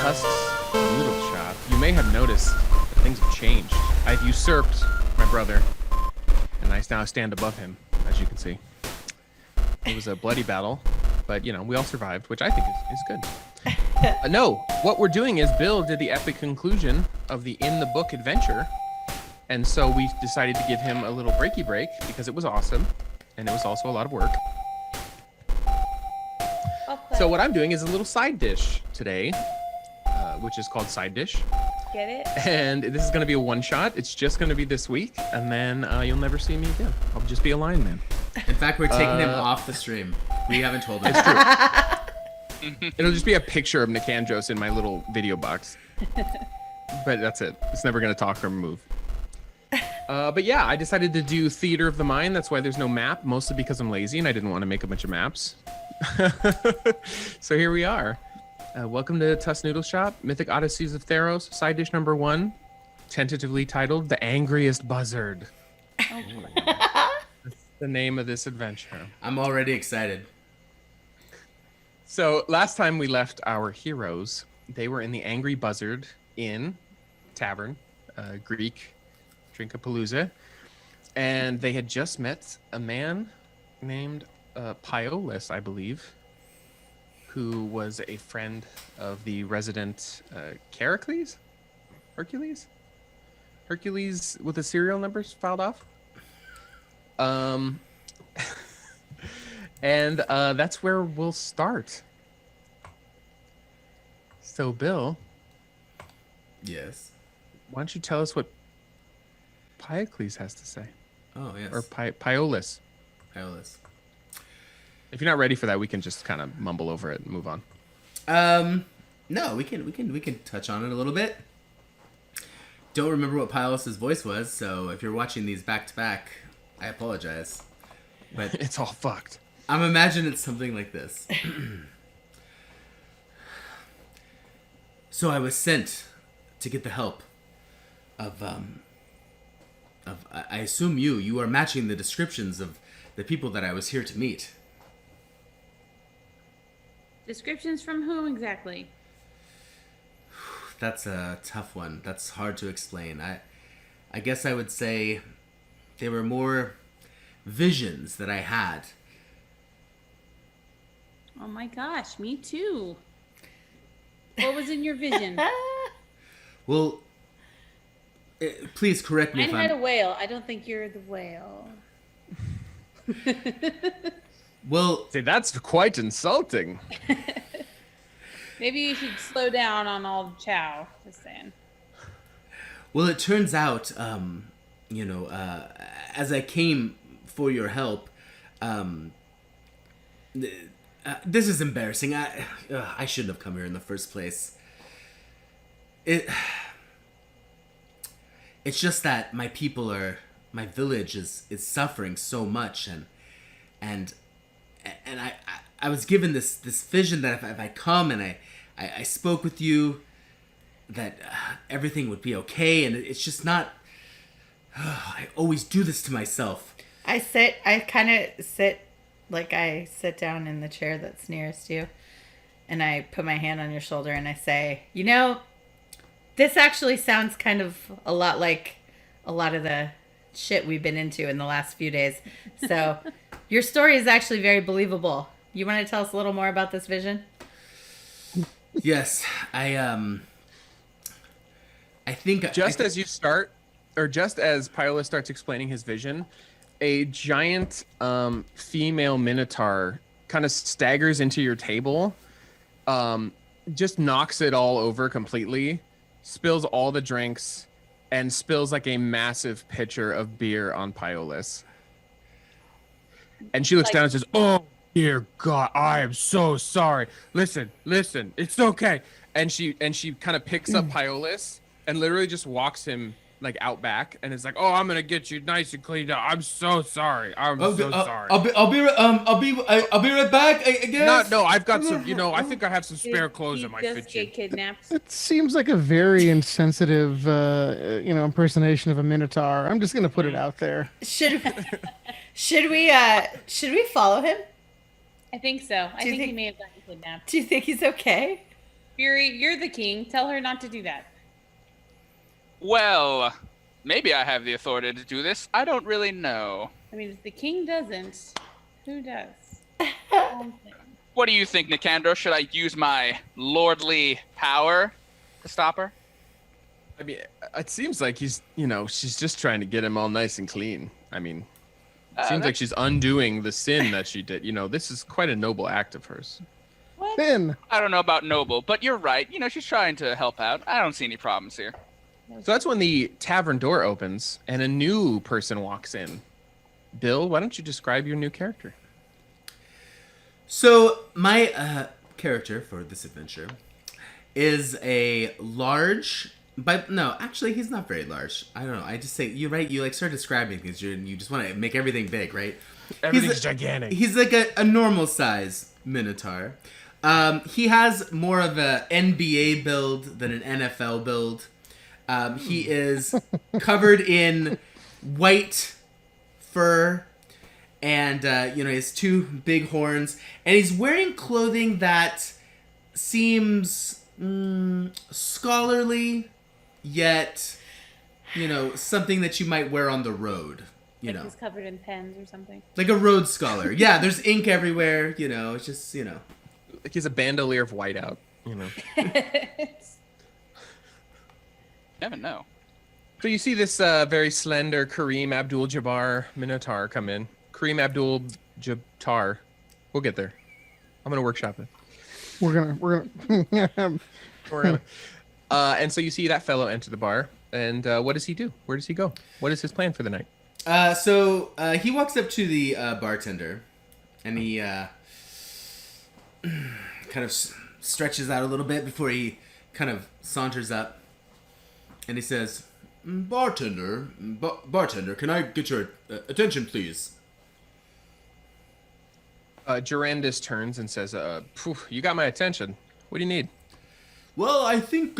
Tusk's Noodle Shop. You may have noticed that things have changed. I've usurped my brother, and I now stand above him, as you can see. It was a bloody battle, but, you know, we all survived, which I think is good. No, what we're doing is Bill did the epic conclusion of the In the Book adventure, and so we decided to give him a little breaky break because it was awesome, and it was also a lot of work. So what I'm doing is a little side dish today, which is called Side Dish. Get it? And this is going to be a one-shot. It's just going to be this week, and then you'll never see me again. I'll just be a lineman. In fact, we're taking him off the stream. We haven't told him. It's true. It'll just be a picture of Nikandros in my little video box. But that's it. It's never going to talk or move. But yeah, I decided to do Theater of the Mind. That's why there's no map, mostly because I'm lazy and I didn't want to make a bunch of maps. So here we are. Welcome to Tusk Noodle Shop, Mythic Odysseys of Theros, side dish number 1, tentatively titled The Angriest Buzzard. That's the name of this adventure. I'm already excited. So last time we left our heroes, they were in the Angry Buzzard Inn, Tavern, Greek, Drinkapalooza, and they had just met a man named Piolis, I believe, who was a friend of the resident Hercules with the serial numbers filed off. And that's where we'll start. So, Bill. Yes. Why don't you tell us what Piolis has to say? Oh, yes. Or Piolis. Piolis. If you're not ready for that, we can just kind of mumble over it and move on. No, we can touch on it a little bit. Don't remember what Piolis' voice was, so if you're watching these back to back, I apologize. But it's all fucked. I'm imagining it's something like this. So I was sent to get the help of I assume you are matching the descriptions of the people that I was here to meet. Descriptions from whom exactly? That's a tough one. That's hard to explain. I guess I would say they were more visions that I had. Oh my gosh, me too. What was in your vision? Well, please correct me Mine if had a I'm... whale. I don't think you're the whale. Well... See, that's quite insulting. Maybe you should slow down on all the chow. Just saying. Well, it turns out, as I came for your help, this is embarrassing. I shouldn't have come here in the first place. It's just that my village is suffering so much, and I was given this vision that if I come and I spoke with you, that everything would be okay, and it's just not. I always do this to myself. I kind of sit, like I sit down in the chair that's nearest you, and I put my hand on your shoulder and I say, you know, this actually sounds kind of a lot like a lot of the shit we've been into in the last few days. So your story is actually very believable. You want to tell us a little more about this vision? Yes, I think as you start, or just as Piolis starts explaining his vision, a giant female minotaur kind of staggers into your table, just knocks it all over completely, spills all the drinks, and spills like a massive pitcher of beer on Piolis. And she looks down and says, "Oh, dear God, I am so sorry. Listen, it's okay." And she kind of picks up Piolis and literally just walks him like out back, and it's like, "Oh, I'm gonna get you nice and cleaned up. I'm so sorry. Sorry. I'll be right back. I guess. No, I've got some. I think I have some spare clothes that might fit you." Get kidnapped. It seems like a very insensitive, impersonation of a minotaur. I'm just gonna put it out there. Should we follow him? I think so. I think he think- may have gotten kidnapped. Do you think he's okay? Fury, you're the king. Tell her not to do that. Well, maybe I have the authority to do this. I don't really know. I mean, if the king doesn't, who does? What do you think, Nikandros? Should I use my lordly power to stop her? I mean, it seems like she's just trying to get him all nice and clean. I mean, it seems like she's undoing the sin that she did. This is quite a noble act of hers. What? Finn. I don't know about noble, but you're right. She's trying to help out. I don't see any problems here. So that's when the tavern door opens and a new person walks in. Bill, why don't you describe your new character? So my character for this adventure is a large, but no, actually he's not very large. I don't know. I just say you're right. You start describing things. You just want to make everything big, right? Everything's gigantic. He's like a normal size minotaur. He has more of a NBA build than an NFL build. He is covered in white fur, and he has two big horns, and he's wearing clothing that seems scholarly, yet something that you might wear on the road. Like he's covered in pens or something. Like a road scholar. Yeah, there's ink everywhere. It's just Like he's a bandolier of whiteout. Never know. So you see this very slender Kareem Abdul-Jabbar Minotaur come in. Kareem Abdul-Jabbar. We'll get there. I'm gonna workshop it. We're gonna. And so you see that fellow enter the bar, and what does he do? Where does he go? What is his plan for the night? So he walks up to the bartender, and he kind of stretches out a little bit before he kind of saunters up. And he says, bartender, can I get your attention, please? Durandus turns and says, you got my attention. What do you need? Well, I think,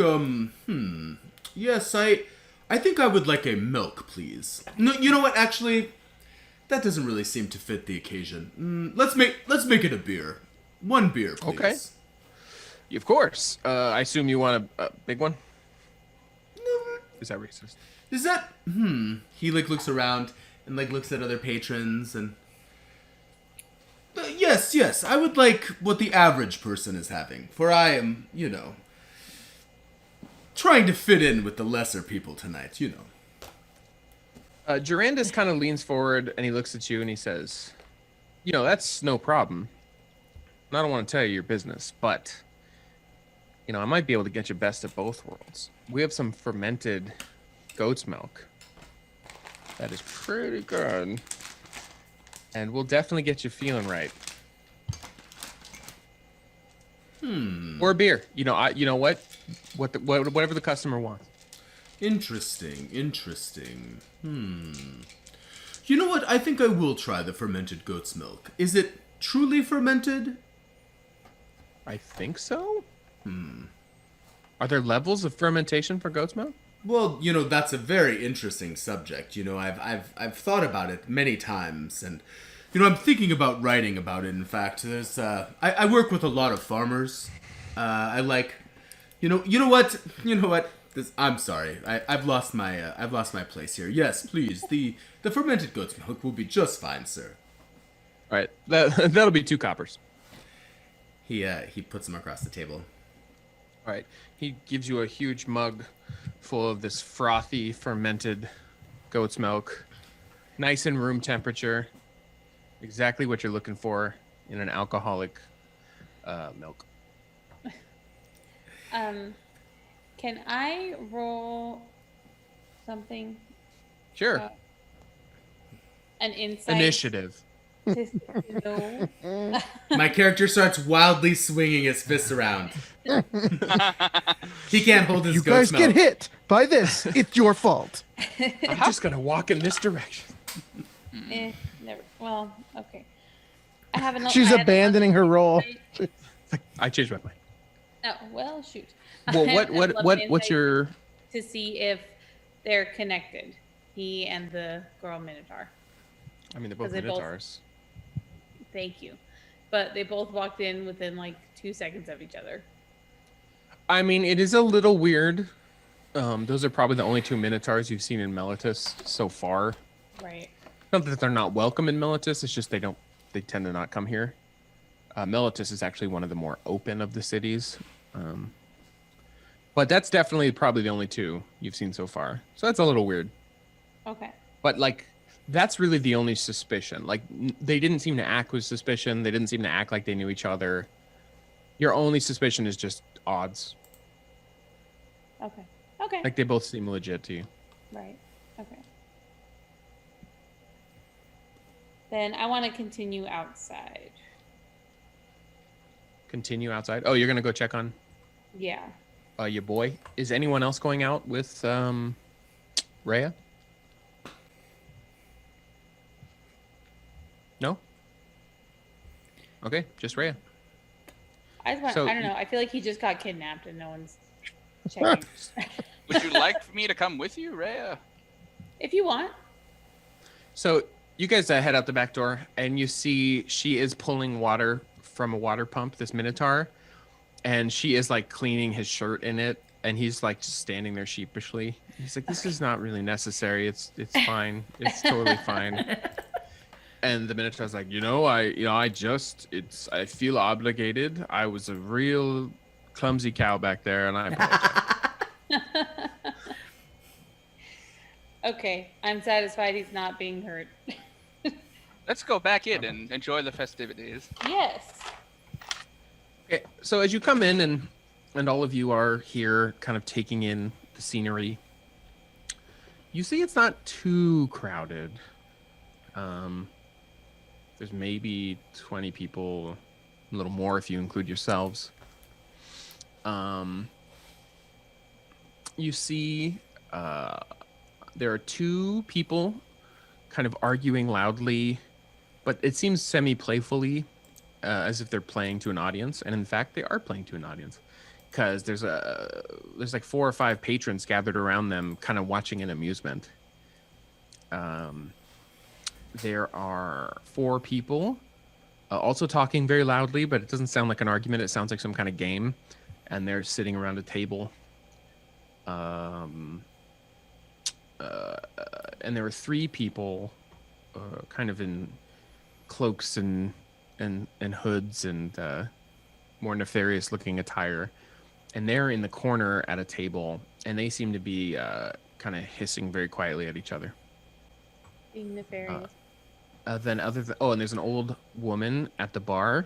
yes, I think I would like a milk, please. No, you know what, actually, that doesn't really seem to fit the occasion. Let's make it a beer. One beer, please. Okay. Of course. I assume you want a big one? Is that racist? Is that, He, looks around and, looks at other patrons and... yes, I would like what the average person is having. For I am, trying to fit in with the lesser people tonight, Durandus kind of leans forward and he looks at you and he says, that's no problem. And I don't want to tell you your business, but... I might be able to get you best of both worlds. We have some fermented goat's milk. That is pretty good. And we'll definitely get you feeling right. Or a beer. You know what? Whatever the customer wants. Interesting. You know what? I think I will try the fermented goat's milk. Is it truly fermented? I think so. Are there levels of fermentation for goat's milk? Well, that's a very interesting subject. I've thought about it many times, and I'm thinking about writing about it. In fact, there's I work with a lot of farmers. I like, you know what? I'm sorry. I've lost my place here. Yes, please. The fermented goat's milk will be just fine, sir. All right, that'll be 2 coppers. He puts them across the table. All right, he gives you a huge mug full of this frothy, fermented goat's milk. Nice and room temperature. Exactly what you're looking for in an alcoholic milk. Can I roll something? Sure. An insight. Initiative. To know. My character starts wildly swinging his fists around. He can't hold his You goat's guys milk. get hit by this. It's your fault. I'm just gonna walk in this direction. Never. Well, okay. I have another. She's abandoning her role. I changed my mind. Oh well, shoot. Well, I have another what's insight your? to see if they're connected? He and the girl Minotaur. I mean, they're both 'Cause they both- minotaurs. Thank you. But they both walked in within 2 seconds of each other. I mean, it is a little weird. Those are probably the only 2 minotaurs you've seen in Meletis so far. Right. Not that they're not welcome in Meletis, it's just they tend to not come here. Meletis is actually one of the more open of the cities. But that's definitely probably the only 2 you've seen so far. So that's a little weird. Okay. But like, that's really the only suspicion. Like, they didn't seem to act with suspicion. They didn't seem to act like they knew each other. Your only suspicion is just odds. Okay. Okay. Like, they both seem legit to you. Right. Okay. Then I want to continue outside. Continue outside. Oh, you're gonna go check on Yeah. your boy. Is anyone else going out with Rhea? No. Okay, just Rhea. I just want, So I don't know. I feel like he just got kidnapped and no one's checking. Would you like for me to come with you, Rhea? If you want. So you guys head out the back door, and you see she is pulling water from a water pump. This minotaur, and she is like cleaning his shirt in it, and he's like just standing there sheepishly. He's like, "This is not really necessary. It's fine. It's totally fine." And the minotaur's like, I feel obligated. I was a real clumsy cow back there, and I apologize. Okay. I'm satisfied he's not being hurt. Let's go back in and enjoy the festivities. Yes. Okay, so as you come in and all of you are here kind of taking in the scenery, you see it's not too crowded. There's maybe 20 people, a little more if you include yourselves. You see there are 2 people kind of arguing loudly, but it seems semi-playfully, as if they're playing to an audience, and in fact they are playing to an audience, because there's like 4 or 5 patrons gathered around them kind of watching in amusement. There are 4 people also talking very loudly, but it doesn't sound like an argument. It sounds like some kind of game, and they're sitting around a table. And there were 3 people kind of in cloaks and hoods and more nefarious looking attire, and they're in the corner at a table, and they seem to be kind of hissing very quietly at each other. Being nefarious. And there's an old woman at the bar,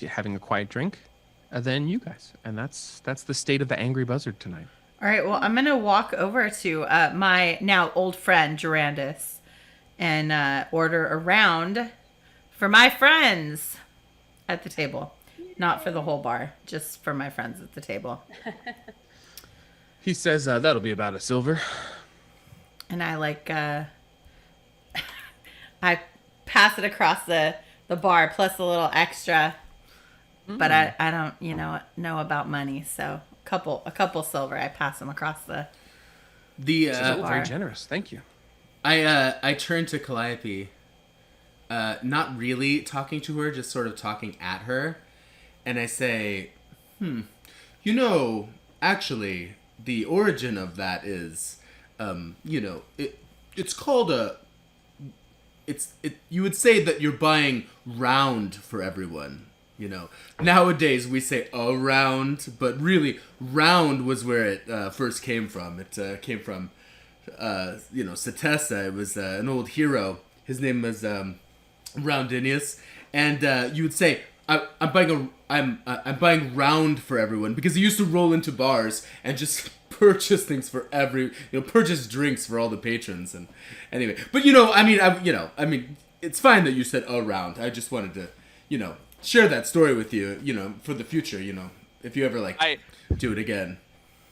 having a quiet drink. And then you guys, and that's the state of the Angry Buzzard tonight. All right, well, I'm going to walk over to my now old friend, Durandus, and order a round for my friends at the table. Not for the whole bar, just for my friends at the table. He says, that'll be about a silver. And I I pass it across the bar plus a little extra. But I don't, know about money, so a couple silver. I pass them across the bar. Very generous. Thank you. I turn to Calliope, not really talking to her, just sort of talking at her, and I say, actually, the origin of that is, it's called you would say that you're buying round for everyone. Nowadays we say a round, but really round was where it first came from. It came from, Satessa. It was an old hero. His name was Roundinius, and you would say I'm buying round for everyone, because he used to roll into bars and just purchase things for purchase drinks for all the patrons. And anyway, but it's fine that you said a round. I just wanted to share that story with you, for the future, if you ever do it again.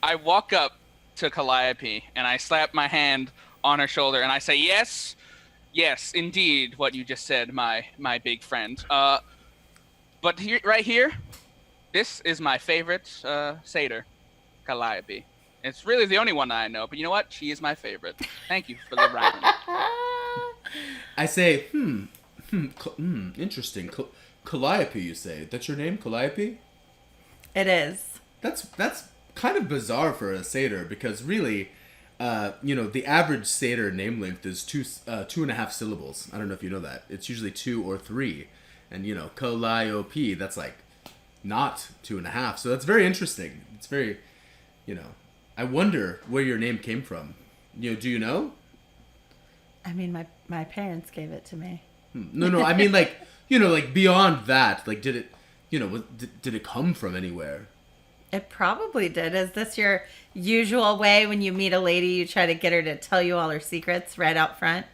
I walk up to Calliope and I slap my hand on her shoulder and I say, yes, indeed, what you just said, my big friend. But right here, this is my favorite satyr, Calliope. It's really the only one that I know, but you know what? She is my favorite. Thank you for the round. I say, interesting. Calliope, you say? That's your name, Calliope? It is. That's kind of bizarre for a satyr because really, the average satyr name length is 2.5 syllables. I don't know if you know that. It's usually 2 or 3, and Calliope, that's like not 2.5. So that's very interesting. It's very, I wonder where your name came from. Do you know? I mean, my parents gave it to me. No. I mean, like beyond that, like, did it, did it come from anywhere? It probably did. Is this your usual way when you meet a lady, you try to get her to tell you all her secrets right out front?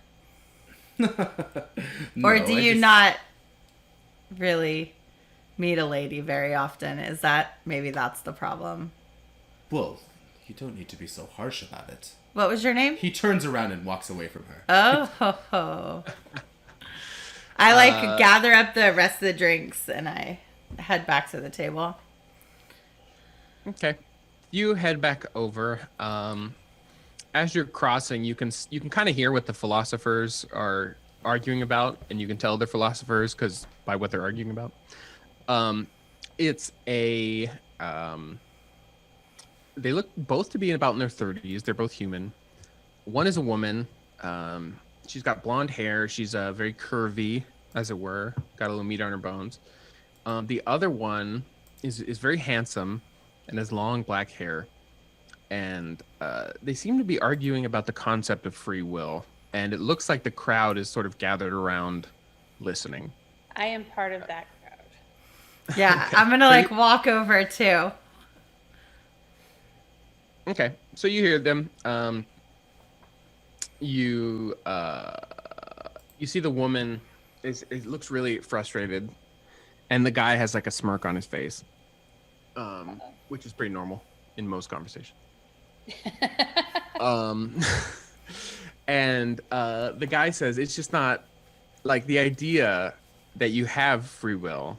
Or do you not really meet a lady very often? Maybe that's the problem? Well, you don't need to be so harsh about it. What was your name? He turns around and walks away from her. Oh, ho, ho. I gather up the rest of the drinks and I head back to the table. Okay. You head back over. As you're crossing, you can kind of hear what the philosophers are arguing about, and you can tell they're philosophers by what they're arguing about. It's a they look both to be about in their 30s. They're both human. One is a woman. She's got blonde hair. She's very curvy, as it were. Got a little meat on her bones. The other one is very handsome and has long black hair. And they seem to be arguing about the concept of free will. And it looks like the crowd is sort of gathered around listening. I am part of that crowd. Yeah, okay. I'm going to walk over too. Okay, so you hear them. You see the woman it looks really frustrated, and the guy has like a smirk on his face, which is pretty normal in most conversations. And the guy says it's just not like the idea that you have free will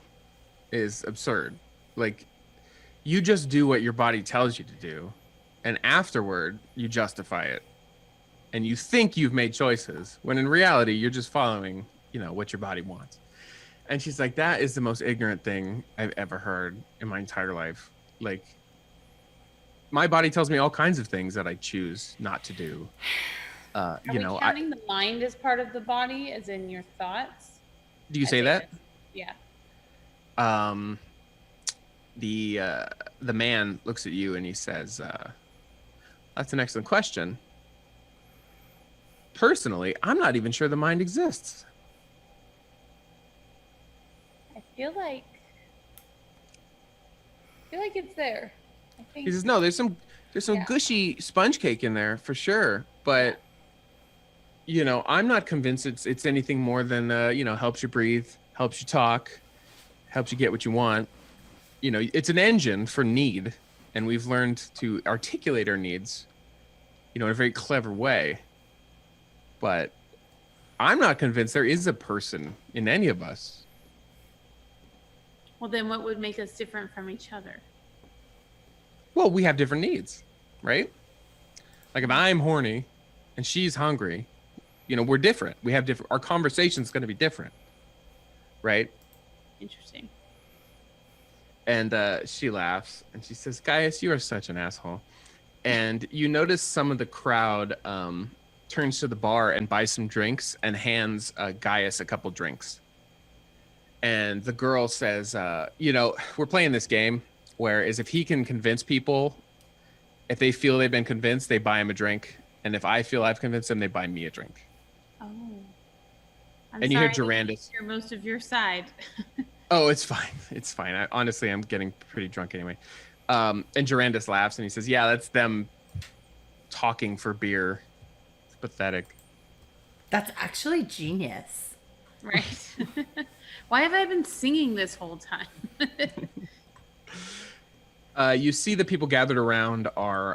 is absurd. Like, you just do what your body tells you to do, and afterward you justify it, and you think you've made choices when in reality you're just following what your body wants. And she's like, that is the most ignorant thing I've ever heard in my entire life. Like, my body tells me all kinds of things that I choose not to do. Are we counting the mind as part of the body, as in your thoughts? Do you say that? Yeah. The man looks at you and he says, that's an excellent question. Personally, I'm not even sure the mind exists. I feel like it's there. I think He says, no, there's some gushy sponge cake in there for sure, but I'm not convinced it's anything more than helps you breathe, helps you talk, helps you get what you want. It's an engine for need, and we've learned to articulate our needs, in a very clever way. But I'm not convinced there is a person in any of us. Well, then what would make us different from each other? Well, we have different needs, right? Like if I'm horny and she's hungry, we're different. We have different, our conversation's going to be different, right? Interesting. And she laughs and she says, Gaius, you are such an asshole. And you notice some of the crowd turns to the bar and buys some drinks and hands Gaius a couple drinks. And the girl says, we're playing this game where if he can convince people, if they feel they've been convinced, they buy him a drink. And if I feel I've convinced them, they buy me a drink. Oh. And you hear Durandus. Hear most of your side. Oh, it's fine. It's fine. Honestly, I'm getting pretty drunk anyway. And Durandus laughs and he says, yeah, that's them talking for beer. It's pathetic. That's actually genius. Right. Why have I been singing this whole time? You see the people gathered around are,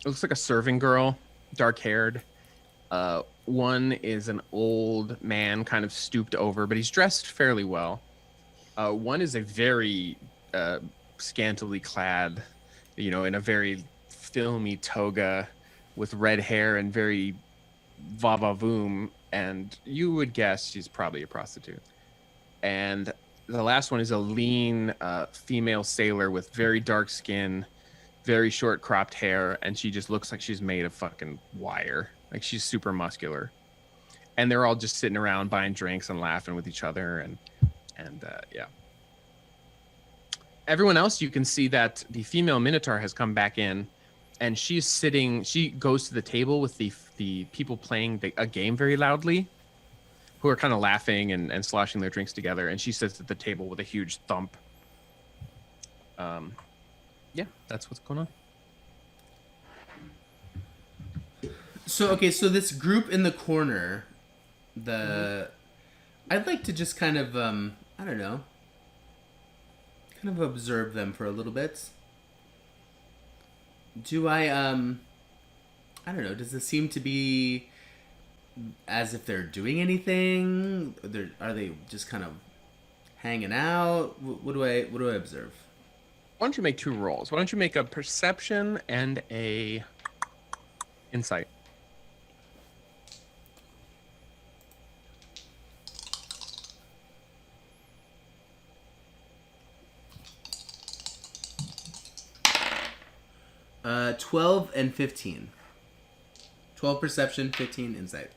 it looks like a serving girl, dark-haired. One is an old man, kind of stooped over, but he's dressed fairly well. One is a very scantily clad, in a very filmy toga with red hair and very va-va-voom, and you would guess she's probably a prostitute. And the last one is a lean female sailor with very dark skin, very short cropped hair, and she just looks like she's made of fucking wire. Like she's super muscular. And they're all just sitting around buying drinks and laughing with each other, and yeah. Everyone else, you can see that the female minotaur has come back in, and she's sitting. She goes to the table with the people playing a game very loudly, who are kind of laughing and sloshing their drinks together, and she sits at the table with a huge thump. Yeah, that's what's going on. So okay, so this group in the corner, I'd like to just kind of I don't know, kind of observe them for a little bit. Do I don't know, does this seem to be as if they're doing anything? Are they just kind of hanging out? What do I observe? Why don't you make 2 rolls? Why don't you make a perception and a insight? Uh, 12 and 15. 12 perception, 15 insight.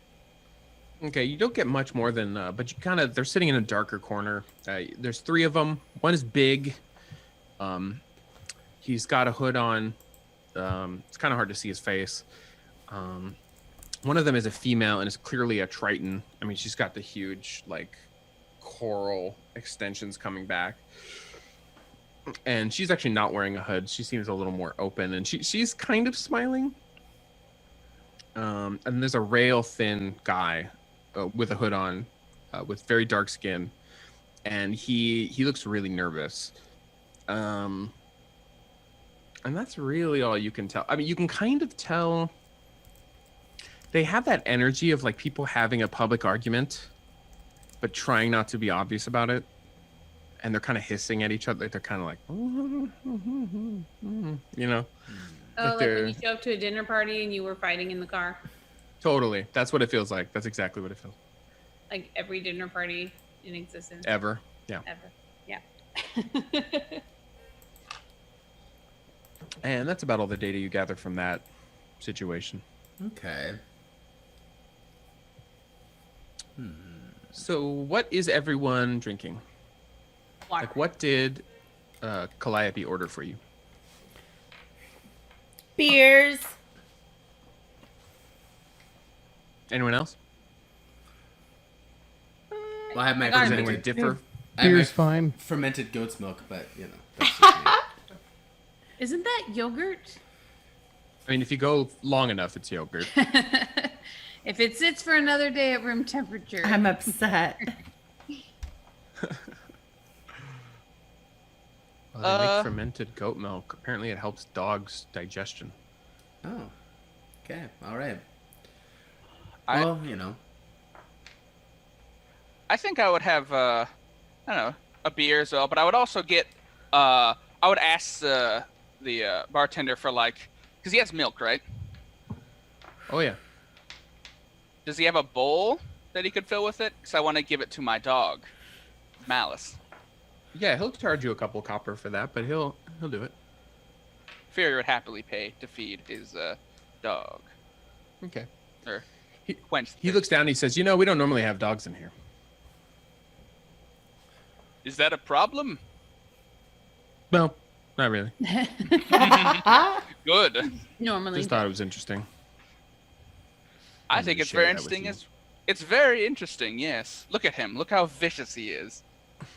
Okay, you don't get much more than, but you kind of, they're sitting in a darker corner. There's 3 of them. One is big. He's got a hood on. It's kind of hard to see his face. One of them is a female and is clearly a Triton. I mean, she's got the huge, like, coral extensions coming back. And she's actually not wearing a hood. She seems a little more open, and she's kind of smiling. And there's a rail thin guy with a hood on, with very dark skin, and he looks really nervous. And that's really all you can tell. I mean, you can kind of tell they have that energy of like people having a public argument, but trying not to be obvious about it. And they're kind of hissing at each other. They're kind of like, you know? Oh, like when you show up to a dinner party and you were fighting in the car? Totally. That's what it feels like. That's exactly what it feels like. Like every dinner party in existence? Ever. Yeah. Ever. Yeah. And that's about all the data you gather from that situation. Okay. So what is everyone drinking? Water. Like, what did Calliope order for you? Beers. Anyone else? Well, I have my got Does it. anyone fermented, differ? I have my Beer's fine. fermented goat's milk, but you know. That's just me. Isn't that yogurt? I mean, if you go long enough, it's yogurt. If it sits for another day at room temperature. I'm upset. Well, they make fermented goat milk. Apparently, it helps dogs' digestion. Oh. Okay. All right. I- Well, you know. I think I would have, I don't know, a beer as well. But I would also get, I would ask the bartender for like, because he has milk, right? Oh, yeah. Does he have a bowl that he could fill with it? Because I want to give it to my dog, Malice. Yeah, he'll charge you a couple copper for that, but he'll do it. Fury would happily pay to feed his dog. Okay. Or He- quench. He looks down and he says, "You know, we don't normally have dogs in here." Is that a problem? No, not really. Good. Normally. Just thought it was interesting. I Wanted think to it's share very that with interesting. you. It's very interesting. Yes. Look at him. Look how vicious he is.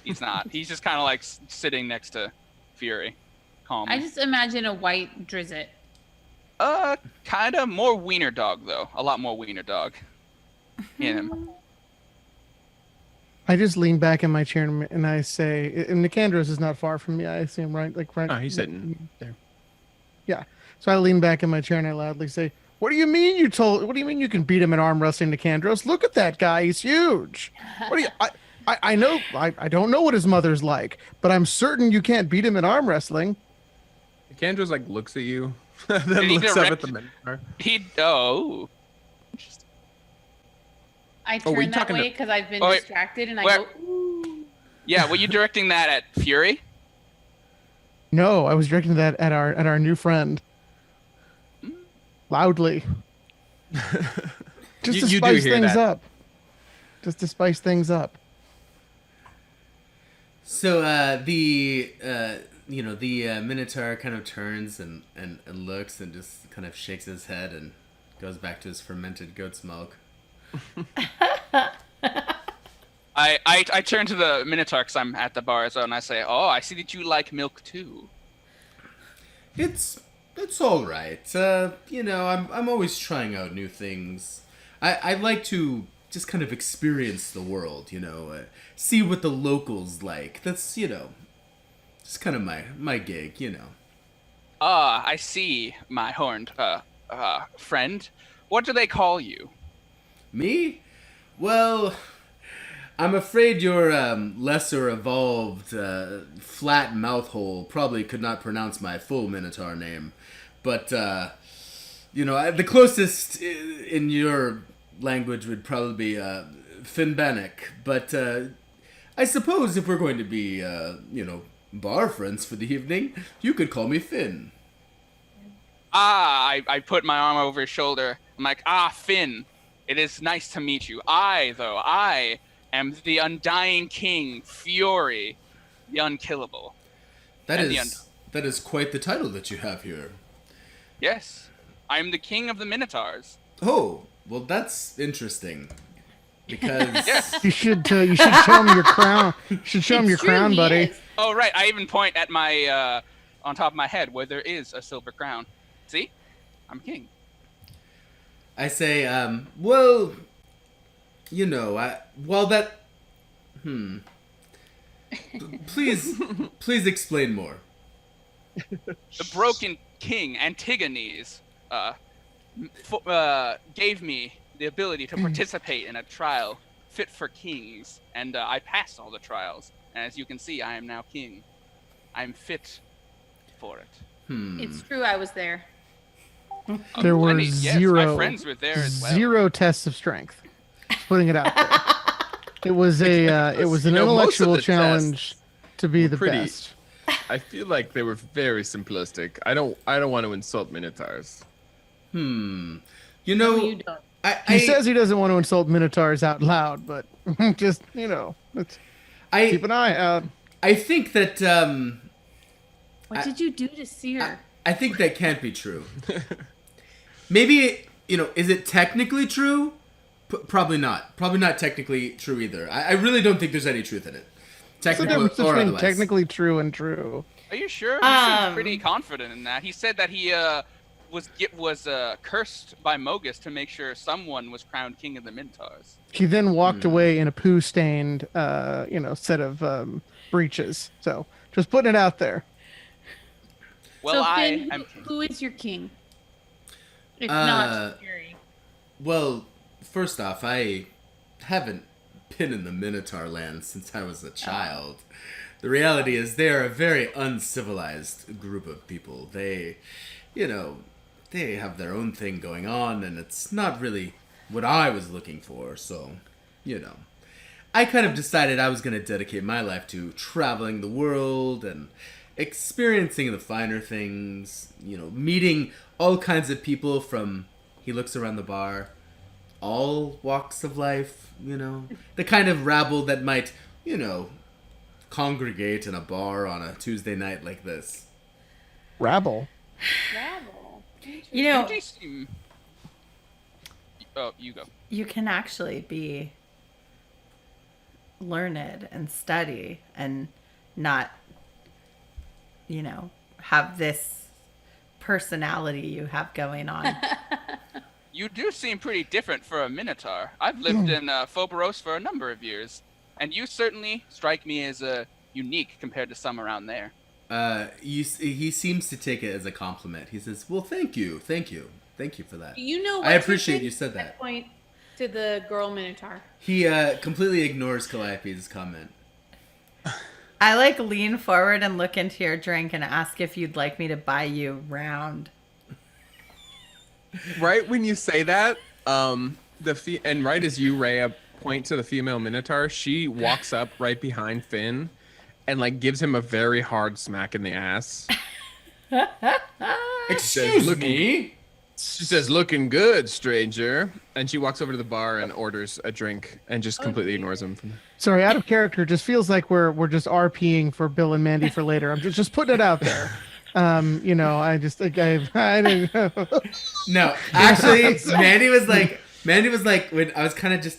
He's not. He's just kind of like sitting next to Fury, calmly. I just imagine a white Drizzt. Kind of more wiener dog though. A lot more wiener dog. In him. I just lean back in my chair and I say, and Nikandros is not far from me, I assume, right? Like right. Oh, he's sitting there. Yeah. So I lean back in my chair and I loudly say, What do you mean you can beat him in arm wrestling, Nikandros? Look at that guy. He's huge. What do you I know I don't know what his mother's like, but I'm certain you can't beat him in arm wrestling. Nikandros like looks at you, then And he looks up at direct- the Minotaur. I Oh, were you turn that talking to- way because I've been Oh, wait. distracted and I Where- go, ooh. Yeah, were you directing that at Fury? No, I was directing that at our new friend. Loudly. Just to You do spice hear things that. up. Just to spice things up. So the Minotaur kind of turns and looks and just kind of shakes his head and goes back to his fermented goat's milk. I turn to the Minotaur because I'm at the bar as well, and I say, "Oh, I see that you like milk too." It's all right. I'm always trying out new things. I like to just kind of experience the world, see what the locals like. That's, just kind of my gig, Ah, I see, my horned friend. What do they call you? Me? Well, I'm afraid your lesser evolved flat mouth hole probably could not pronounce my full Minotaur name. But, the closest in your language would probably be Finbanic. But I suppose if we're going to be, bar friends for the evening, you could call me Finn. I put my arm over his shoulder. I'm like, Finn, it is nice to meet you. I am the undying king, Fury, the unkillable. That And is quite the title that you have here. Yes, I am the king of the Minotaurs. Oh, well, that's interesting. Because Yes. You should show him your crown. You should show him your It's true, crown, he buddy. is. Oh, right. I even point at my, on top of my head where there is a silver crown. See? I'm king. I say, well, while that, please explain more. The broken king, Antigones, gave me the ability to participate in a trial fit for kings, and I passed all the trials. And as you can see, I am now king. I'm fit for it. It's true, I was there. There were yes, zero, my friends were there as well. zero tests of strength. Just putting it out there. It was an most of intellectual the challenge tests to be the pretty- best. I feel like they were very simplistic. I don't want to insult minotaurs. You No, know, you don't. He says he doesn't want to insult minotaurs out loud, but just let's keep an eye out. I think that What did you do to Seer? I think that can't be true. Maybe is it technically true? Probably not. Probably not technically true either. I really don't think there's any truth in it. What's the Technically difference or between otherwise. technically true and true? Are you sure? He seems pretty confident in that. He said that he was cursed by Mogus to make sure someone was crowned king of the Minotaurs. He then walked away in a poo-stained, set of breeches. So just putting it out there. Well, so Finn, I'm who is your king? If Uh, not Fury. Well, first off, I haven't been in the Minotaur land since I was a child. The reality is they are a very uncivilized group of people. They have their own thing going on, and it's not really what I was looking for, so, I kind of decided I was going to dedicate my life to traveling the world and experiencing the finer things, meeting all kinds of people from, he looks around the bar, all walks of life, the kind of rabble that might, congregate in a bar on a Tuesday night like this. Rabble. Rabble. They seem... Oh, you go. You can actually be learned and study and not, have this personality you have going on. You do seem pretty different for a Minotaur. I've lived in Phoberos for a number of years, and you certainly strike me as unique compared to some around there. He seems to take it as a compliment. He says, "Well, thank you for that." Do you know what I to appreciate say you said at that. point to the girl Minotaur. He completely ignores Calliope's comment. I lean forward and look into your drink and ask if you'd like me to buy you round. Right when you say that, and right as you, Rhea, point to the female Minotaur, she walks up right behind Finn and like gives him a very hard smack in the ass. Excuse me. She says, "Looking good, stranger." And she walks over to the bar and orders a drink and just completely ignores him. Sorry, out of character. Just feels like we're just RPing for Bill and Mandy for later. I'm just putting it out there. You know, I just think I didn't know. No, actually, Mandy was like when I was kind of just.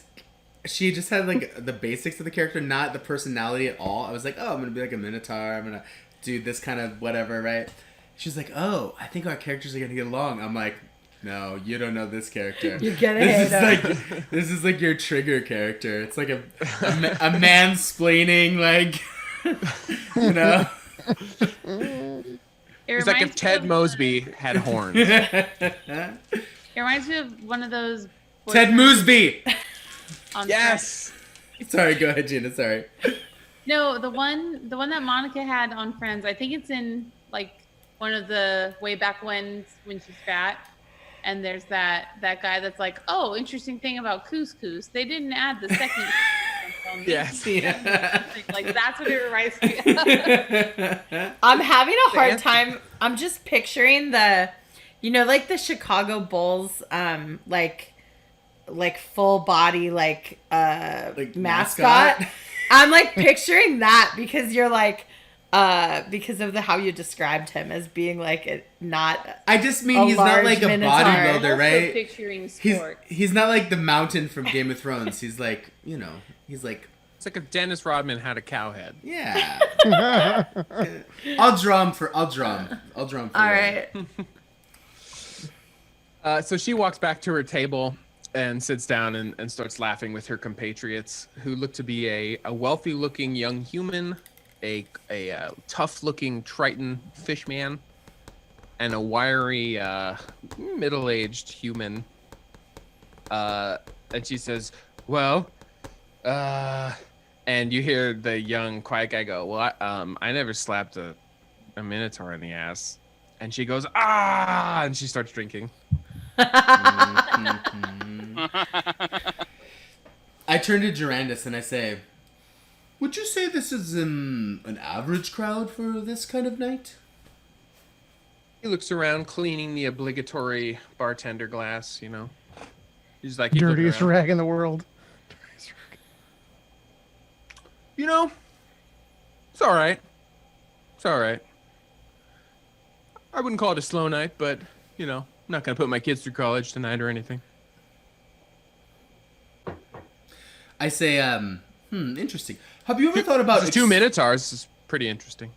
She just had like the basics of the character, not the personality at all. I was like, oh, I'm gonna be like a Minotaur. I'm gonna do this kind of whatever, right? She's like, oh, I think our characters are gonna get along. I'm like, no, you don't know this character. You're gonna hate him. This is like your trigger character. It's like a mansplaining, like, you know. It's like if Ted Mosby had horns. It reminds me of one of those. Ted Mosby. Yes. Sorry, go ahead, Gina. Sorry. No, the one that Monica had on Friends. I think it's in like one of the way back when she's fat, and there's that guy that's like, oh, interesting thing about couscous. They didn't add the second. Yes. Yeah. Like that's what it reminds me of. I'm having a hard time. I'm just picturing like the Chicago Bulls, like full body, like mascot. I'm like picturing that because you're like, because of how you described him as being like not. I just mean he's not like a Minotaur. bodybuilder, Also right? picturing sports. He's not like the Mountain from Game of Thrones. He's like, you know, he's like. It's like if Dennis Rodman had a cow head. Yeah. I'll draw him for. All right. So she walks back to her table and sits down and starts laughing with her compatriots, who look to be a wealthy-looking young human, a tough-looking Triton fishman, and a wiry middle-aged human. And she says, "Well," and you hear the young quiet guy go, "Well, I never slapped a Minotaur in the ass." And she goes, "Ah!" and she starts drinking. I turn to Durandus and I say, would you say this is an average crowd for this kind of night? He looks around, cleaning the obligatory bartender glass, you know. He's like, Dirtiest rag in the world. You know, it's all right. It's all right. I wouldn't call it a slow night, but, you know, I'm not going to put my kids through college tonight or anything. I say, interesting. Have you ever thought about... Two Minotaurs is pretty interesting.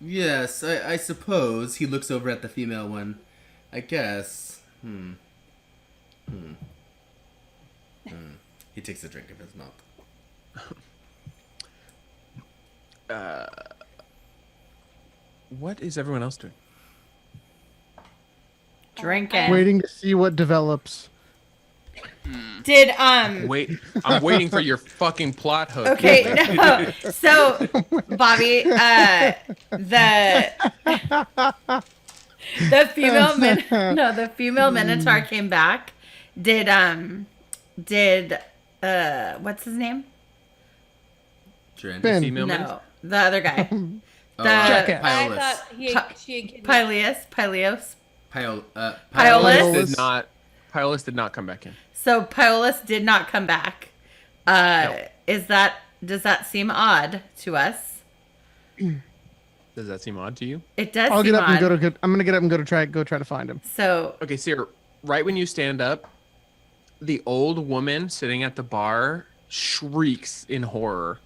Yes, I suppose. He looks over at the female one. I guess. He takes a drink of his mouth. What is everyone else doing? Drinking. Waiting to see what develops. Did Wait, I'm waiting for your fucking plot hook. Okay, no. So, Bobby, the female Minotaur came back. Did what's his name? Durandus. Ben. Female Minotaur? No, the other guy. Jackass. I Pyolus. thought she had Pyleus. Pyolus. Pyolus did not come back in. So Pyolus did not come back. No. Does that seem odd to us? Does that seem odd to you? It does. I'll seem get up and odd. I'm gonna get up and go try to find him. So Okay, so right when you stand up, the old woman sitting at the bar shrieks in horror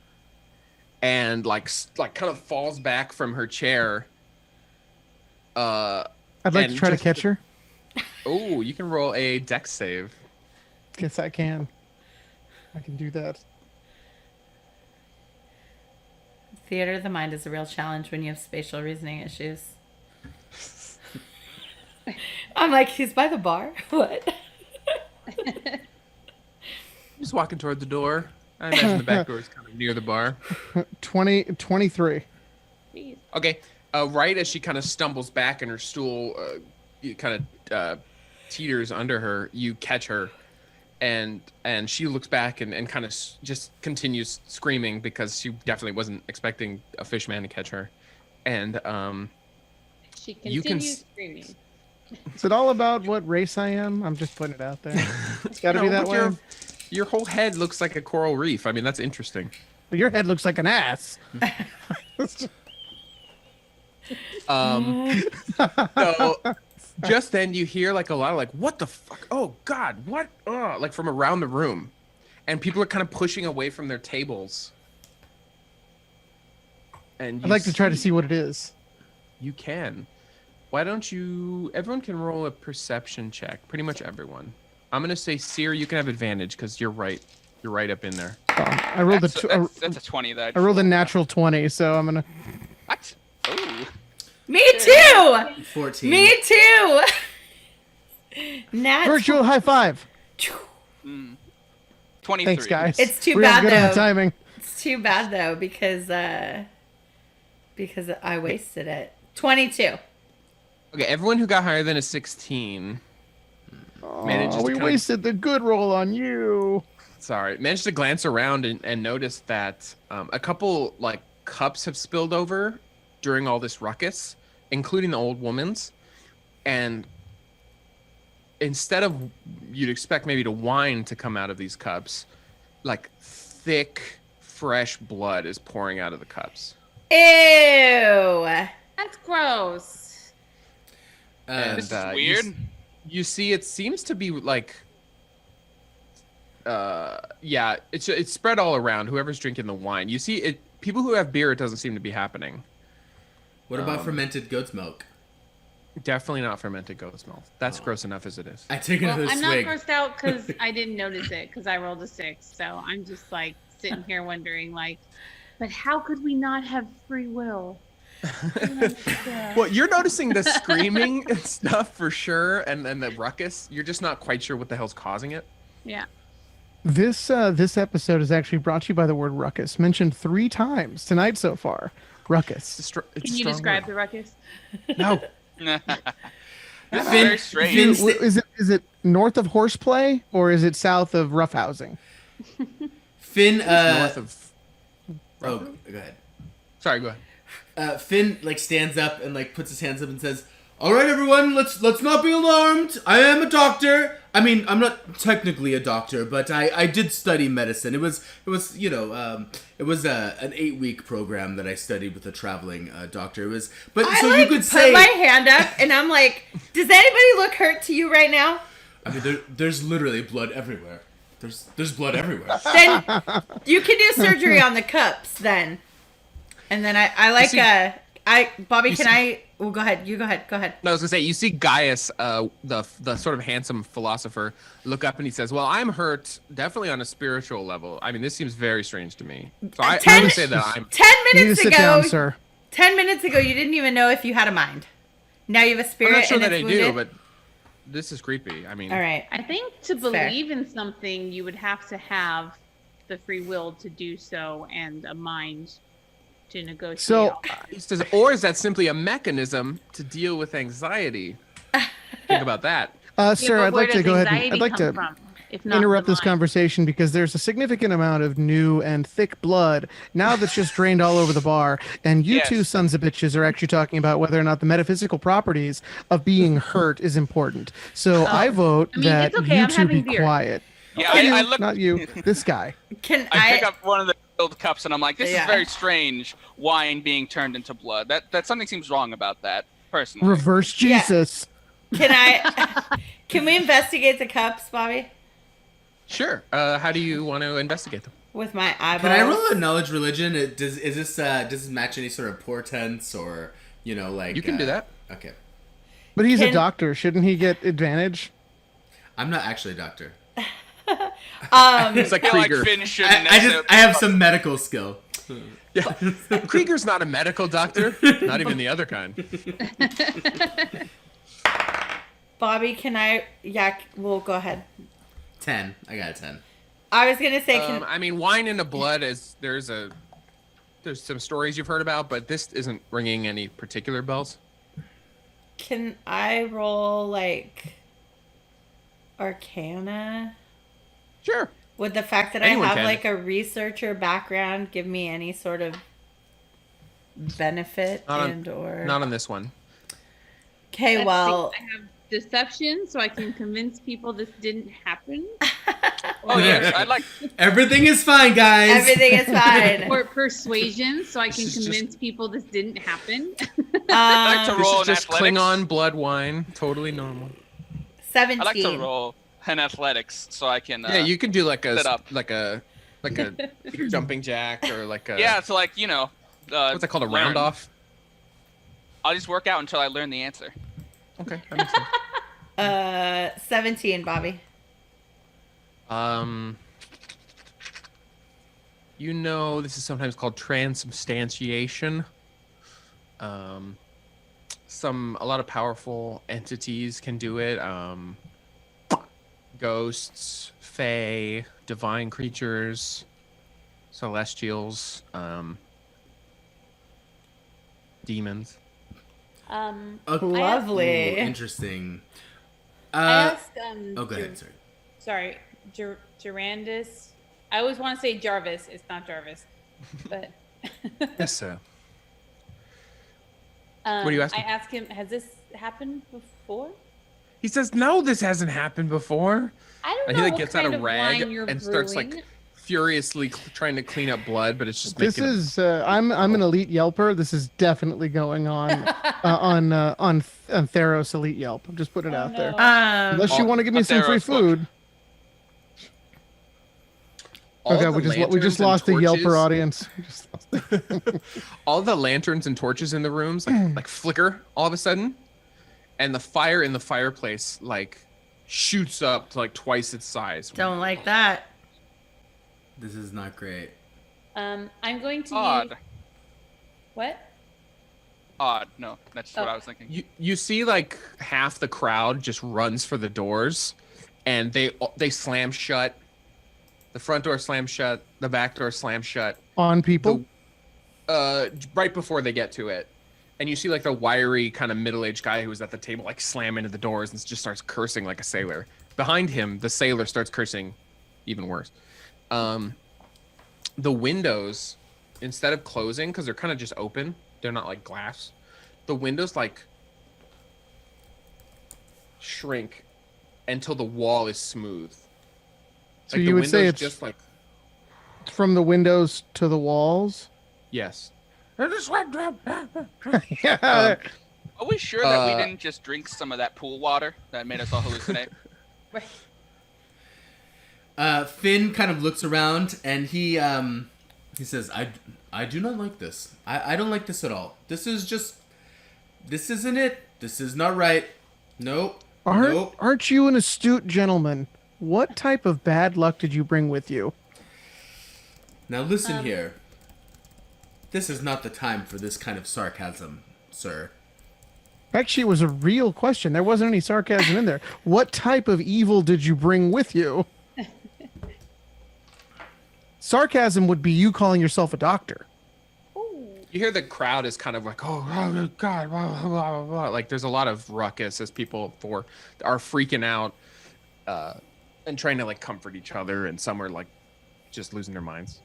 and like kind of falls back from her chair. I'd like to and try to just- catch her. Oh, you can roll a dex save. Guess I can. I can do that. theater of the mind is a real challenge when you have spatial reasoning issues. I'm like, he's by the bar? What? Just walking toward the door. I imagine the back door is kind of near the bar. 23. Okay. Right as she kind of stumbles back and her stool kind of teeters under her, you catch her, and she looks back and kind of just continues screaming because she definitely wasn't expecting a fish man to catch her. And She You can continues screaming. Is it all about what race I am? I'm just putting it out there. It's got to be that way. Your whole head looks like a coral reef. I mean, that's interesting. But your head looks like an ass. So just then you hear like a lot of like, what the fuck? Oh God, what? Like from around the room. And people are kind of pushing away from their tables. And I'd like to try to see what it is. You can. Why don't you, everyone can roll a perception check. Pretty much everyone. I'm going to say, Seer, you can have advantage because you're right. You're right up in there. I rolled That's a 20 that I rolled a natural 20, so I'm gonna. What? Ooh. Me too. 14. Me too. Nat. Virtual high five. 23. Thanks, guys. It's too We're bad good on the though. timing. It's too bad though because I wasted it. 22. Okay, everyone who got higher than a 16 manages Oh, to we kind wasted the good roll on you. Sorry, managed to glance around and notice that a couple like cups have spilled over during all this ruckus, including the old woman's. And instead of you'd expect maybe to wine to come out of these cups, like thick, fresh blood is pouring out of the cups. Ew. That's gross. This is weird. You see, it seems to be like, yeah, it's spread all around. Whoever's drinking the wine, you see it. People who have beer, it doesn't seem to be happening. What about fermented goat's milk? Definitely not fermented goat's milk. That's gross enough as it is. I take Well, another I'm not swig. grossed out because I didn't notice it because I rolled a 6. So I'm just like sitting here wondering, like, but how could we not have free will? Well, you're noticing the screaming and stuff for sure, and the ruckus. You're just not quite sure what the hell's causing it. Yeah. This episode is actually brought to you by the word ruckus, mentioned 3 times tonight so far. Ruckus. Can you describe the ruckus? No. That's very strange. Is it north of horseplay or is it south of roughhousing? Finn, North of. oh, go ahead. Sorry, go ahead. Finn like stands up and like puts his hands up and says, "All right, everyone, let's not be alarmed. I am a doctor. I mean, I'm not technically a doctor, but I did study medicine. It was you know it was an 8-week program that I studied with a traveling doctor. It was, but I so like you could put say, my hand up and I'm like, does anybody look hurt to you right now? I mean, there's literally blood everywhere. There's blood everywhere. Then you can do surgery on the cups then. And then I like Bobby, can I? Well, go ahead. You go ahead. Go ahead. No, I was gonna say you see Gaius, the sort of handsome philosopher, look up and he says, "Well, I'm hurt, definitely on a spiritual level. I mean, this seems very strange to me. So I would say that I'm 10 You need to minutes sit ago, down, sir. 10 minutes ago, you didn't even know if you had a mind. Now you have a I'm spirit not sure and that it's I do, wounded. but this is creepy. I mean, All right. I think to fair. believe in something, you would have to have the free will to do so and a mind to negotiate. So- he says, or is that simply a mechanism to deal with anxiety? Think about that. Sir, but I'd where like to does go ahead and anxiety I'd like come to from, if not interrupt the this mind? conversation because there's a significant amount of new and thick blood now that's just drained all over the bar, and you Yes. two sons of bitches are actually talking about whether or not the metaphysical properties of being hurt is important. So I vote I mean, that it's okay, you I'm two be having beer. quiet. Yeah, Not you, I look. not you, this guy. Can I pick up one of the filled cups and I'm like, this Yeah. is very strange. Wine being turned into blood. That something seems wrong about that. Personally. Reverse Jesus. Can we investigate the cups, Bobby? Sure. How do you want to investigate them? With my eyeballs. Can I roll a knowledge religion? Does this match any sort of portents or like? You can do that. Okay, But he's a Can- doctor. Shouldn't he get advantage? I'm not actually a doctor. It's like I feel like Krieger. Finn shouldn't I have some medical skill. Yeah. Krieger's not a medical doctor. Not even the other kind. Bobby, can I? Yeah, well, go ahead. 10. I got a 10. I was gonna say, I mean, wine in the blood is there's some stories you've heard about, but this isn't ringing any particular bells. can I roll like Arcana? Sure. Would the fact that Anyone I have can. like a researcher background give me any sort of benefit or? Not on this one. Okay, Let's well, see, I have deception, so I can convince people this didn't happen. Oh yes, I'd like. Everything is fine, guys. everything is fine. Or persuasion, so I can This is just- convince people this didn't happen. I like to This roll is an just athletics. Klingon blood wine. Totally normal. 17. I like to roll an athletics so I can. Yeah, you can do like set up. a jumping jack or like a Yeah, so like what's that called, a learn. round off? I'll just work out until I learn the answer. Okay, that makes sense. 17, Bobby. You know, this is sometimes called transubstantiation. A lot of powerful entities can do it. Ghosts, fae, divine creatures, celestials, demons. Okay. Lovely. Ooh, interesting. I asked. Oh, go ahead. Sorry. Sorry, Durandus. I always want to say Jarvis. It's not Jarvis, but. Yes, sir. What do you ask I him? asked him, has this happened before? He says, "No, this hasn't happened before." I don't And know he like what gets kind out a of rag wine you're and starts brewing. like furiously trying to clean up blood, but it's just This making. is I'm an elite Yelper. This is definitely going on on Theros Elite Yelp. I'm just putting it out there. Unless you All- want to give me a some free Theros book. food. all Okay, the we just lanterns and lost the Yelper torches- audience. We just lost All the lanterns and torches in the rooms like flicker all of a sudden, and the fire in the fireplace like shoots up to like twice its size. Don't like that. This is not great. I'm going to Odd. use... What? Odd. No, that's what Oh. I was thinking. You see like half the crowd just runs for the doors, and they slam shut. The front door slams shut. The back door slams shut. on people. Right before they get to it, and you see like the wiry kind of middle-aged guy who was at the table like slam into the doors and just starts cursing like a sailor. Behind him, the sailor starts cursing even worse. The windows, instead of closing, because they're kind of just open, they're not like glass, the windows like shrink until the wall is smooth. So Like, you the would say windows it's just like from the windows to the walls. yes. Yeah. Are we sure that we Uh, didn't just drink some of that pool water that made us all hallucinate? Finn kind of looks around and he says, I do not like this. I don't like this at all. This isn't it. This is not right. Nope. Nope. Aren't you an astute gentleman? What type of bad luck did you bring with you? Now listen here. This is not the time for this kind of sarcasm, sir. Actually, it was a real question. There wasn't any sarcasm in there. What type of evil did you bring with you? Sarcasm would be you calling yourself a doctor. You hear the crowd is kind of like, oh God, blah, blah, blah, blah. Like there's a lot of ruckus as people are freaking out and trying to like comfort each other, and some are like just losing their minds.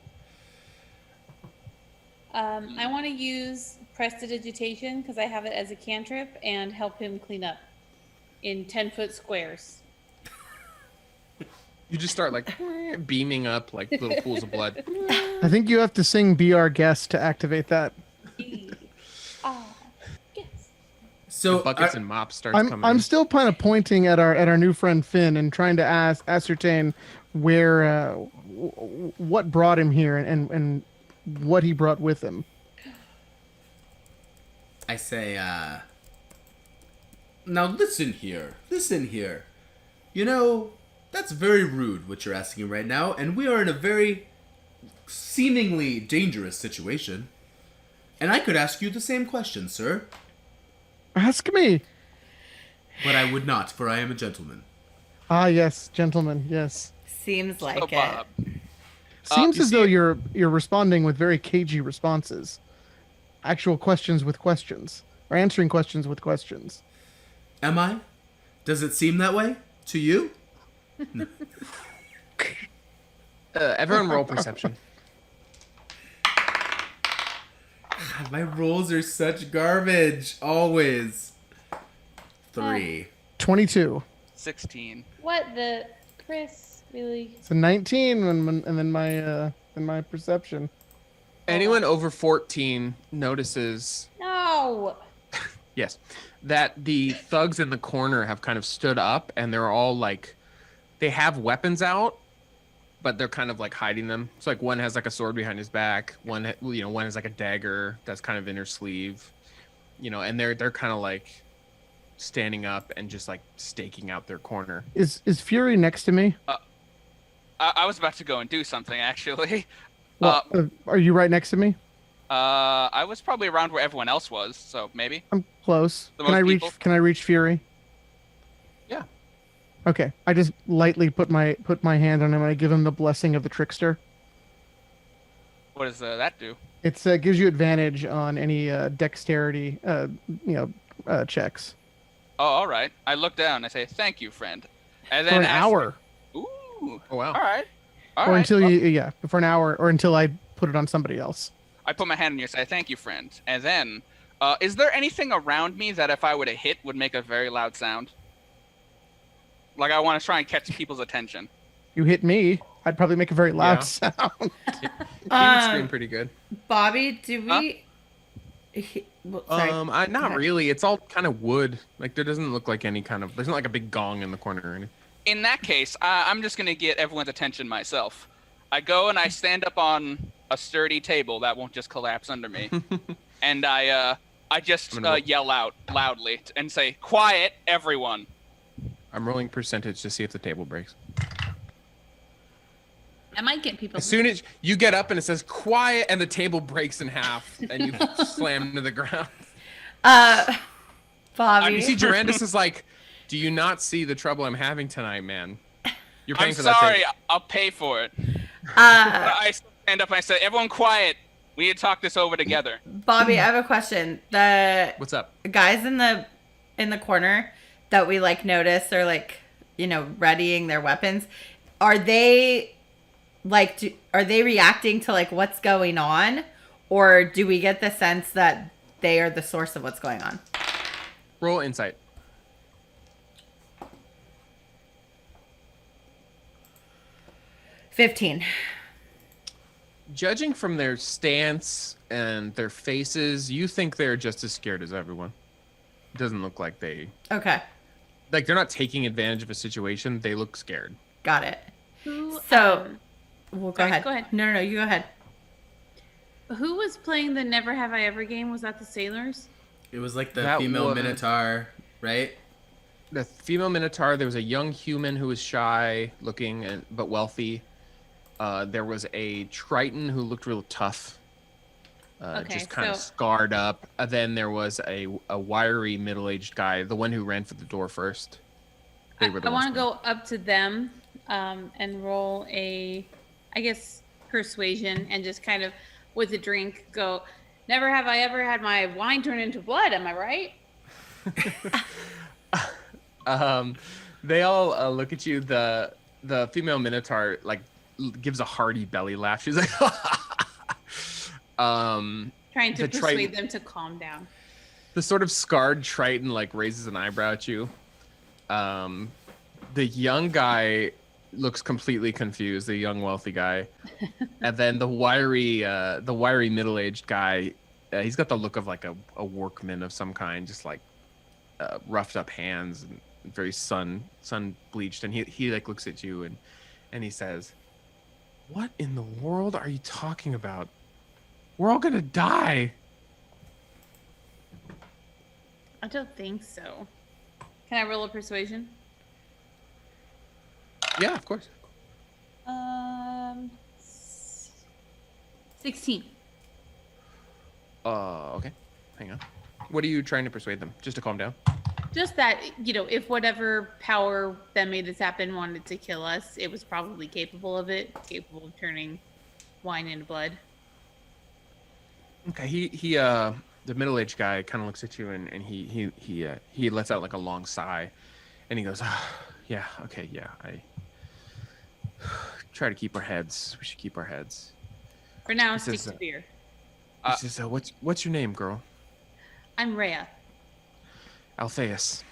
I want to use prestidigitation because I have it as a cantrip and help him clean up in 10-foot squares. You just start like beaming up like little pools of blood. I think you have to sing "Be Our Guest" to activate that. Yes. So Buckets and mops starts coming. I'm in. still kind of pointing at our new friend Finn and trying to ascertain where what brought him here and what he brought with him. I say, now listen here. You know, that's very rude what you're asking right now, and we are in a very seemingly dangerous situation. And I could ask you the same question, sir. Ask me. But I would not, for I am a gentleman. Ah, yes, gentlemen, yes. Seems like So, it. Bob, Seems you as though see- you're responding with very cagey responses. Actual questions with questions. Or answering questions with questions. Am I? Does it seem that way to you? Everyone roll perception. God, my rolls are such garbage. Always. 3. 22. 16. What the Chris really? It's a 19, and then my perception. Anyone over 14 notices, No. yes, that the thugs in the corner have kind of stood up, and they're all like, they have weapons out, but they're kind of like hiding them. So like one has like a sword behind his back, one has like a dagger that's kind of in her sleeve, and they're kind of like standing up and just like staking out their corner. Is Fury next to me? I was about to go and do something, actually. Well, are you right next to me? I was probably around where everyone else was, so maybe. I'm close. The Can I most reach? people? Can I reach Fury? Yeah. Okay. I just lightly put my hand on him and I give him the blessing of the trickster. What does that do? It gives you advantage on any dexterity, checks Oh, all right. I look down. I say, "Thank you, friend." And then for an ask- hour, Ooh. Oh wow. All right. All or right. until Well, for an hour, or until I put it on somebody else. I put my hand on your side. Thank you, friend. And then, is there anything around me that if I were to hit would make a very loud sound? Like I want to try and catch people's attention. You hit me, I'd probably make a very loud Yeah. sound. He would scream pretty good. Bobby, do Huh? we? Sorry. Not ahead. really. It's all kind of wood. Like there doesn't look like any kind of. There's not like a big gong in the corner or anything. In that case, I'm just gonna get everyone's attention myself. I go and I stand up on a sturdy table that won't just collapse under me, and I just I'm gonna- yell out loudly and say, "Quiet, everyone!" I'm rolling percentage to see if the table breaks. I might get people. As soon as you get up and it says quiet and the table breaks in half and you slam to the ground. Bobby. You see Durandus is like, do you not see the trouble I'm having tonight, man? You're paying I'm for that sorry, table. I'll pay for it. I stand up and I say, "Everyone, quiet. We need to talk this over together." Bobby, I have a question. The What's up? guys in the corner that we like notice are like, readying their weapons. Are they are they reacting to like what's going on, or do we get the sense that they are the source of what's going on? Roll insight. 15. Judging from their stance and their faces, you think they're just as scared as everyone. It doesn't look like they're Okay, not taking advantage of a situation. They look scared. got it. Who, So, well, go sorry, ahead. go ahead. No, you go ahead. who was playing the Never Have I Ever game? Was that the sailors? It was like the That female was- minotaur, right? The female minotaur. There was a young human who was shy looking but wealthy. There was a Triton who looked real tough, Okay, just kind of so- scarred up. And then there was a wiry middle-aged guy, the one who ran for the door first. They were the I want ones to go up to them and roll a, I guess, persuasion, and just kind of with a drink go, "Never have I ever had my wine turn into blood, am I right?" They all look at you. The female minotaur gives a hearty belly laugh. She's like, Trying to The persuade Triton- them to calm down. the sort of scarred Triton raises an eyebrow at you. The young guy looks completely confused. The young wealthy guy, and then the wiry middle-aged guy. He's got the look of like a workman of some kind, just roughed up hands and very sun bleached. And he looks at you and he says, "What in the world are you talking about? We're all gonna die." I don't think so. Can I roll a persuasion? Yeah, of course. 16. Okay. Hang on. What are you trying to persuade them? Just to calm down? Just that, if whatever power that made this happen wanted to kill us, it was probably capable of it, capable of turning wine into blood. Okay. He the middle-aged guy kind of looks at you and he lets out a long sigh, and he goes, "Yeah, okay, yeah, try to keep our heads. We should keep our heads. For now, He stick says, to beer. He says, what's your name, girl? I'm Rhea. Alphaeus.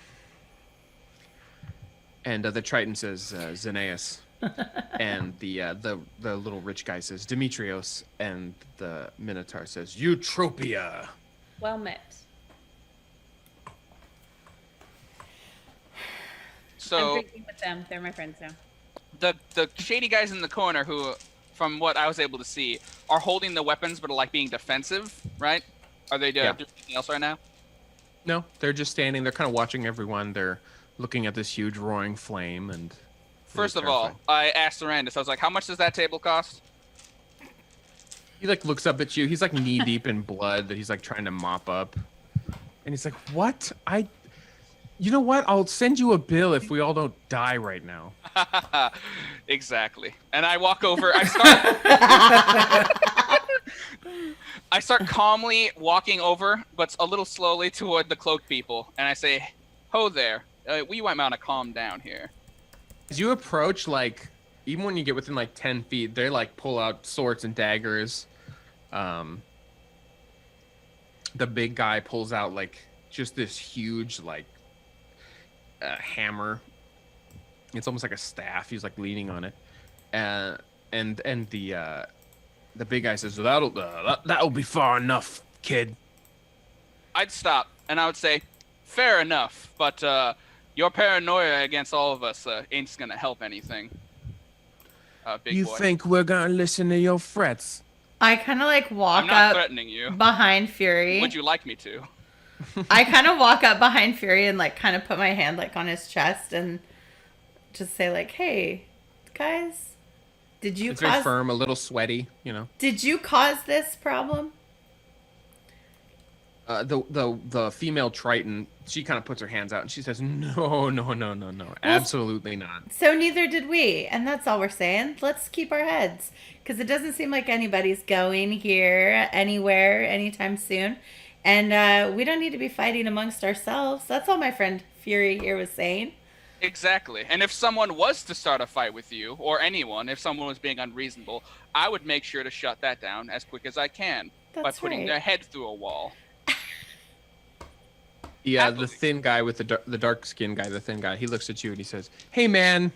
And the Triton says Xenaeus. And the little rich guy says Demetrios. And the Minotaur says Eutropia. Well met. I'm So drinking with them. They're my friends now. the shady guys in the corner who, from what I was able to see, are holding the weapons but are like being defensive, right? Are they doing anything else right now? No, they're just standing. They're kind of watching everyone. They're looking at this huge roaring flame. And First of all, I asked Arandis, I was like, how much does that table cost? he like looks up at you. He's like knee deep in blood that he's like trying to mop up. And he's like, what? You know what? I'll send you a bill if we all don't die right now. Exactly. And I walk over. I start calmly walking over, but a little slowly toward the cloaked people, and I say, "Ho there. We might want to calm down here." As you approach, like, even when you get within like 10 feet, they like pull out swords and daggers. The big guy pulls out like just this huge like hammer. It's almost like a staff. He's like leaning on it, and the big guy says, "That'll be far enough, kid." I'd stop, and I would say, "Fair enough, but your paranoia against all of us ain't gonna help anything." Big You boy. think we're gonna listen to your threats? I kind of like I'm walk not up threatening you. behind Fury. Would you like me to? I kind of walk up behind Fury and like kind of put my hand like on his chest and just say like, "Hey, guys, did you It's very cause firm, a little sweaty, you know. did you cause this problem?" The female Triton, she kind of puts her hands out and she says, "No, absolutely not." So neither did we, and that's all we're saying. Let's keep our heads, because it doesn't seem like anybody's going here anywhere anytime soon, and we don't need to be fighting amongst ourselves. That's all my friend Fury here was saying. Exactly. And if someone was to start a fight with you, or anyone, if someone was being unreasonable, I would make sure to shut that down as quick as I can by That's putting right. their head through a wall. Yeah, the Happily. thin guy with the dark skin guy, the thin guy, he looks at you and he says, "Hey man,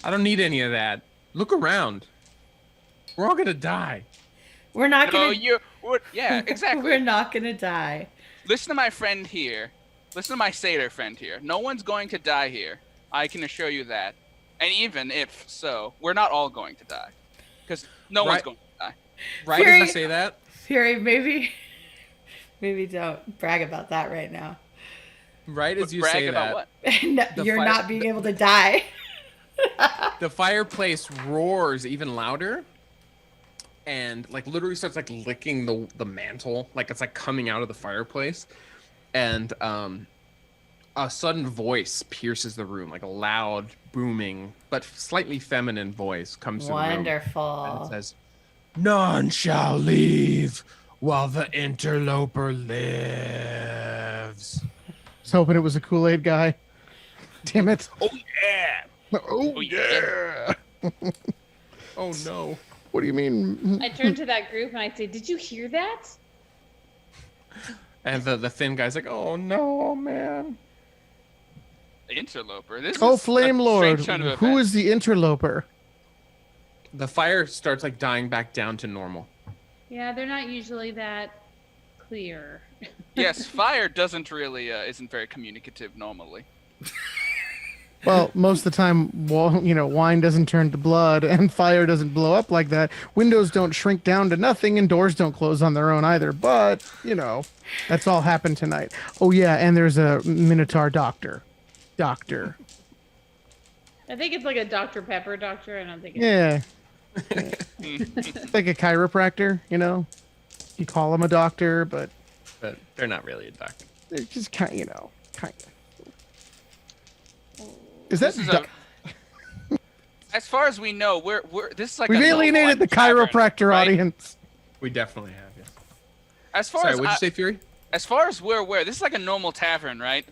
I don't need any of that. Look around. We're all gonna die." We're not gonna. Yeah, exactly. We're not gonna die. Listen to my friend here. Listen to my satyr friend here. No one's going to die here. I can assure you that. And even if so, we're not all going to die. Because no one's Right. going to die. Right Fury- as you say that, Fury, maybe don't brag about that right now. right as you Brag say about that, what? No, The you're fire- not being able to die. the fireplace roars even louder, and like literally starts like licking the mantle, like it's like coming out of the fireplace, and a sudden voice pierces the room, like a loud, booming, but slightly feminine voice comes through the room. And Wonderful. it says, "None shall leave while the interloper lives." I was hoping it was a Kool-Aid guy. Damn it. Oh yeah! Oh, yeah. Oh no! What do you mean? I turn to that group and I say, "Did you hear that?" And the thin guy's like, "Oh no, man!" Interloper. This Oh, is Flame a Lord. strange turn of Who events. is the interloper? The fire starts like dying back down to normal. Yeah, they're not usually that clear. Yes, fire doesn't really isn't very communicative normally. Well, most of the time, wine doesn't turn to blood and fire doesn't blow up like that. Windows don't shrink down to nothing and doors don't close on their own either. But, that's all happened tonight. Oh, yeah, and there's a Minotaur doctor. I think it's like a Dr. Pepper doctor. I don't think it's Yeah. It's like a chiropractor, You call him a doctor, but But they're not really a doctor. they're just kind of. Is that... This is as far as we know, we're this is like We've a normal, alienated the like, tavern, chiropractor right? audience. We definitely have, yes. As far Sorry, as what'd you say, Fury? as far as we're aware, this is like a normal tavern, right?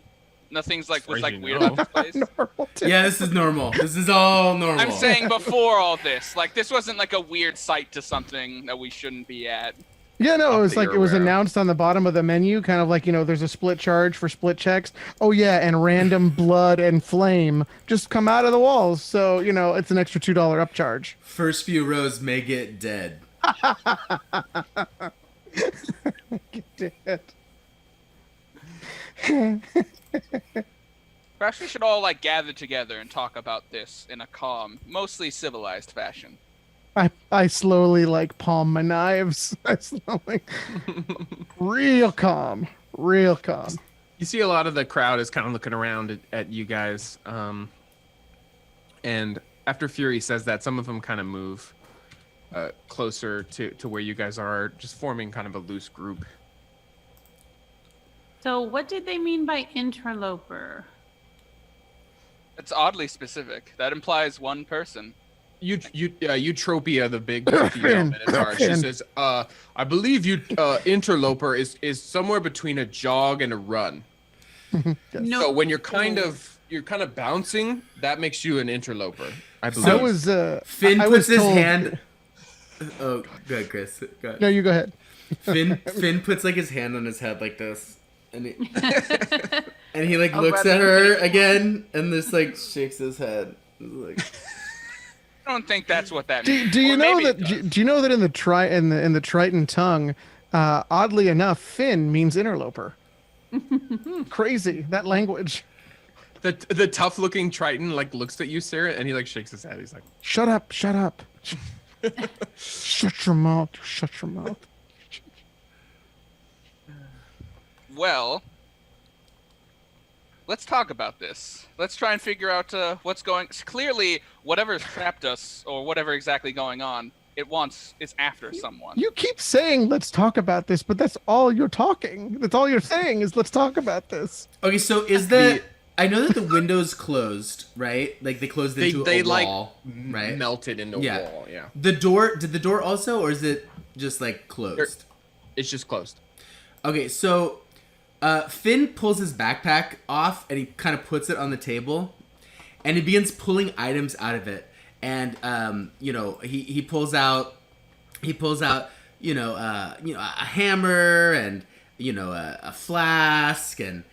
Nothing's like was As like you weird know. about this place. Normal too. Yeah, this is normal. This is all normal. I'm saying before all this, like this wasn't like a weird sight to something that we shouldn't be at. Yeah, no, Not it was that like you're it was aware of. announced on the bottom of the menu, kind of like, there's a split charge for split checks. Oh yeah, and random blood and flame just come out of the walls. So, it's an extra $2 upcharge. First few rows may get dead. Perhaps we should all like gather together and talk about this in a calm, mostly civilized fashion. I slowly like palm my knives. I slowly real calm. You see a lot of the crowd is kind of looking around at you guys. And after Fury says that, some of them kind of move closer to where you guys are, just forming kind of a loose group. So what did they mean by interloper? It's oddly specific. That implies one person. Eutropia, the big female minotaur. She says, "I believe interloper is somewhere between a jog and a run. No. So when you're kind of bouncing, that makes you an interloper. I believe." I was Finn I puts was his told- hand. Oh, go ahead, Chris. Go ahead. No, you go ahead. Finn puts like his hand on his head like this, and he like Oh, looks Brad, at her maybe- again, and just like shakes his head. He's like, I don't think that's what that means. Do you Or know maybe that? it does. Do you know that in the Triton tongue, oddly enough, Finn means interloper. Crazy that language. the tough looking Triton like looks at you, Sarah, and he like shakes his head. He's like, Shut up! Shut up! Shut your mouth! Shut your mouth! Well, let's talk about this. Let's try and figure out what's going. Clearly, whatever's trapped us, or whatever exactly going on, is after someone. You keep saying "let's talk about this," but that's all you're talking. That's all you're saying is "let's talk about this." okay, so is the I know that the window's closed, right? Like they closed into they a like wall, right? melted into Yeah. a wall. Yeah, The door, did the door also, or is it just like closed? it's just closed. Okay, so Finn pulls his backpack off and he kind of puts it on the table, and he begins pulling items out of it. And he pulls out a hammer and a flask and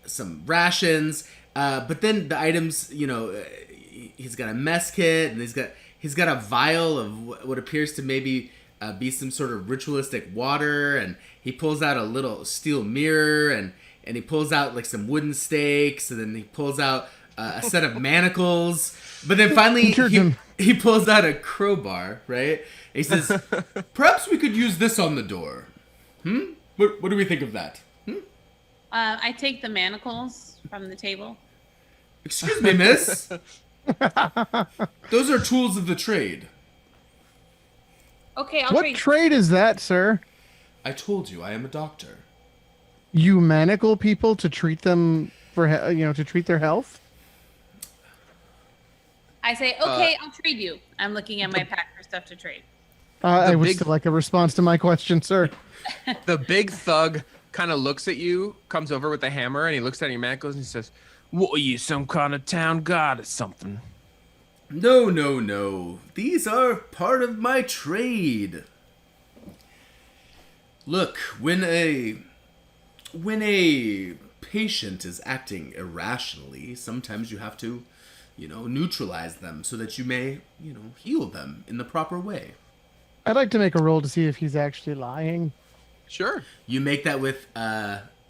some rations. But then the items, he's got a mess kit, and he's got a vial of what appears to maybe be some sort of ritualistic water, and he pulls out a little steel mirror, and he pulls out like some wooden stakes, and then he pulls out a set of manacles, but then finally he pulls out a crowbar, right? He says, "Perhaps we could use this on the door. What do we think of that? I take the manacles from the table. Excuse me, miss. Those are tools of the trade. Okay, I'll What trade. trade is that, sir? I told you I am a doctor. You manacle people to treat them to treat their health? I say, okay, I'll trade you. I'm looking at my pack for stuff to trade. I would big- still like a response to my question, sir. The big thug kind of looks at you, comes over with the hammer, and he looks at your manacles and he says, "What are you, some kind of town guard or something?" No. These are part of my trade. Look, when a patient is acting irrationally, sometimes you have to, neutralize them so that you may, heal them in the proper way. I'd like to make a roll to see if he's actually lying. Sure. You make that with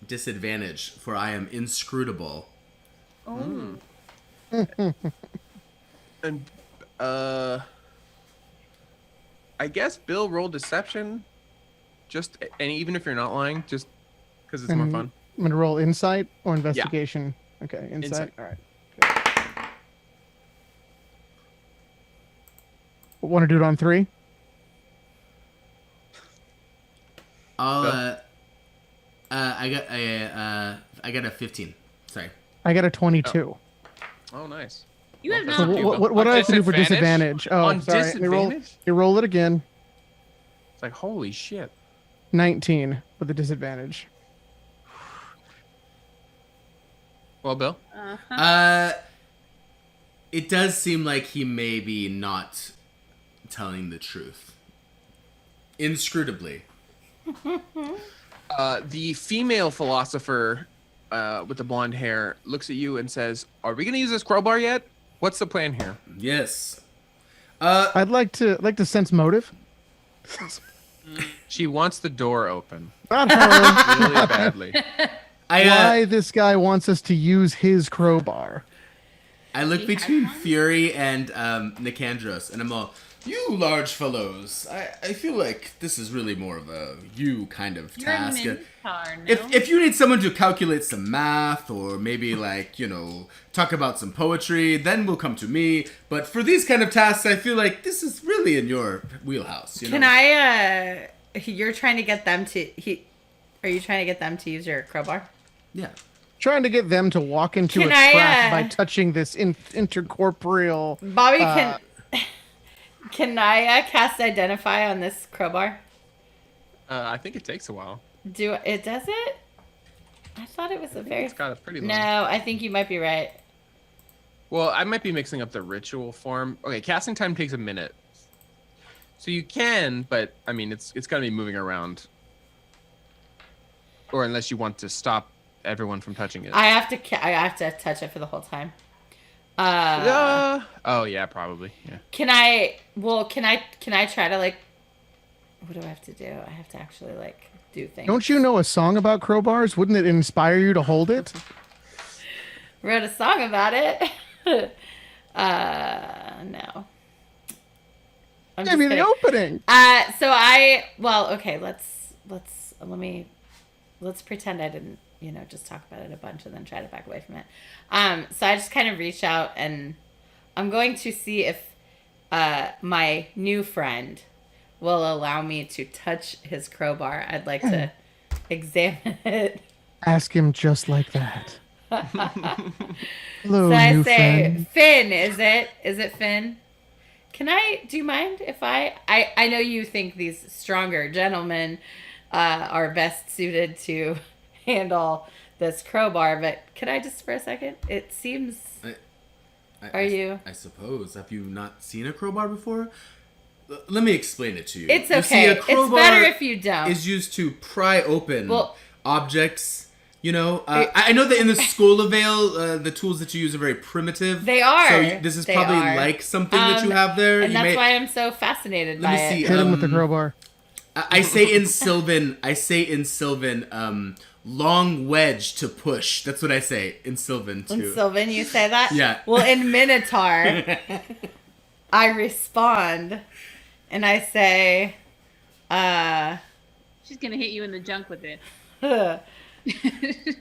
disadvantage, for I am inscrutable. Oh. And I guess Bill rolled deception, and even if you're not lying, just because it's more And fun. I'm gonna roll insight or investigation. Okay, insight. Insight. All right. Want to do it on 3? I got a 15. Sorry. I got a 22. Oh, nice. You have Well, So not. what do I have to do for disadvantage? disadvantage? Oh, On sorry. disadvantage? You roll it again. It's like, holy shit. 19 with the disadvantage. Well, Bill. It does seem like he may be not telling the truth. Inscrutably. The female philosopher with the blonde hair looks at you and says, "Are we going to use this crowbar yet? What's the plan here?" Yes. I'd like to sense motive. She wants the door open Not her. really badly. Why this guy wants us to use his crowbar. I look between Fury and Nikandros, and I'm all, "You large fellows, I feel like this is really more of a you kind of You're a task. minotaur, no? If you need someone to calculate some math, or maybe like, talk about some poetry, then we'll come to me. But for these kind of tasks, I feel like this is really in your wheelhouse. Can I? You're trying to get them to. Are you trying to get them to use your crowbar? Yeah. Trying to get them to walk into Can a I, trap by touching this intercorporeal. Bobby, can I cast Identify on this crowbar? I think it takes a while. Does it? I thought it was a very. It's got a pretty long. No, I think you might be right. Well, I might be mixing up the ritual form. Okay, casting time takes a minute. So you can, but I mean, it's going to be moving around. Or unless you want to stop everyone from touching it. I have to touch it for the whole time. Oh yeah, probably. Yeah. Can I try to like? What do I have to do? I have to actually like do things. Don't you know a song about crowbars? Wouldn't it inspire you to hold it? Wrote a song about it. No. I'm Give me just the kidding. opening. Okay, let's pretend I didn't, just talk about it a bunch and then try to back away from it. So I just kind of reach out and I'm going to see if my new friend will allow me to touch his crowbar. I'd like to examine it. Ask him just like that. Hello, So I new say, friend. Finn, is it Finn? Do you mind if I know you think these stronger gentlemen are best suited to handle this crowbar, but could I just for a second? It seems... I suppose. Have you not seen a crowbar before? Let me explain it to you. It's You see, okay. a crowbar It's better if you don't. is used to pry open objects. I know that in the School of Vale, the tools that you use are very primitive. They are. So this is probably like something that you have there. And that's why I'm so fascinated by it. Hit him with the crowbar. I say in Sylvan, long wedge to push. That's what I say in Sylvan too. In Sylvan, you say that? Yeah. Well, in Minotaur, I respond and I say, She's gonna hit you in the junk with it.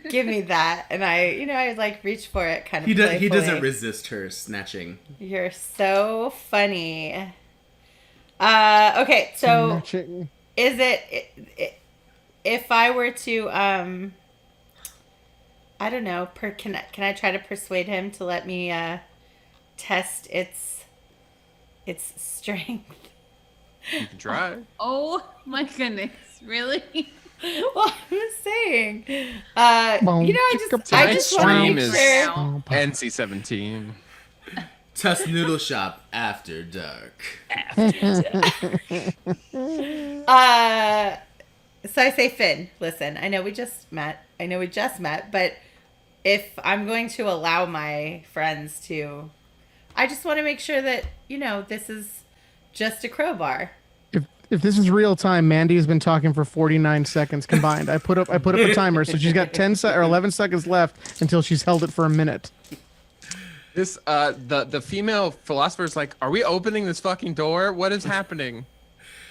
give me that. And I like reach for it kind of He playfully. doesn't resist her snatching. You're so funny. Okay, so Snatching. is it if I were to I don't know, can I try to persuade him to let me test its strength? You can try. Oh my goodness, really? Well, I'm just saying. I just want Tonight's to stream make is sure. NC-17. Tusk Noodle Shop after dark. So I say, Finn, listen, I know we just met, but if I'm going to allow my friends to, I just want to make sure that, this is just a crowbar. If this is real time, Mandy has been talking for 49 seconds combined. I put up a timer, so she's got 11 seconds left until she's held it for a minute. This the female philosopher's like, "Are we opening this fucking door? What is happening?"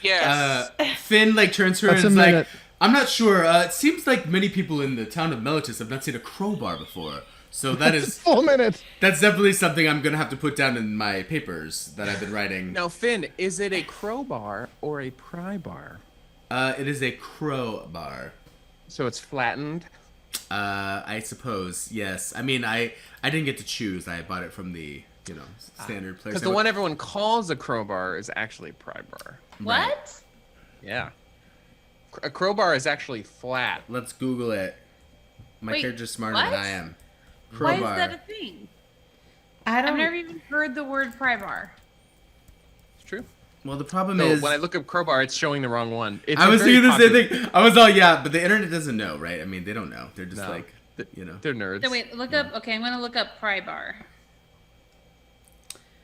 Yes. Finn turns to her That's and is a like, minute. "I'm not sure. It seems like many people in the town of Meletis have not seen a crowbar before. So that's Full minute. That's definitely something I'm gonna have to put down in my papers that I've been writing. Now, Finn, is it a crowbar or a pry bar? It is a crowbar. So it's flattened. I suppose, yes. I mean, I didn't get to choose. I bought it from the standard place. Because the one everyone calls a crowbar is actually a pry bar. What? Yeah. A crowbar is actually flat. Let's Google it. My Wait, character's smarter what? than I am. Why is Crowbar. that a thing? I I've don't. never even heard the word pry bar. It's true. Well, the problem So is when I look up crowbar, it's showing the wrong one. It's I a was very thinking the same popular- thing. I was all, yeah, but the internet doesn't know, right? I mean, they don't know. They're just No. like, you know. They're nerds. So wait, look up. Okay, I'm gonna look up pry bar.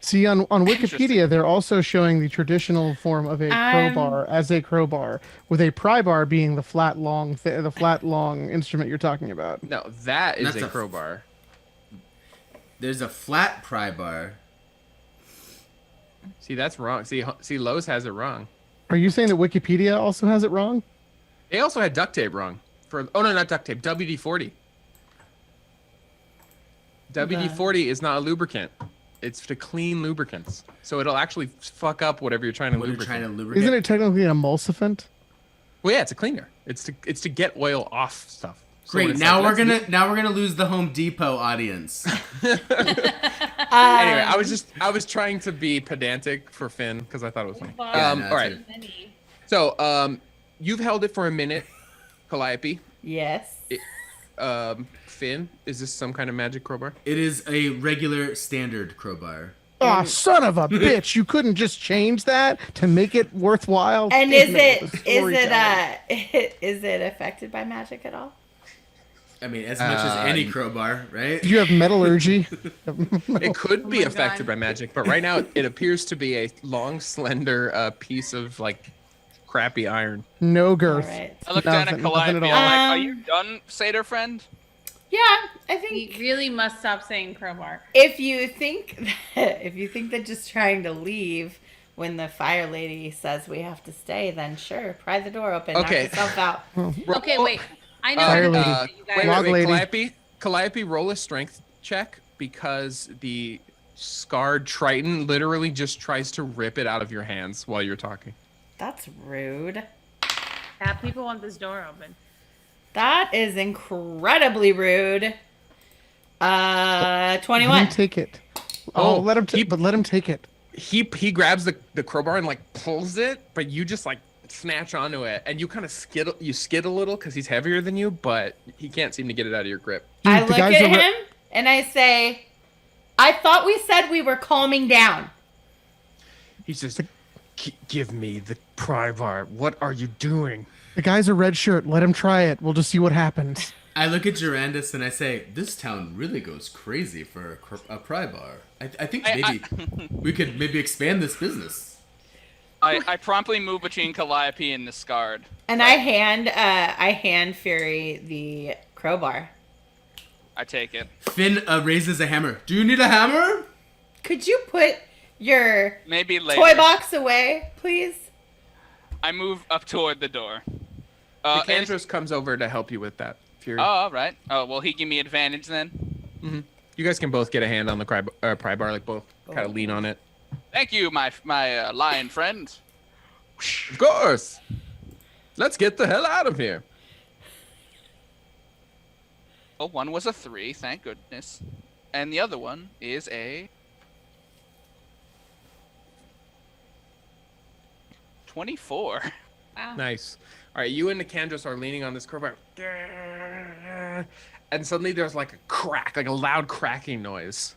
See, on Interesting. Wikipedia, they're also showing the traditional form of a crowbar as a crowbar, with a pry bar being the flat, long instrument you're talking about. No, that is That's a a- crowbar. There's a flat pry bar. See, that's wrong. See, Lowe's has it wrong. Are you saying that Wikipedia also has it wrong? They also had duct tape wrong. Oh no, not duct tape. WD-40. WD-40 is not a lubricant. It's to clean lubricants. So it'll actually fuck up whatever you're trying to What you're lubricate. trying to lubricate. Isn't it technically an emulsifant? Well, yeah, it's a cleaner. It's to get oil off stuff. So when Great. it's Now like, we're gonna lose the Home Depot audience. Anyway, I was trying to be pedantic for Finn because I thought it was funny. Yeah, no, All right. it's So, you've held it for a minute, Calliope. Yes. Finn, is this some kind of magic crowbar? It is a regular standard crowbar. Ah, son of a bitch! You couldn't just change that to make it worthwhile. And Damn is the storytelling. is it affected by magic at all? I mean, as much as any crowbar, right? Do you have metallurgy? It could be my affected God. by magic, but right now it appears to be a long, slender piece of like crappy iron. No All girth. right. I looked down at Nothing Calliope. at I'm all. like, "Are you done, satyr friend?" Yeah, I We think really must stop saying crowbar. if you think that just trying to leave when the fire lady says we have to stay, then sure, pry the door open, Okay. knock yourself out. Okay, wait. I know. Fire how to lady. do it, you guys. Log lady. Calliope, roll a strength check because the scarred Triton literally just tries to rip it out of your hands while you're talking. That's rude. Yeah, people want this door open. That is incredibly rude. Let 21. him take it. Oh, Oh, let him take. But let him take it. He grabs the crowbar and like pulls it, but you just like snatch onto it and you kind of skid a little because he's heavier than you, but he can't seem to get it out of your grip. I Dude, the look guys at over- him and I say, I thought we said we were calming down. He's just give me the pry bar. What are you doing? The guy's a red shirt. Let him try it. We'll just see what happens. I look at Durandus and I say, "This town really goes crazy for a pry bar. I think maybe we could maybe expand this business." I promptly move between Calliope and the Scarred. And I hand Fury the crowbar. I take it. Finn raises a hammer. Do you need a hammer? Could you put your Maybe later. toy box away, please? I move up toward the door. Nikandros comes over to help you with that, Fury. Oh, all right. Oh, will he give me advantage then? You guys can both get a hand on the pry bar, like both kind of lean on it. Thank you, my lion friend. Of course. Let's get the hell out of here. Oh, one was a 3, thank goodness. And the other one is a 24. Wow. Nice. All right, you and Nikandros are leaning on this crowbar. And suddenly there's like a crack, like a loud cracking noise.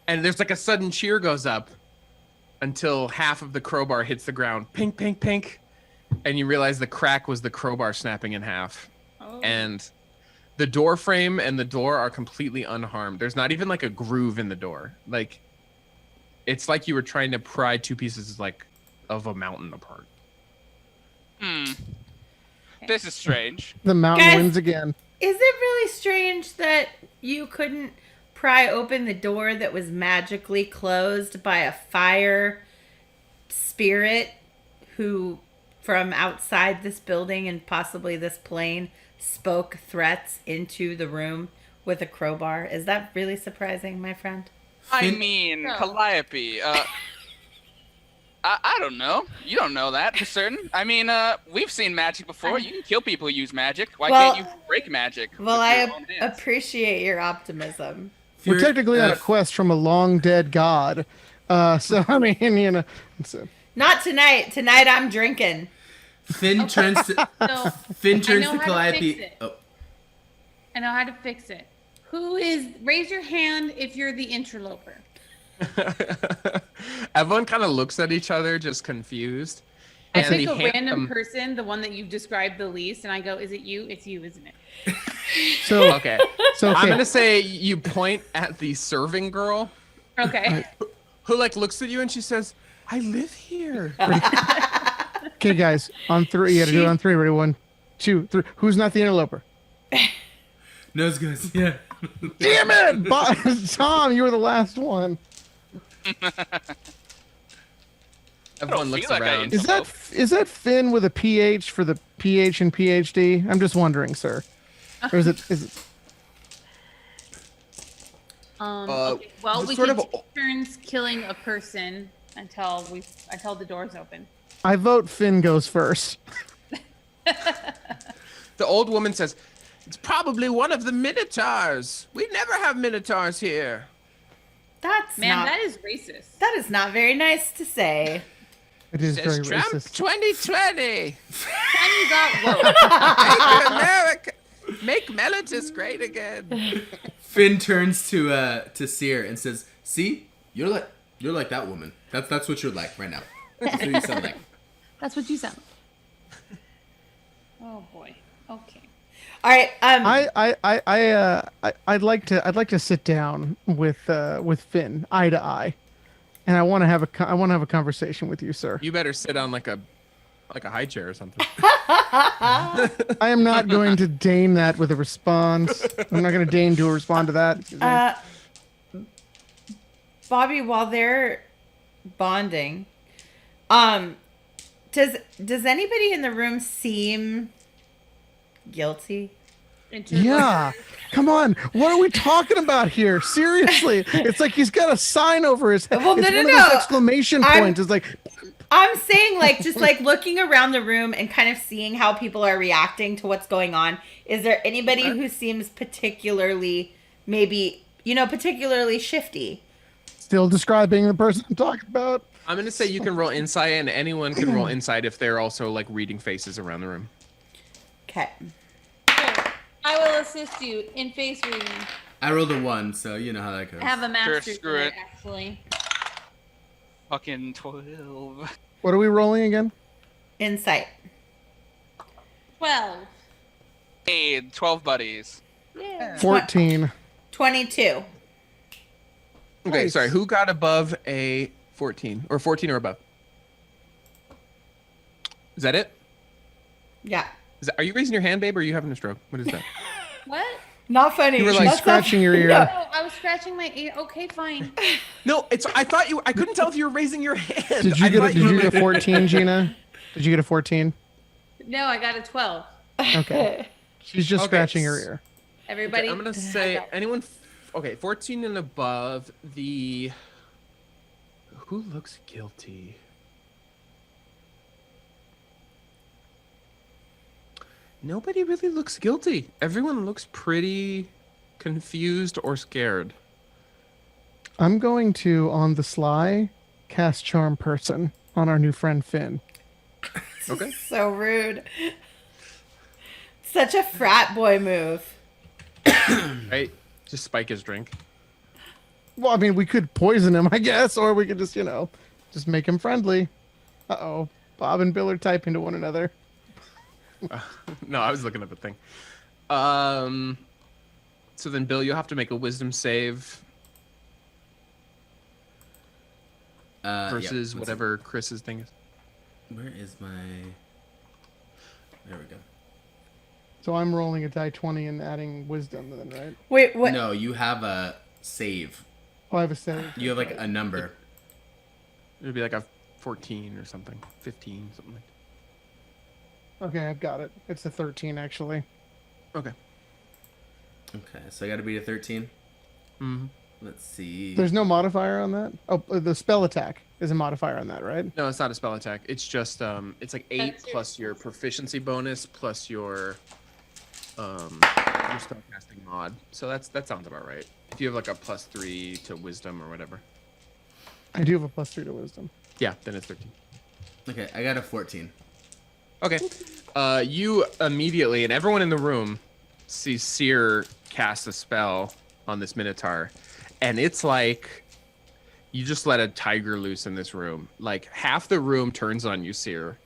And there's like a sudden cheer goes up until half of the crowbar hits the ground. Pink, pink, pink. And you realize the crack was the crowbar snapping in half. Oh. And the door frame and the door are completely unharmed. There's not even like a groove in the door. Like, it's like you were trying to pry two pieces like of a mountain apart. This is strange. The mountain Guys- wins again. Is it really strange that you couldn't pry open the door that was magically closed by a fire spirit who, from outside this building and possibly this plane, spoke threats into the room with a crowbar? Is that really surprising, my friend? I Finn- mean, No. Calliope, I don't know. You don't know that for certain. I mean, we've seen magic before. You can kill people who use magic. Why Well- can't you break magic? Well, with I your own hands? appreciate your optimism. We're Fury- technically on a quest from a long dead god. So I mean, you know. So, Not tonight. Tonight I'm drinking. Finn turns to So Finn turns know to how to Calliope. fix it. Oh, I know how to fix it. Who is? Raise your hand if you're the interloper. Everyone kind of looks at each other, just confused. I And pick the a random handsome- person, the one that you've described the least, and I go, "Is it you? It's you, isn't it?" So Okay. so I'm okay. gonna say you point at the serving girl Okay. who like looks at you and she says, "I live here." Okay, guys, on 3. You got to do it on 3. Ready? 1, 2, 3. Who's not the interloper? Nose goes, yeah. Damn it, Tom! You were the last one. Everyone looks feel like I around. Is that Finn with a PH for the PH and PhD? I'm just wondering, sir. Or is it? Okay. Well, the we sort can of- take turns killing a person until the door's open. I vote Finn goes first. The old woman says, "It's probably one of the minotaurs. We never have minotaurs here." That's Man, not. that is racist. That is not very nice to say. It is very Says Trump racist. 2020. Time you got woke. Make America, make Meletis great again. Finn turns to Seer and says, "See, you're like that woman. That's what you're like right now. That's what you sound like." That's what you sound like. Oh boy. Okay. All right. I'd like to sit down with Finn eye to eye, and I want to have a conversation with you, sir. You better sit on like a high chair or something. I am not going to deign that with a response. I'm not going to deign to respond to that. Bobby, while they're bonding, does anybody in the room seem guilty? Yeah. Come on. What are we talking about here? Seriously. It's like he's got a sign over his head. Well, no, it's no, one of no. those exclamation points. It's like, I'm saying, like, just like looking around the room and kind of seeing how people are reacting to what's going on. Is there anybody who seems particularly, maybe, particularly shifty? still describing the person I'm talking about. I'm gonna say you can roll insight, and anyone can roll insight if they're also like reading faces around the room. Okay. I will assist you in face reading. I rolled a 1, so you know how that goes. I have a master screw in it. it, actually. Fucking 12. What are we rolling again? Insight. 12. Hey, 12 buddies. Yeah. 14. 22. Okay, Nice. sorry. Who got above a 14 or 14 or above? Is that it? Yeah. Are you raising your hand, babe, or are you having a stroke? What is that? What? Not funny. You were, like, She's That's not- scratching your ear. Oh, I was scratching my ear. Okay, fine. No, it's. I thought you. I couldn't tell if you were raising your hand. Did you I get thought did you were- get a 14, Gina? Did you get a 14? No, I got a 12. Okay. She's just Okay. scratching her ear. Everybody. Okay, I'm gonna say Okay. anyone. Okay, 14 and above. The. Who looks guilty? Nobody really looks guilty. Everyone looks pretty confused or scared. I'm going to, on the sly, cast Charm Person on our new friend Finn. Okay. So rude. Such a frat boy move. Right. Just spike his drink. Well, I mean, we could poison him, I guess, or we could just, just make him friendly. Uh-oh. Bob and Bill are typing to one another. No, I was looking at the thing. So then, Bill, you'll have to make a wisdom save Yeah, versus let's whatever Chris's thing is. see. Where is my... There we go. So I'm rolling a die 20 and adding wisdom then, right? Wait, what? No, you have a save. Oh, I have a save. You have like a number. It would be like a 14 or something, 15, something like Okay, I've got it. It's a 13, actually. that. Okay. Okay, so I gotta beat a 13. Mm-hmm. Let's see. There's no modifier on that? Oh, the spell attack is a modifier on that, right? No, it's not a spell attack. It's just it's like 8 That's your- plus your proficiency bonus plus your spellcasting mod. So that sounds about right. If you have like a +3 to wisdom or whatever. I do have a +3 to wisdom. Yeah, then it's 13. Okay, I got a 14. Okay. You immediately, and everyone in the room sees Seer cast a spell on this Minotaur, and it's like you just let a tiger loose in this room. Like half the room turns on you, Seer,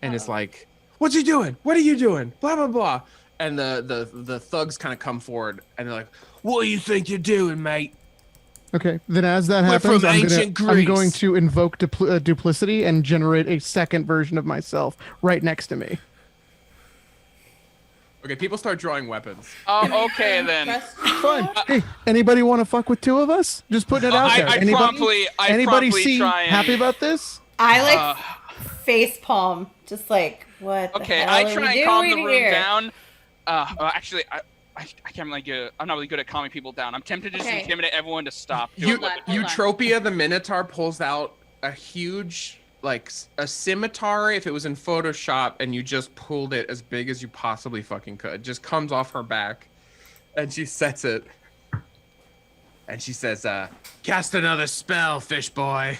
and it's like, "What's he doing? What are you doing?" Blah blah blah. And the thugs kind of come forward, and they're like, "What do you think you're doing, mate?" Okay, then as that We're happens, from ancient I'm going Greece. to invoke duplicity and generate a second version of myself right next to me. Okay, people start drawing weapons. Oh, okay then. Fine. Hey, anybody want to fuck with two of us? Just putting it out there. I Anybody promptly seem try and... happy about this? I like face palm, just like what? Okay, the I hell try are we and calm the doing room here? down. Actually, I can't really good. I'm not really good at calming people down. I'm tempted to just Okay. intimidate everyone to stop. doing what they're doing. Eutropia the Minotaur pulls out a huge, like a scimitar if it was in Photoshop, and you just pulled it as big as you possibly fucking could. It just comes off her back, and she sets it. And she says, "Cast another spell, fish boy."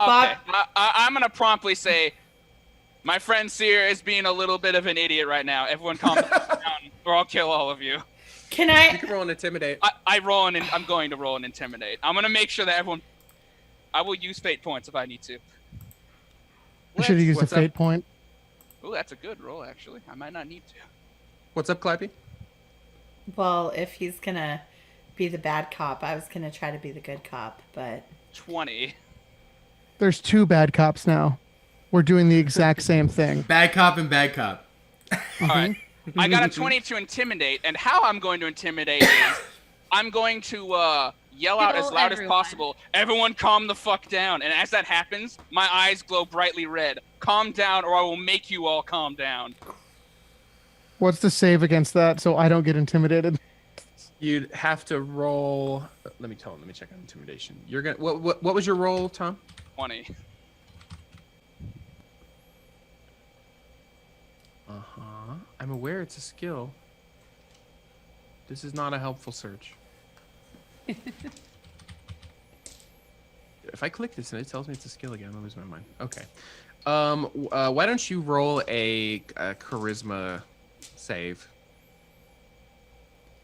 Okay, I'm gonna promptly say, my friend Seer is being a little bit of an idiot right now. Everyone calm down, or I'll kill all of you. Can You I? can roll and intimidate. I roll and I'm going to roll and intimidate. I'm gonna make sure that everyone. I will use fate points if I need to. I should have used a What's up? fate point. Oh, that's a good roll actually. I might not need to. What's up, Clappy? Well, if he's gonna be the bad cop, I was gonna try to be the good cop, but 20. There's two bad cops now. We're doing the exact same thing. Bad cop and bad cop. All right. I got a 20 to intimidate, and how I'm going to intimidate is I'm going to yell out as Kill loud as everyone. possible, "Everyone calm the fuck down." And as that happens, my eyes glow brightly red. Calm down, or I will make you all calm down. What's the save against that so I don't get intimidated? You'd have to roll. Let me check on intimidation. You're gonna. What was your roll, Tom? 20. I'm aware it's a skill. This is not a helpful search. If I click this and it tells me it's a skill again, I'm gonna lose my mind. Okay. Why don't you roll a charisma save?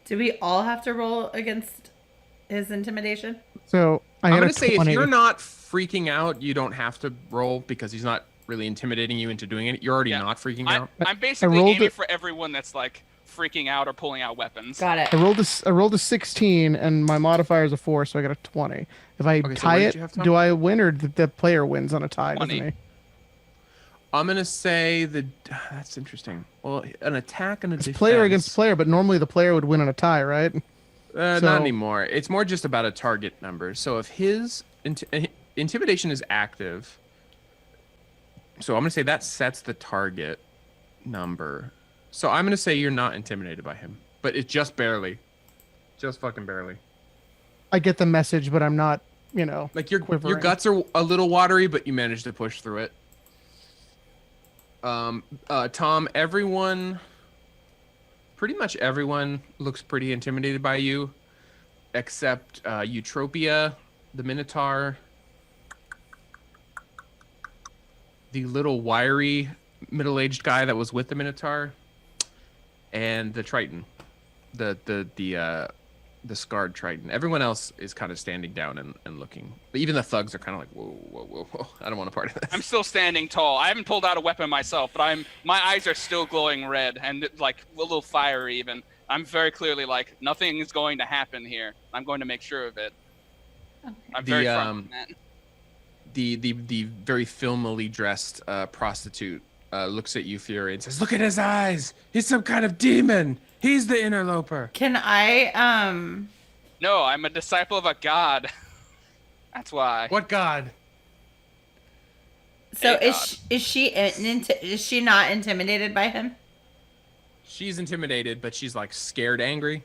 do we all have to roll against his intimidation? So I I'm got gonna a say 20. if you're not freaking out, you don't have to roll because he's not really intimidating you into doing it. You're already Yeah. not freaking out. I'm basically rolled aiming it- for everyone that's like freaking out or pulling out weapons. Got it. I rolled a 16 and my modifier is a 4, so I got a 20. If I Okay, so tie what did it, you have, Tom? do I win or the player wins on a tie? 20. Doesn't he? I'm gonna say that's interesting. Well, an attack and a It's defense. player against player, but normally the player would win on a tie, right? Not So- anymore. It's more just about a target number. So if his intimidation is active, so I'm gonna say that sets the target number. So I'm gonna say you're not intimidated by him, but it's just barely, just fucking barely. I get the message, but I'm not, Like your quivering. guts are a little watery, but you managed to push through it. Tom, pretty much everyone looks pretty intimidated by you, except Eutropia, the Minotaur, the little wiry middle-aged guy that was with the Minotaur, and the Triton, the scarred Triton. Everyone else is kind of standing down and looking. But even the thugs are kind of like, whoa, whoa, whoa, whoa. I don't want to part of this. I'm still standing tall. I haven't pulled out a weapon myself, but my eyes are still glowing red and like a little fiery even. I'm very clearly like, nothing is going to happen here. I'm going to make sure of it. Okay. I'm very firm on that. The very filmily dressed prostitute looks at you, Fury, and says, "Look at his eyes. He's some kind of demon. He's the interloper." Can I No, I'm a disciple of a god. That's why. What god? so Hey, is she not intimidated by him? She's intimidated, but she's like scared, angry.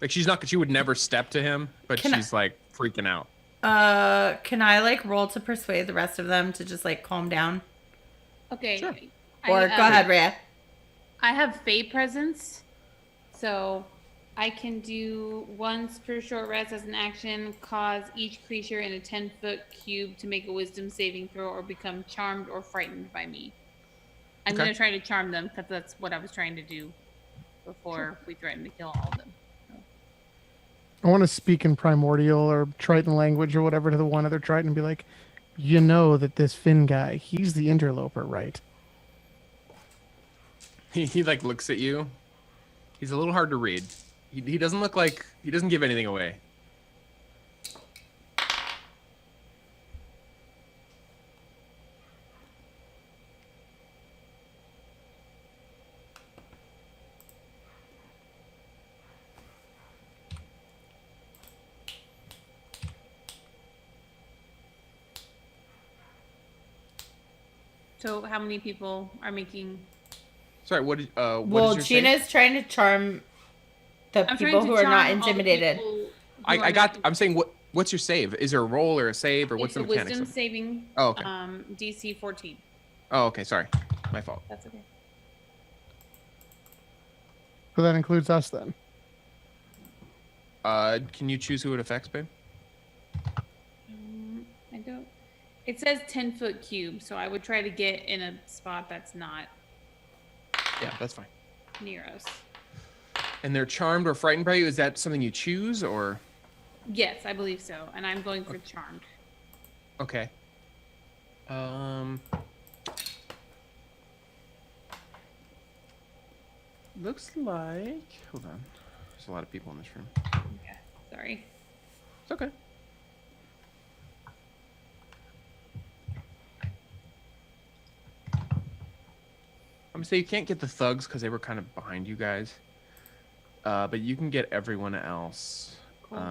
Like she would never step to him, but Can I- she's like freaking out. Can I like roll to persuade the rest of them to just like calm down? Okay. Sure. Or go ahead, Rhea. I have Fey presence, so I can do once per short rest as an action, cause each creature in a 10-foot cube to make a wisdom saving throw or become charmed or frightened by me. I'm Okay. going to try to charm them because that's what I was trying to do before we threatened to kill all of them. I want to speak in primordial or Triton language or whatever to the one other Triton and be like, you know that this Finn guy, he's the interloper, right? He like looks at you. He's a little hard to read. He doesn't look like he doesn't give anything away. So how many people are making? Sorry, what is Well, your save? Gina's trying to charm the I'm people trying to who are not charm all the intimidated. people who I are got. not- I'm saying what's your save? Is there a roll or a save or what's It's the a mechanics? wisdom Of it? saving. Oh, okay. DC 14. Oh, okay. Sorry, my fault. That's okay. So that includes us then. Can you choose who it affects, babe? I don't. It says 10-foot cube, so I would try to get in a spot that's not Yeah, that's fine. near us. And they're charmed or frightened by you. Is that something you choose or? Yes, I believe so, and I'm going for charmed. Okay. Looks like. Hold on. There's a lot of people in this room. Yeah, sorry. It's okay. I'm gonna say you can't get the thugs because they were kind of behind you guys. But you can get everyone else. Cool.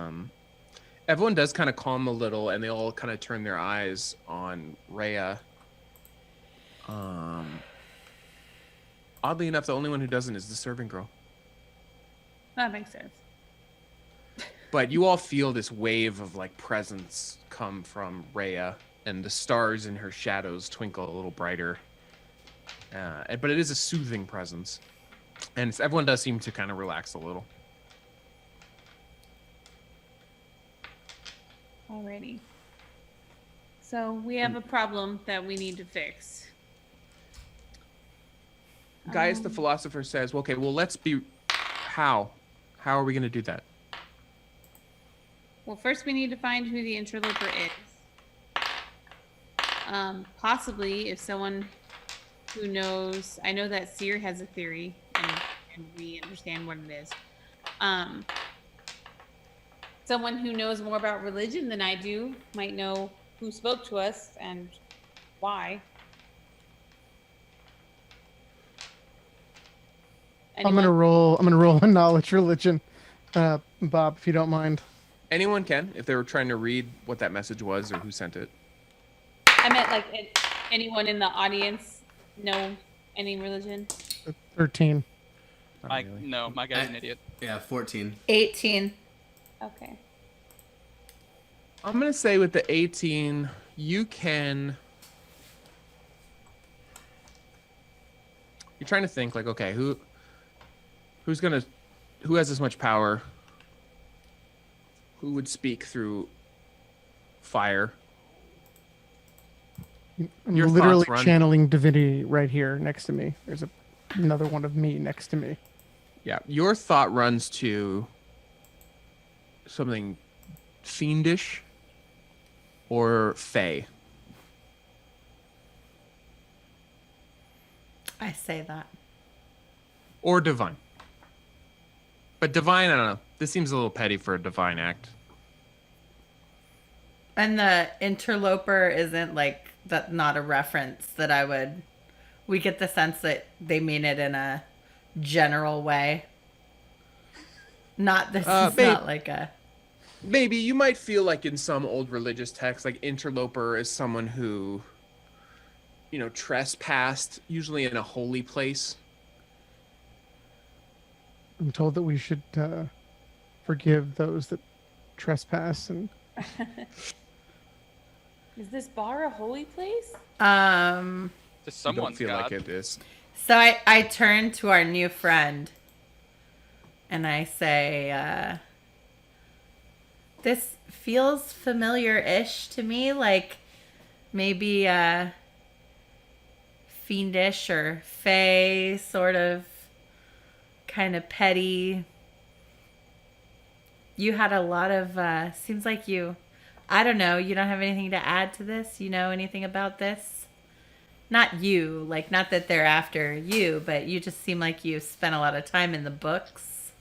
Everyone does kind of calm a little, and they all kind of turn their eyes on Rhea. Oddly enough, the only one who doesn't is the servant girl. That makes sense. But you all feel this wave of like presence come from Rhea, and the stars in her shadows twinkle a little brighter. But it is a soothing presence, and everyone does seem to kind of relax a little. Alrighty. So we have a problem that we need to fix. Gaius the philosopher says, well, okay, well, let's be... How are we going to do that? Well, first we need to find who the interloper is. Possibly if someone who knows... I know that Seer has a theory, and we understand what it is. Someone who knows more about religion than I do might know who spoke to us and why. I'm gonna roll a knowledge religion, Bob, if you don't mind. Anyone can, if they were trying to read what that message was or who sent it. I meant like anyone in the audience know any religion? 13. My guy's an idiot. Yeah, 14. 18. Okay. I'm going to say with the 18, you can... You're trying to think like, okay, who has this much power? Who would speak through fire? I'm Your literally thoughts run- channeling divinity right here next to me. There's another one of me next to me. Yeah, your thought runs to something fiendish or fey. I say that. Or divine. But divine, I don't know. This seems a little petty for a divine act. And the interloper isn't like that, not a reference that I would. We get the sense that they mean it in a general way. Not this is not like a. Maybe you might feel like in some old religious texts, like interloper is someone who, trespassed, usually in a holy place. I'm told that we should forgive those that trespass and Is this bar a holy place? To You don't someone's feel god. like it is. So I turn to our new friend and I say, this feels familiar-ish to me, like maybe fiendish or fey, sort of kind of petty. you had a lot of, seems like I don't know, you don't have anything to add to this? You know anything about this? Not you, like, not that they're after you, but you just seem like you spent a lot of time in the books.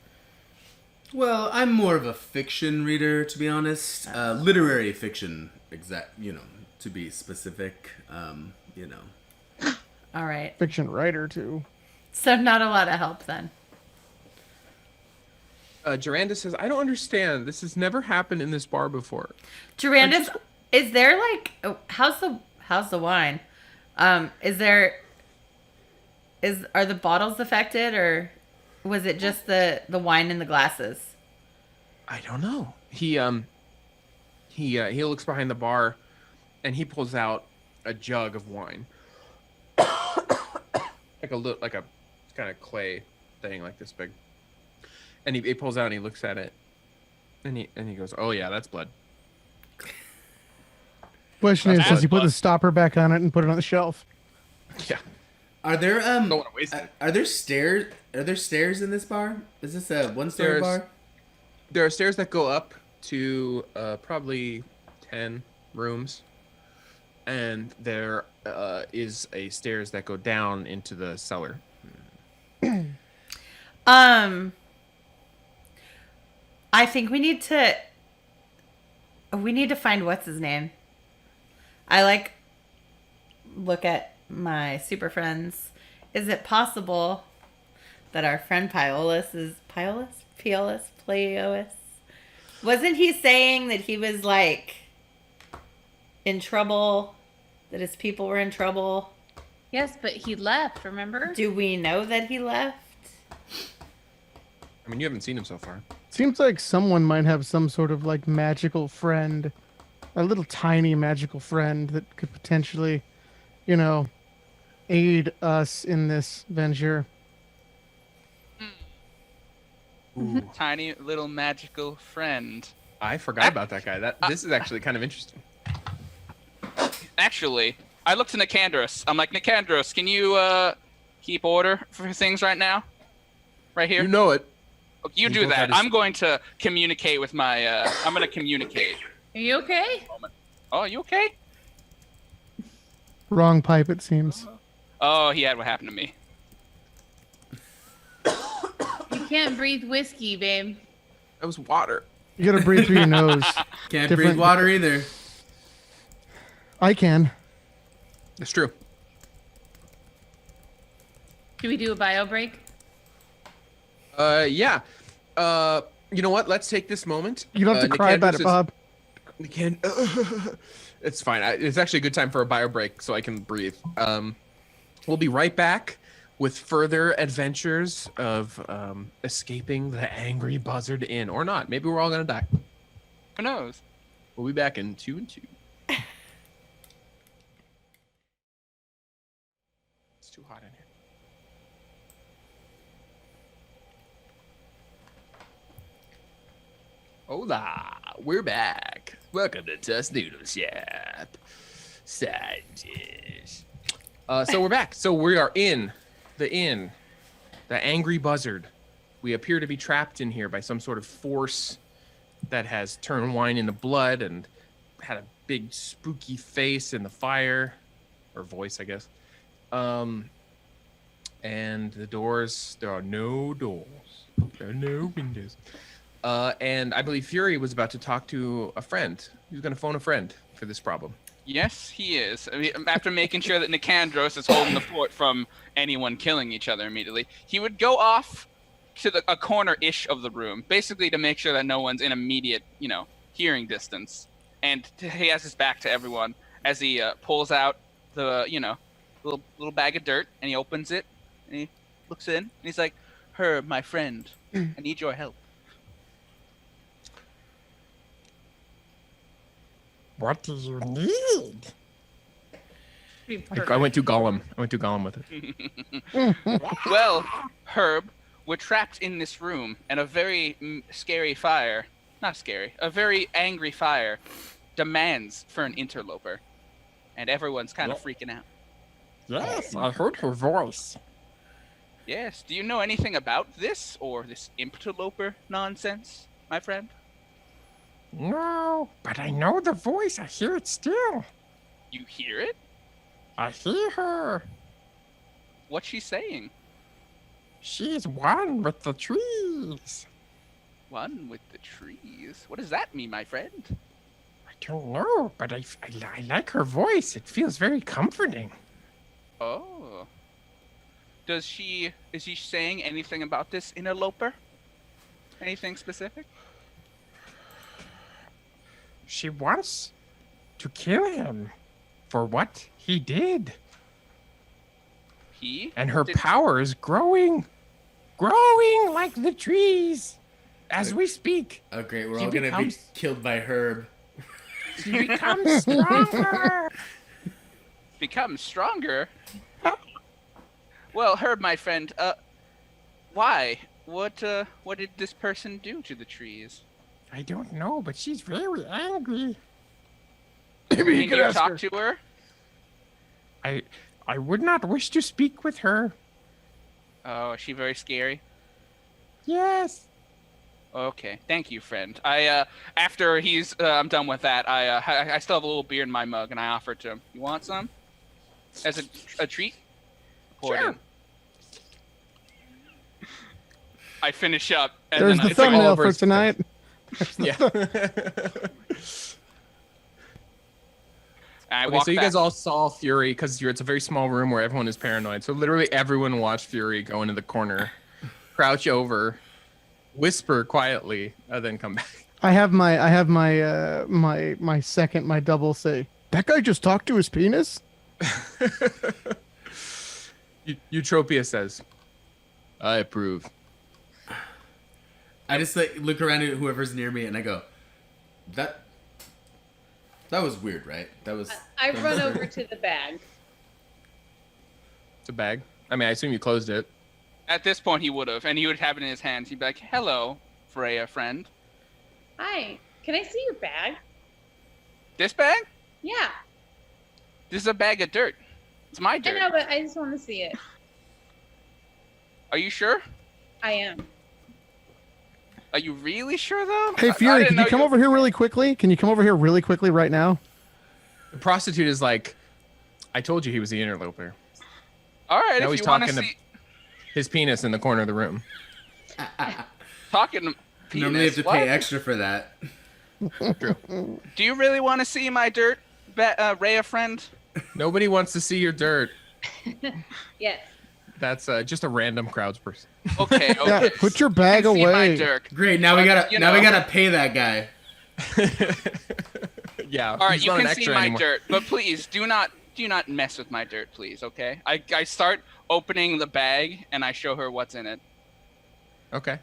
Well, I'm more of a fiction reader, to be honest. Literary fiction, to be specific. All right. Fiction writer too. So not a lot of help then. Duranda says, I don't understand. This has never happened in this bar before. Durandus, is there like, how's the wine? Are the bottles affected, or was it just the wine in the glasses? I don't know. He looks behind the bar, and he pulls out a jug of wine, like a kind of clay thing, like this big. And he pulls out and he looks at it, and he goes, "Oh yeah, that's blood." Question is, That's does he put blood. the stopper back on it and put it on the shelf? Yeah. Are there Don't want to waste it. are there stairs? Are there stairs in this bar? Is this a one-story bar? There are stairs that go up to probably 10 rooms, and there is a stairs that go down into the cellar. I think we need to find what's his name. I look at my super friends. Is it possible that our friend Piolis? Wasn't he saying that he was like in trouble? That his people were in trouble? Yes, but he left, remember? Do we know that he left? I mean, you haven't seen him so far. Seems like someone might have some sort of like magical friend, a little tiny magical friend that could potentially, aid us in this venture. Ooh, Tiny little magical friend. I forgot about that guy. This is actually kind of interesting. Actually, I looked to Nikandros. I'm like, Nikandros, can you keep order for things right now? Right here? You know it. Okay, you You do both that. had to I'm going to communicate with my. I'm going to communicate. Are you okay? Oh, you okay? Wrong pipe, it seems. Oh, he had what happened to me. You can't breathe whiskey, babe. That was water. You gotta breathe through your nose. Can't Different- breathe water either. I can. It's true. Should we do a bio break? Yeah. You know what? Let's take this moment. You don't have to cry about it, Bob. It's fine. It's actually a good time for a bio break, so I can breathe. We'll be right back with further adventures of escaping the Angry Buzzard Inn, or not. Maybe we're all gonna die. Who knows? We'll be back in 2 and 2. It's too hot in here. Hola, we're back. Welcome to Tusk Noodle Shop. Side dish. So we're back. So we are in, the Angry Buzzard. We appear to be trapped in here by some sort of force that has turned wine into blood and had a big spooky face in the fire, or voice, I guess. And the doors, there are no doors. There are no windows. And I believe Fury was about to talk to a friend. He was going to phone a friend for this problem. Yes, he is. I mean, after making sure that Nikandros is holding the fort from anyone killing each other immediately, he would go off to a corner-ish of the room, basically to make sure that no one's in immediate, hearing distance. And he has his back to everyone as he pulls out the, little bag of dirt, and he opens it, and he looks in, and he's like, "Herb, my friend, I need your help." What do you need? I went to Gollum. With it. Well, Herb, we're trapped in this room, and a very scary fire, not scary, a very angry fire demands for an interloper. And everyone's kind of freaking out. Yes, I heard her voice. Yes, do you know anything about this, or this interloper nonsense, my friend? No, but I know the voice. I hear it still. You hear it? I hear her. What's she saying? She's one with the trees. One with the trees. What does that mean, my friend? I don't know, but I like her voice. It feels very comforting. Oh. Is she saying anything about this interloper? Anything specific? She wants to kill him for what he did. And her power is growing like the trees as we speak. Oh, great. We're She all going to be becomes- killed by Herb. She becomes stronger. Become stronger? Well, Herb, my friend, why? What did this person do to the trees? I don't know, but she's very angry. Can you talk to her? I would not wish to speak with her. Oh, is she very scary? Yes. Okay, thank you, friend. After I'm done with that, I still have a little beer in my mug, and I offer it to him. You want some? As a treat? Pour it Sure. in. I finish up, and There's then the it's like all thumbnail over for his tonight. Yeah. I Okay, walk so you back. guys all saw Fury because it's a very small room where everyone is paranoid. So literally everyone watched Fury go into the corner, crouch over, whisper quietly, and then come back. I have my second, my double say, that guy just talked to his penis? Eutropia says, I approve. I just like look around at whoever's near me and I go, that was weird, right? That was. I that was run weird. over to the bag. It's a bag. I mean, I assume you closed it. At this point, he would have, and he would have it in his hands. He'd be like, "Hello, Freya, friend. Hi, can I see your bag? This bag? Yeah, This is a bag of dirt. It's my I dirt. know, but I just want to see it. Are you sure? I am. Are you really sure, though? Hey, I Fury, didn't can you know come over here really quickly? Can you come over here really quickly right now? The prostitute is like, I told you he was the interloper. All right, Now if he's you want to talking to- see, His penis in the corner of the room. talking. Penis, Normally you have to what? pay extra for that. Do you really want to see my dirt, Rhea, friend? Nobody wants to see your dirt. Yes. That's just a random crowds person. Okay, Yeah, okay. put your bag See my away. dirt. Great. Now we gotta You now we know. gotta pay that guy. Yeah. All right, he's you not an can see extra my anymore. dirt, but please do not mess with my dirt, please. Okay? I start opening the bag and I show her what's in it. Okay.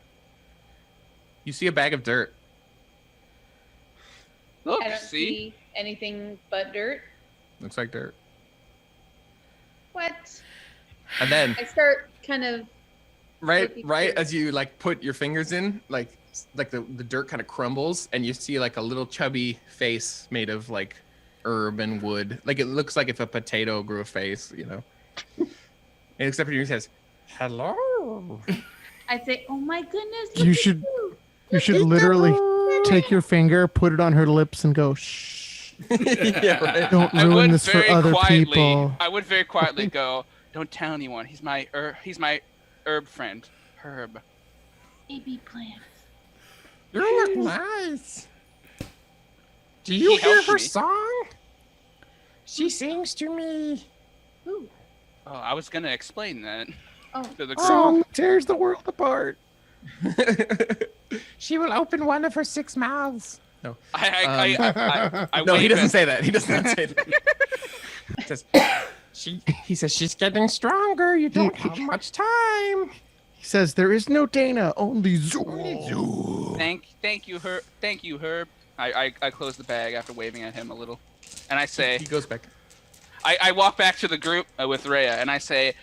You see a bag of dirt. Look, I don't see? see anything but dirt. Looks like dirt. What? And then I start kind of. right Flippy right dirt. as you like put your fingers in, like the dirt kind of crumbles and you see like a little chubby face made of like herb and wood. Like it looks like if a potato grew a face, you know. And except for you, he says, Hello. I say, "Oh my goodness!" You look at should- you." You should literally take your finger, put it on her lips, and go, shh. yeah, right. Don't I ruin would this for very other quietly. people. I would very quietly go, "Don't tell anyone. He's my herb friend, Herb." Baby plants. You look nice. Do you He hear helped her me. song? She sings to me. Ooh. Oh, I was gonna explain that Oh. to the group. Song tears the world apart. She will open one of her 6 mouths. No. I No, he wave doesn't at- say that. He does not say that. He says, he says she's getting stronger. You don't have much time. He says, there is no Dana, only Zool. Thank you, Herb. Thank you, Herb. I close the bag after waving at him a little, and I say, He goes back. I walk back to the group with Rhea, and I say,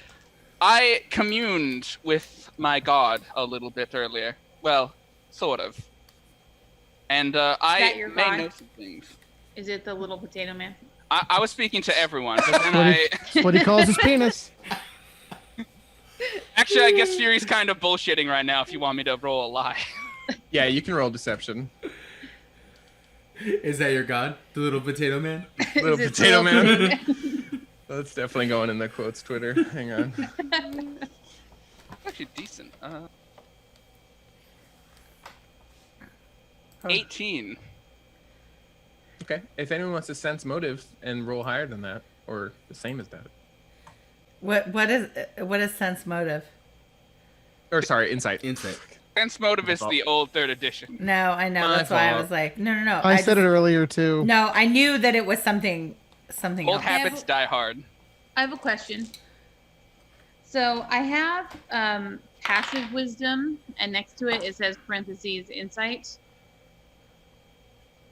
I communed with my god a little bit earlier. Well, sort of. And that I your may god? know some things. Is it the little potato man? I was speaking to everyone, but then That's what he calls his penis. actually, I guess Fury's kind of bullshitting right now if you want me to roll a lie. Yeah, you can roll deception. Is that your god? The little potato man? Little Is it potato little man. That's definitely going in the quotes Twitter. Hang on. Actually decent. 18. Okay. If anyone wants to sense motive and roll higher than that, or the same as that. What is sense motive? Or sorry, insight. Insight. Sense motive is the old 3rd edition. No, I know. My That's why I fault. was like, no. I said it earlier too. No, I knew that it was something Old else. habits die hard. I have a question. So I have passive wisdom, and next to it says parentheses insight,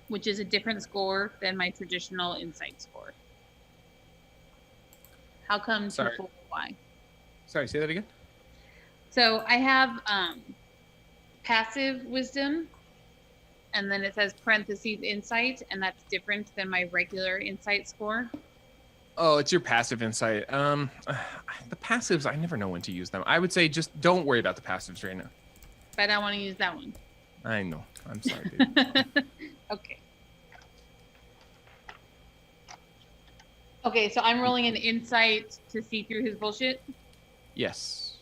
which is a different score than my traditional insight score. How come Sorry. people why? Sorry, say that again. So I have passive wisdom, and then it says parentheses insight, and that's different than my regular insight score. Oh, it's your passive insight. The passives, I never know when to use them. I would say just don't worry about the passives right now. But I want to use that one. I know. I'm sorry, dude. Okay. Okay, so I'm rolling an insight to see through his bullshit. Yes.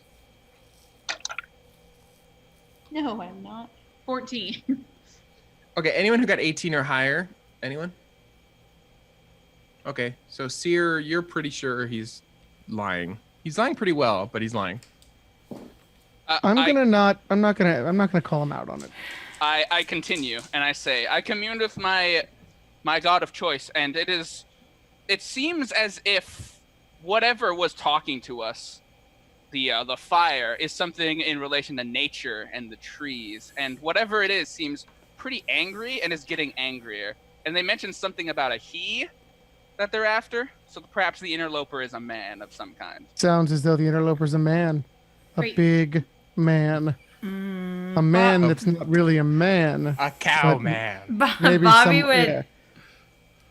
No, I'm not. 14. Okay, anyone who got 18 or higher? Anyone? Okay, so Seer, you're pretty sure he's lying. He's lying pretty well, but he's lying. I'm not gonna call him out on it. I continue and I say, I communed with my god of choice, and it seems as if whatever was talking to us, the fire, is something in relation to nature and the trees, and whatever it is seems pretty angry and is getting angrier. And they mentioned something about a he that they're after, so perhaps the interloper is a man of some kind. Sounds as though the interloper's a man, a Great. big man, a man that's not really a man. A cow But- man. Maybe Bobby some- would. yeah.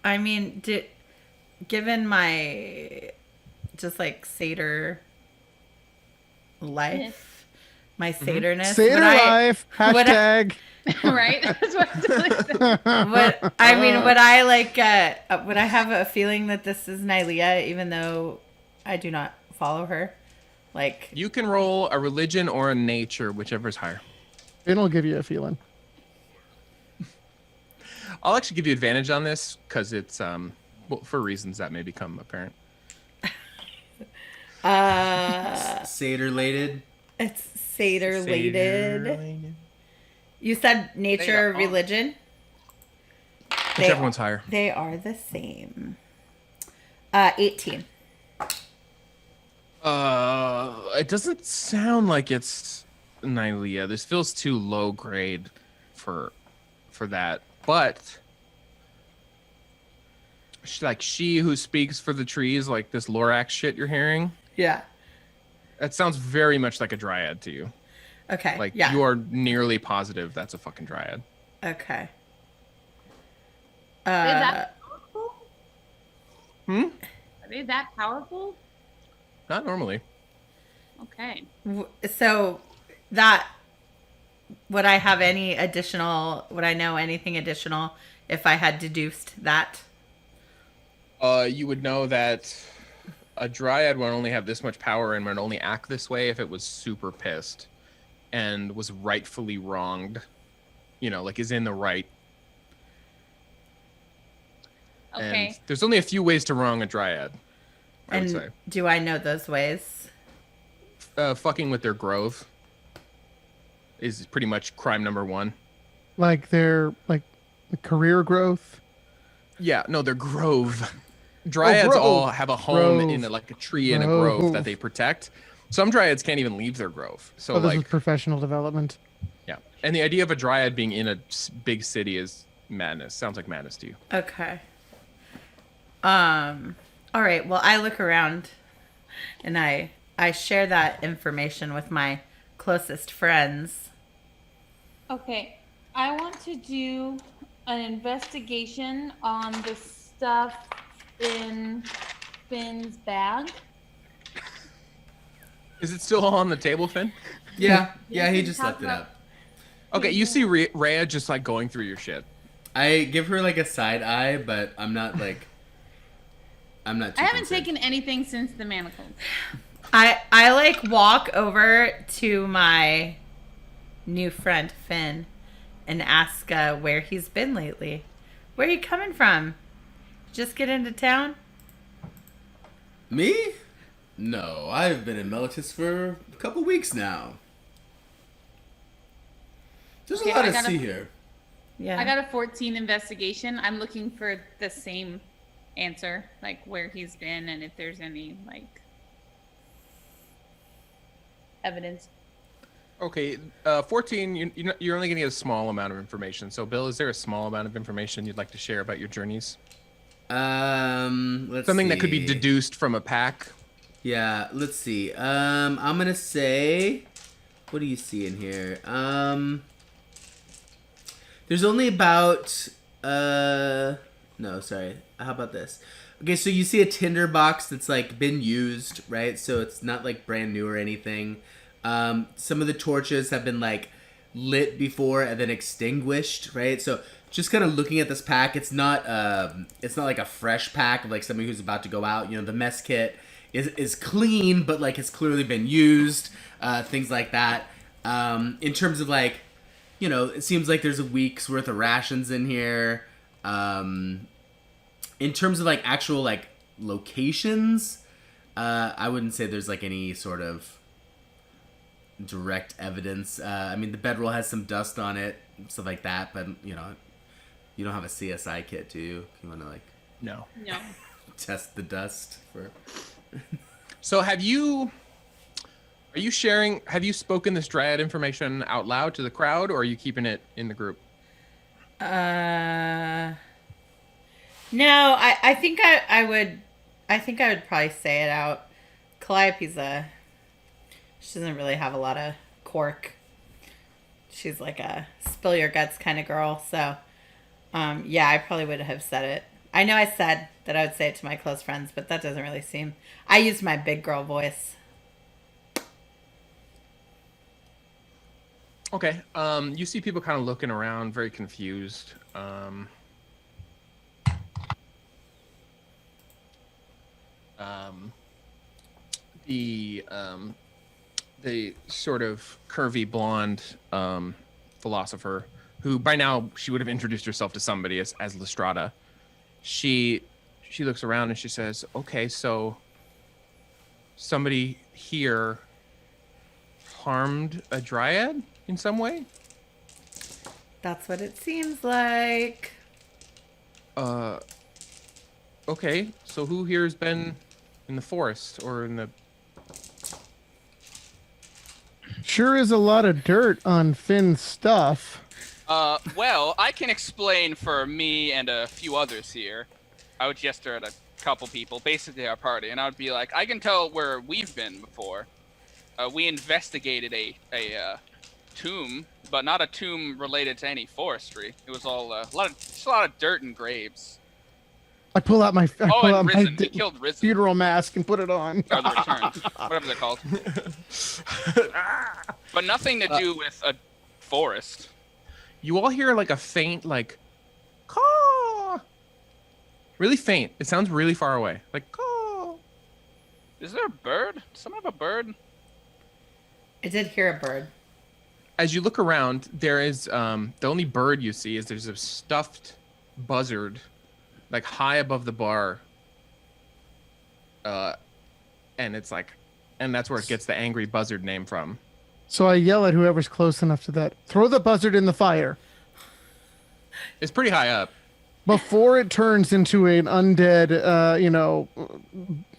I mean, given my just like satyr life, my satyrness. Satyr would I- life. would I- Hashtag. Right? That's what I totally said. Would I mean? Would I like? Would I have a feeling that this is Nylea, even though I do not follow her? Like, You can roll a religion or a nature, whichever's higher. It'll give you a feeling. I'll actually give you advantage on this because it's well, for reasons that may become apparent. Satyr-lated. it's satyr-lated. You said nature, or religion. Whichever one's higher. They are the same. 18. It doesn't sound like it's Nylea. This feels too low grade for that. But she who speaks for the trees, like this Lorax shit you're hearing, Yeah. that sounds very much like a dryad to you. Okay. Like yeah. you are nearly positive that's a fucking dryad. Okay. Are they that powerful? Hmm? Are they that powerful? Not normally. Okay. So that would I have any additional? Would I know anything additional if I had deduced that? You would know that a dryad would only have this much power and would only act this way if it was super pissed and was rightfully wronged. You know, like is in the right. Okay. And there's only a few ways to wrong a dryad, I would say. Do I know those ways? Fucking with their grove is pretty much crime number one. Like their career growth. Yeah, no, their grove. Dryads grove. all have a home Grove. in a tree in a grove Grove. that they protect. Some dryads can't even leave their grove. So Oh, this is like, professional development. yeah. And the idea of a dryad being in a big city is madness. Sounds like madness to you. Okay. All right. Well, I look around and I share that information with my closest friends. Okay. I want to do an investigation on the stuff in Finn's bag. Is it still on the table, Finn? Yeah, he just left it up. Okay, you see Rhea just like going through your shit. I give her like a side eye, but I'm not too I haven't concerned. taken anything since the manacles. I like walk over to my new friend Finn and ask where he's been lately. Where are you coming from? Just get into town? Me? No, I've been in Meletis for a couple weeks now. There's Okay, a lot I to gotta- see here. Yeah. I got a 14 investigation. I'm looking for the same answer, like where he's been and if there's any like evidence. Okay, 14. You're only going to get a small amount of information. So, Bill, is there a small amount of information you'd like to share about your journeys? Let's Something that could be see. deduced from a pack. Yeah, let's see. I'm gonna say, what do you see in here? There's only about no, sorry. How about this? Okay, so you see a tinder box that's like been used, right? So it's not like brand new or anything. Some of the torches have been like lit before and then extinguished, right? So just kind of looking at this pack, it's not like a fresh pack of like somebody who's about to go out. You know, the mess kit is clean, but like it's clearly been used, things like that. In terms of like, you know, it seems like there's a week's worth of rations in here. In terms of like actual like locations, I wouldn't say there's like any sort of direct evidence. I mean, the bedroll has some dust on it, stuff like that, but you know, you don't have a CSI kit, do you? You want to like No. No. test the dust for? So, have you spoken this dryad information out loud to the crowd, or are you keeping it in the group? No, I think I would probably say it out. Calliope's she doesn't really have a lot of cork. She's like a spill your guts kind of girl. So, yeah, I probably would have said it. I know I said that I would say it to my close friends, but that doesn't really seem. I used my big girl voice. Okay. You see people kind of looking around, very confused. The sort of curvy blonde philosopher, who by now she would have introduced herself to somebody as Lestrada. She looks around and she says, "Okay, so somebody here harmed a dryad in some way?" That's what it seems like. Okay, so who here has been in the forest or in the... Sure is a lot of dirt on Finn's stuff. Well, I can explain for me and a few others here. I would gesture at a couple people, basically our party, and I would be like, I can tell where we've been before. We investigated a tomb, but not a tomb related to any forestry. It was all just a lot of dirt and graves. I pull out my Risen. We killed Risen. funeral mask and put it on. Or the Returned, whatever they're called. But nothing to do with a forest. You all hear like a faint, like, caw. Really faint. It sounds really far away. Like, caw. Is there a bird? Does someone have a bird? I did hear a bird. As you look around, there is the only bird you see is there's a stuffed buzzard, like high above the bar. And it's like, and that's where it gets the Angry Buzzard name from. So I yell at whoever's close enough to that. Throw the buzzard in the fire It's pretty high up. before it turns into an undead,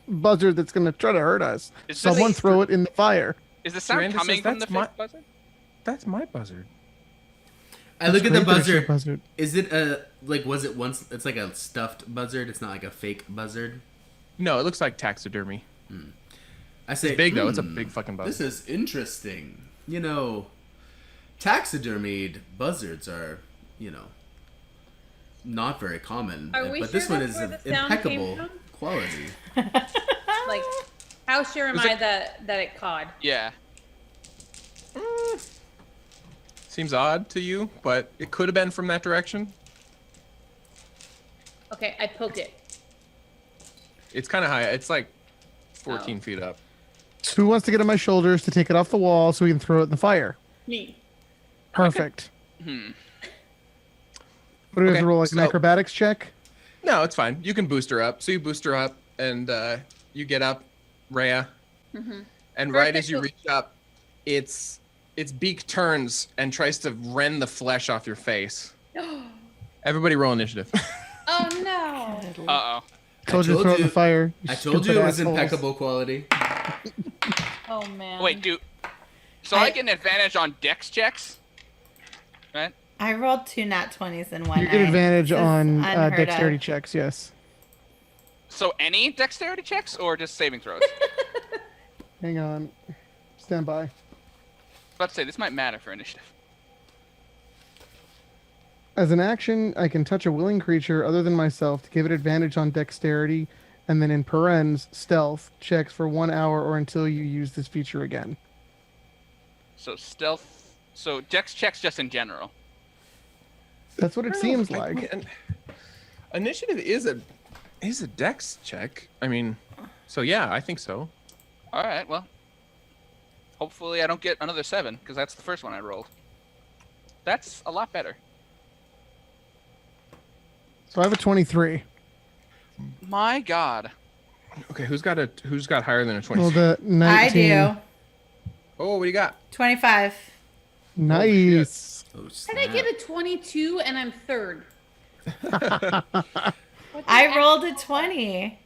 buzzard that's going to try to hurt us. Is this- Someone throw it in the fire. Is the sound Miranda coming says, from the "That's my- fake buzzard? That's my buzzard. I look at the Great that it's your buzzard. Is it was it once? It's like a stuffed buzzard. It's not like a fake buzzard. No, it looks like taxidermy. I say It's big though. It's a big fucking buzzard. This is interesting. You know, taxidermied buzzards are, not very common. Are we but this sure one that's is where of the sound came impeccable from? quality. Like, how sure am I that it cawed? Yeah. Seems odd to you, but it could have been from that direction. Okay, I poke it. It's kind of high. It's like 14 feet up. So who wants to get on my shoulders to take it off the wall so we can throw it in the fire? Me. Perfect. What do we have Okay, to roll, like an so- acrobatics check? No, it's fine. You can boost her up. So you boost her up, and you get up, Rhea. And right as you reach up, its beak turns and tries to rend the flesh off your face. Everybody roll initiative. Oh no. Uh-oh. Told you to throw it in the fire. I told you stupid it was assholes. impeccable quality. Oh man. Wait, so I get an advantage on dex checks? Right? I rolled 2 nat 20s in one You get night. advantage This is on unheard of. dexterity checks, yes. So any dexterity checks or just saving throws? Hang on. Stand by. About to say, this might matter for initiative. As an action, I can touch a willing creature other than myself to give it advantage on dexterity, and then in parens, stealth, checks for 1 hour or until you use this feature again. So stealth... So dex checks just in general. That's what it seems like. Initiative is a dex check. I mean, so yeah, I think so. Alright, well. Hopefully I don't get another 7, because that's the first one I rolled. That's a lot better. So I have a 23. My god. Okay, who's got higher than a 20? Well, the 19. I do. Oh, what do you got? 25. Nice. Oh, How snap. did I get a 22 and I'm third? I rolled a 20.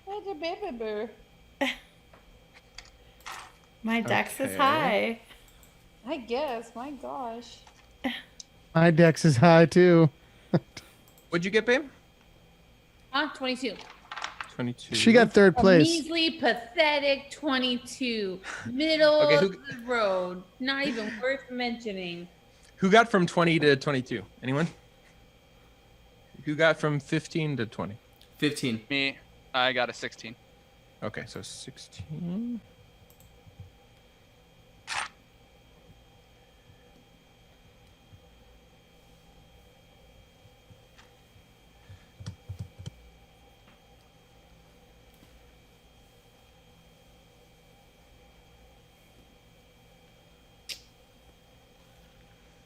What's a baby boo? My dex is Okay. high. I guess. My gosh. My dex is high too. What'd you get, babe? 22. 22. She got third A place. measly, pathetic 22. Middle Okay, of who- the road. Not even worth mentioning. Who got from 20 to 22? Anyone? Who got from 15 to 20? 15. Me, I got a 16. Okay, so 16.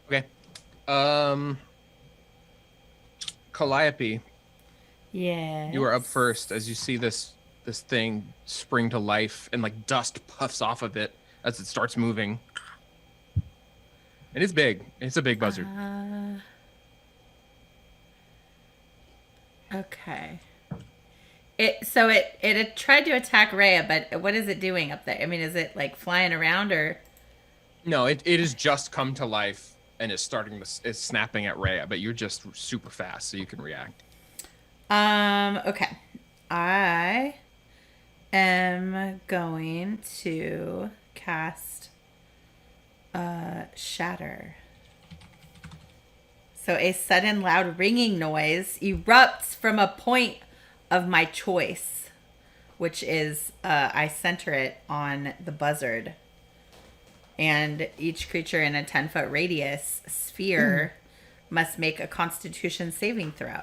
Okay. Calliope, Yeah. you are up first as you see this thing spring to life and like dust puffs off of it as it starts moving. It is big. It's a big buzzard. Okay. It tried to attack Rhea, but what is it doing up there? I mean, is it like flying around or? No, it has just come to life and is is snapping at Rhea, but you're just super fast, so you can react. Okay. I am going to cast Shatter. So a sudden loud ringing noise erupts from a point of my choice, which is I center it on the buzzard. And each creature in a 10-foot radius sphere must make a Constitution saving throw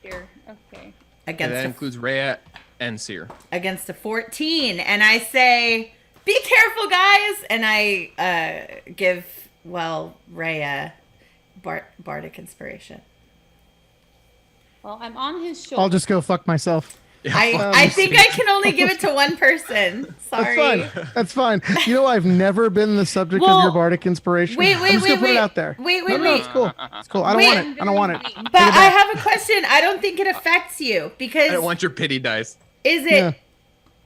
Here. Okay. And against that a, includes Rhea and Seer. against a 14. And I say, "Be careful, guys!" And I give Rhea bardic inspiration. Well, I'm on his shoulder. I'll just go fuck myself. I think I can only give it to one person. Sorry. That's fine. That's fine. You know, I've never been the subject of Well, your bardic inspiration. wait, I'm just gonna put it out there. Wait, No, wait. it's cool. It's cool. I don't Wait. want it. I don't want it. But I have a question. I don't think it affects you because I don't want your pity dice. is it? Yeah.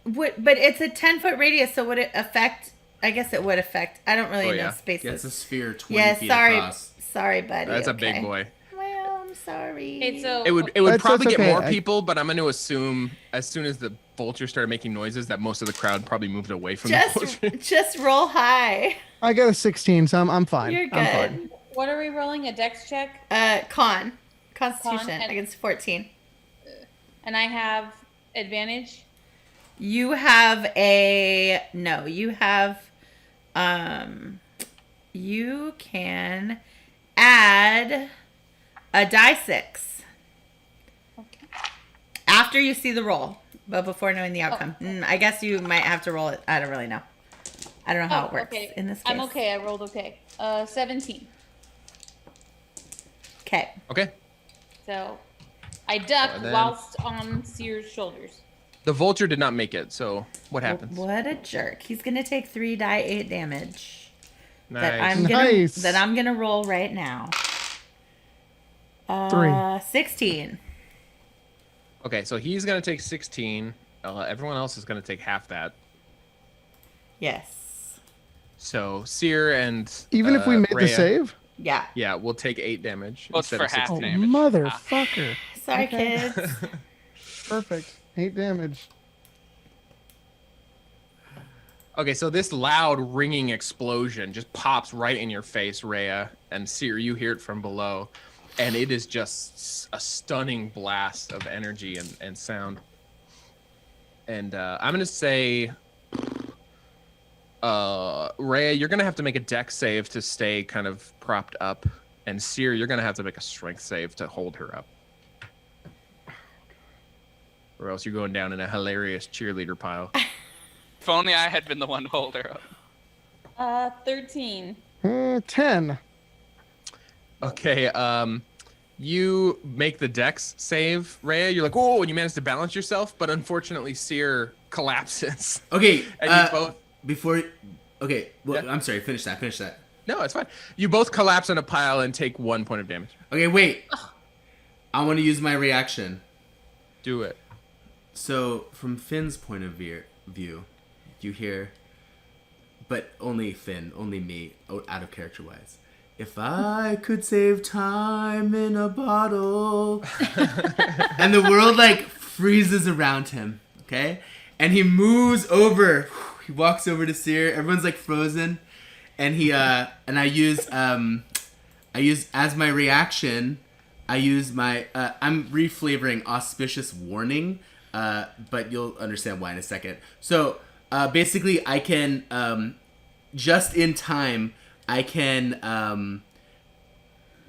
But it's a 10-foot radius, so would it affect? I guess it would affect. I don't really Oh, know yeah. spaces. Gets a sphere 20 Yeah, feet sorry, across. sorry, buddy. That's a okay. big boy. Well, I'm sorry. Okay, so It would That's probably get okay. more people, but I'm going to assume as soon as the vulture started making noises that most of the crowd probably moved away from the vulture. just roll high. I got a 16, so I'm fine. You're I'm fine. good. what are we rolling? A dex check? Constitution and- against 14. And I have advantage. You have you can add a die 6. after you see the roll, but before knowing the outcome. I guess you might have to roll it. I don't really know. I don't know how it works in this case. I'm okay. I rolled okay. 17. Okay. Okay. So I duck And then- whilst on Seer's shoulders. The vulture did not make it, so what happens? What a jerk. He's going to take 3 die 8 damage. Nice. That I'm gonna roll right now. 16. Okay, so he's gonna take 16. Everyone else is gonna take half that. Yes. So Seer and Even if we made the Rhea, save? Yeah. yeah, we'll take 8 damage. Well, it's instead for of half 16. damage. Motherfucker. Sorry, Okay. kids. Perfect. 8 damage. Okay, so this loud ringing explosion just pops right in your face, Rhea, and Seer, you hear it from below, and it is just a stunning blast of energy and sound. And I'm gonna say, Rhea, you're gonna have to make a dex save to stay kind of propped up, and Seer, you're gonna have to make a strength save to hold her up, or else you're going down in a hilarious cheerleader pile. If only I had been the one to hold her up. 13. 10. Okay, you make the dex save, Rhea. You're like, oh, and you manage to balance yourself, but unfortunately, Seer collapses. Okay. And you both. Before. Okay. Well, Yeah. I'm sorry. Finish that. Finish that. No, it's fine. You both collapse in a pile and take 1 point of damage. Okay. Wait. I want to use my reaction. Do it. So, from Finn's point of view, you hear, but only Finn, only me, out of character wise. If I could save time in a bottle. And the world like freezes around him, okay? And he moves over. He walks over to Seer. Everyone's like frozen. And he and I use as my reaction, I use my I'm reflavoring auspicious warning, but you'll understand why in a second. So basically, I can, just in time, I can,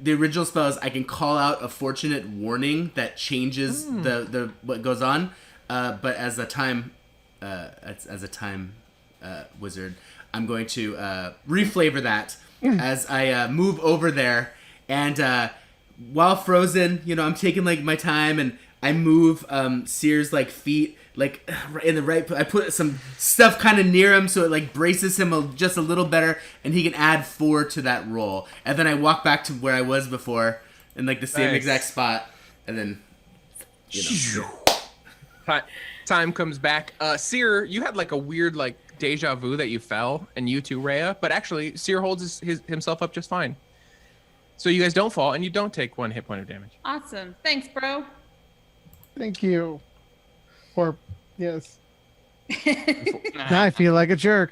the original spell is I can call out a fortunate warning that changes the what goes on, but as a time, wizard, I'm going to reflavor that as I move over there, and while frozen, I'm taking like my time, and I move Seer's like feet like in the right. I put some stuff kind of near him so it like braces him just a little better, and he can add 4 to that roll. And then I walk back to where I was before in like the same Nice. exact spot, and then Time comes back. Seer, you had like a weird like deja vu that you fell, and you too, Rhea. But actually, Seer holds himself up just fine. So you guys don't fall, and you don't take 1 hit point of damage. Awesome. Thanks, bro. Thank you. Or, yes. Now I feel like a jerk.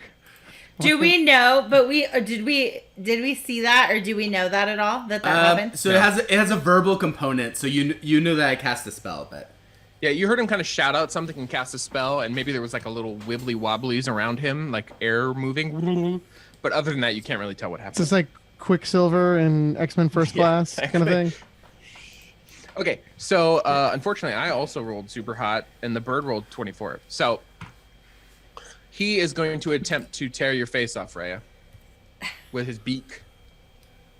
Do we know? But did we see that, or do we know that at all? That happened? So it has a verbal component. So you knew that I cast a spell, but Yeah, you heard him kind of shout out something and cast a spell, and maybe there was like a little wibbly wobblies around him, like air moving. But other than that, you can't really tell what It's happened. just like Quicksilver and X-Men First Class kind of thing. Okay, so unfortunately, I also rolled super hot, and the bird rolled 24. So he is going to attempt to tear your face off, Rhea, with his beak,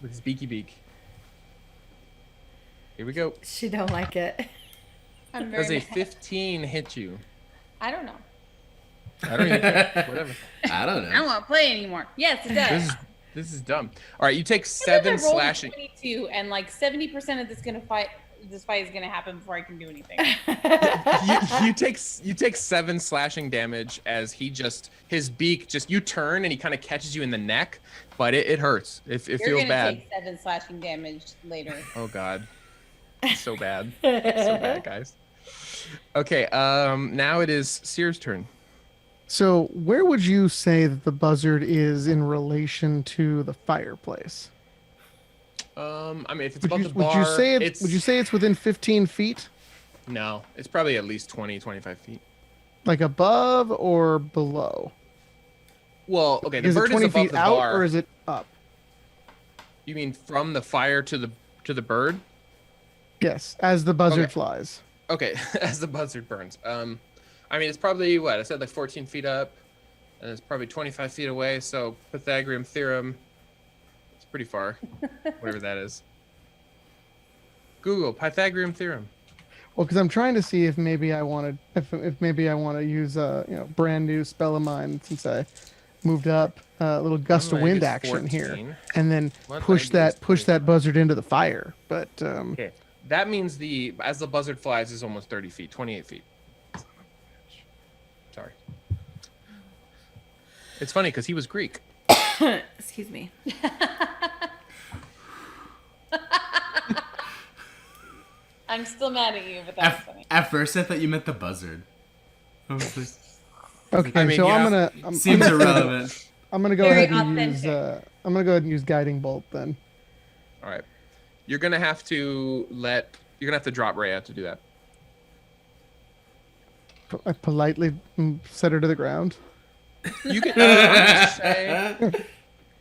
with his beaky beak. Here we go. She don't like it. I'm very Does a mad. 15 hit you? I don't know. I don't even care. Whatever. I don't I know. don't want to play anymore. Yes, it does. This is dumb. All right, you take I 7 rolled a slashing. 22, and like 70% of this fight is gonna happen before I can do anything. you take 7 slashing damage as his beak you turn and he kind of catches you in the neck, but it hurts. It You're feels gonna bad. take 7 slashing damage later. Oh god, so bad, so bad, guys. Okay, now it is Seer's turn. So, where would you say that the buzzard is in relation to the fireplace? I mean, if it's above the Would bar, you say it's within 15 feet? No, it's probably at least 20, 25 feet. Like above or below? Well, okay, the Is it bird is 20 above feet the out bar. or is it up? You mean from the fire to the bird? Yes, as the buzzard Okay. flies. Okay, as the buzzard burns. I mean, it's probably what I said, like 14 feet up, and it's probably 25 feet away. So Pythagorean theorem, it's pretty far, whatever that is. Google Pythagorean theorem. Well, because I'm trying to see if maybe I want to, if maybe I want to use a brand new spell of mine since I moved up, a little gust of 190 wind is action here, 14. and then 190 push that buzzard into the fire. But Okay, that means as the buzzard flies is almost 30 feet, 28 feet. Sorry. It's funny because he was Greek. Excuse me. I'm still mad at you, but that's funny. At first, I thought you meant the buzzard. I was like, okay, I mean, so yeah. seems irrelevant. I'm gonna go Very ahead and use authentic. I'm gonna go ahead and use guiding bolt then. All right. You're gonna have to drop Rhea to do that. I politely set her to the ground. You can say,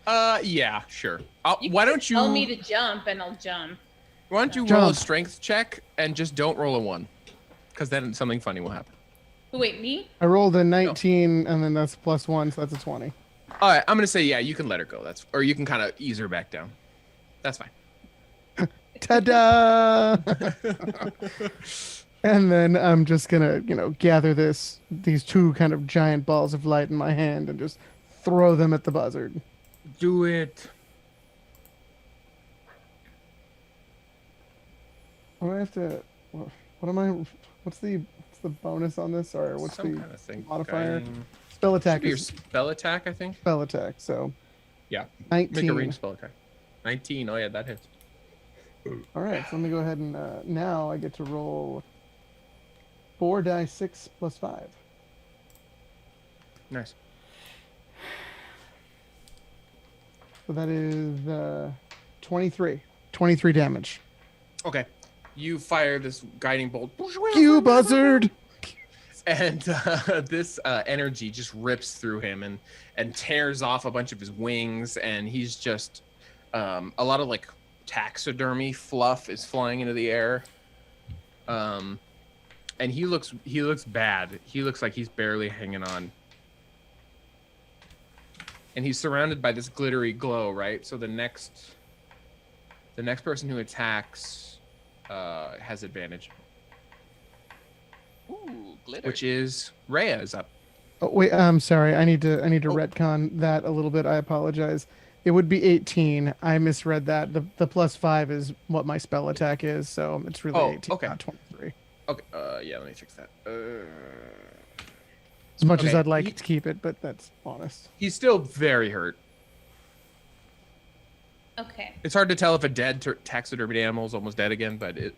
yeah, sure. Why don't you tell me to jump and I'll jump? Why don't you roll a Jump. strength check and just don't roll a 1, because then something funny will happen. Wait, me? I rolled a 19, and then that's +1, so that's a 20. All right, I'm gonna say yeah. You can let her go. Or you can kind of ease her back down. That's fine. Ta-da! And then I'm just gonna, gather these two kind of giant balls of light in my hand and just throw them at the buzzard. Do it. What do I have to? What am I? What's the bonus on this? Or what's Some the kind of thing. modifier? Guiding- Spell attack Your is spell attack, I think. spell attack. So Yeah. 19. Make a range spell attack. 19. Oh yeah, that hits. All right, so let me go ahead and now I get to roll 4 die 6 plus 5. Nice. So that is 23 damage. Okay. You fire this guiding bolt. You buzzard! And this energy just rips through him and tears off a bunch of his wings, and he's just a lot of like taxidermy fluff is flying into the air. And he looks bad. He looks like he's barely hanging on. And he's surrounded by this glittery glow, right? So the next person who attacks has advantage, Ooh, glitter. which is Rhea is up. Oh, wait, I'm sorry. I need to retcon that a little bit. I apologize. It would be 18. I misread that. The plus 5 is what my spell attack is, so it's really 18, okay. not 23. Okay. Yeah. Let me fix that. As much as Okay, I'd like to keep it, but that's honest. He's still very hurt. Okay. It's hard to tell if a dead taxidermy animal is almost dead again, but it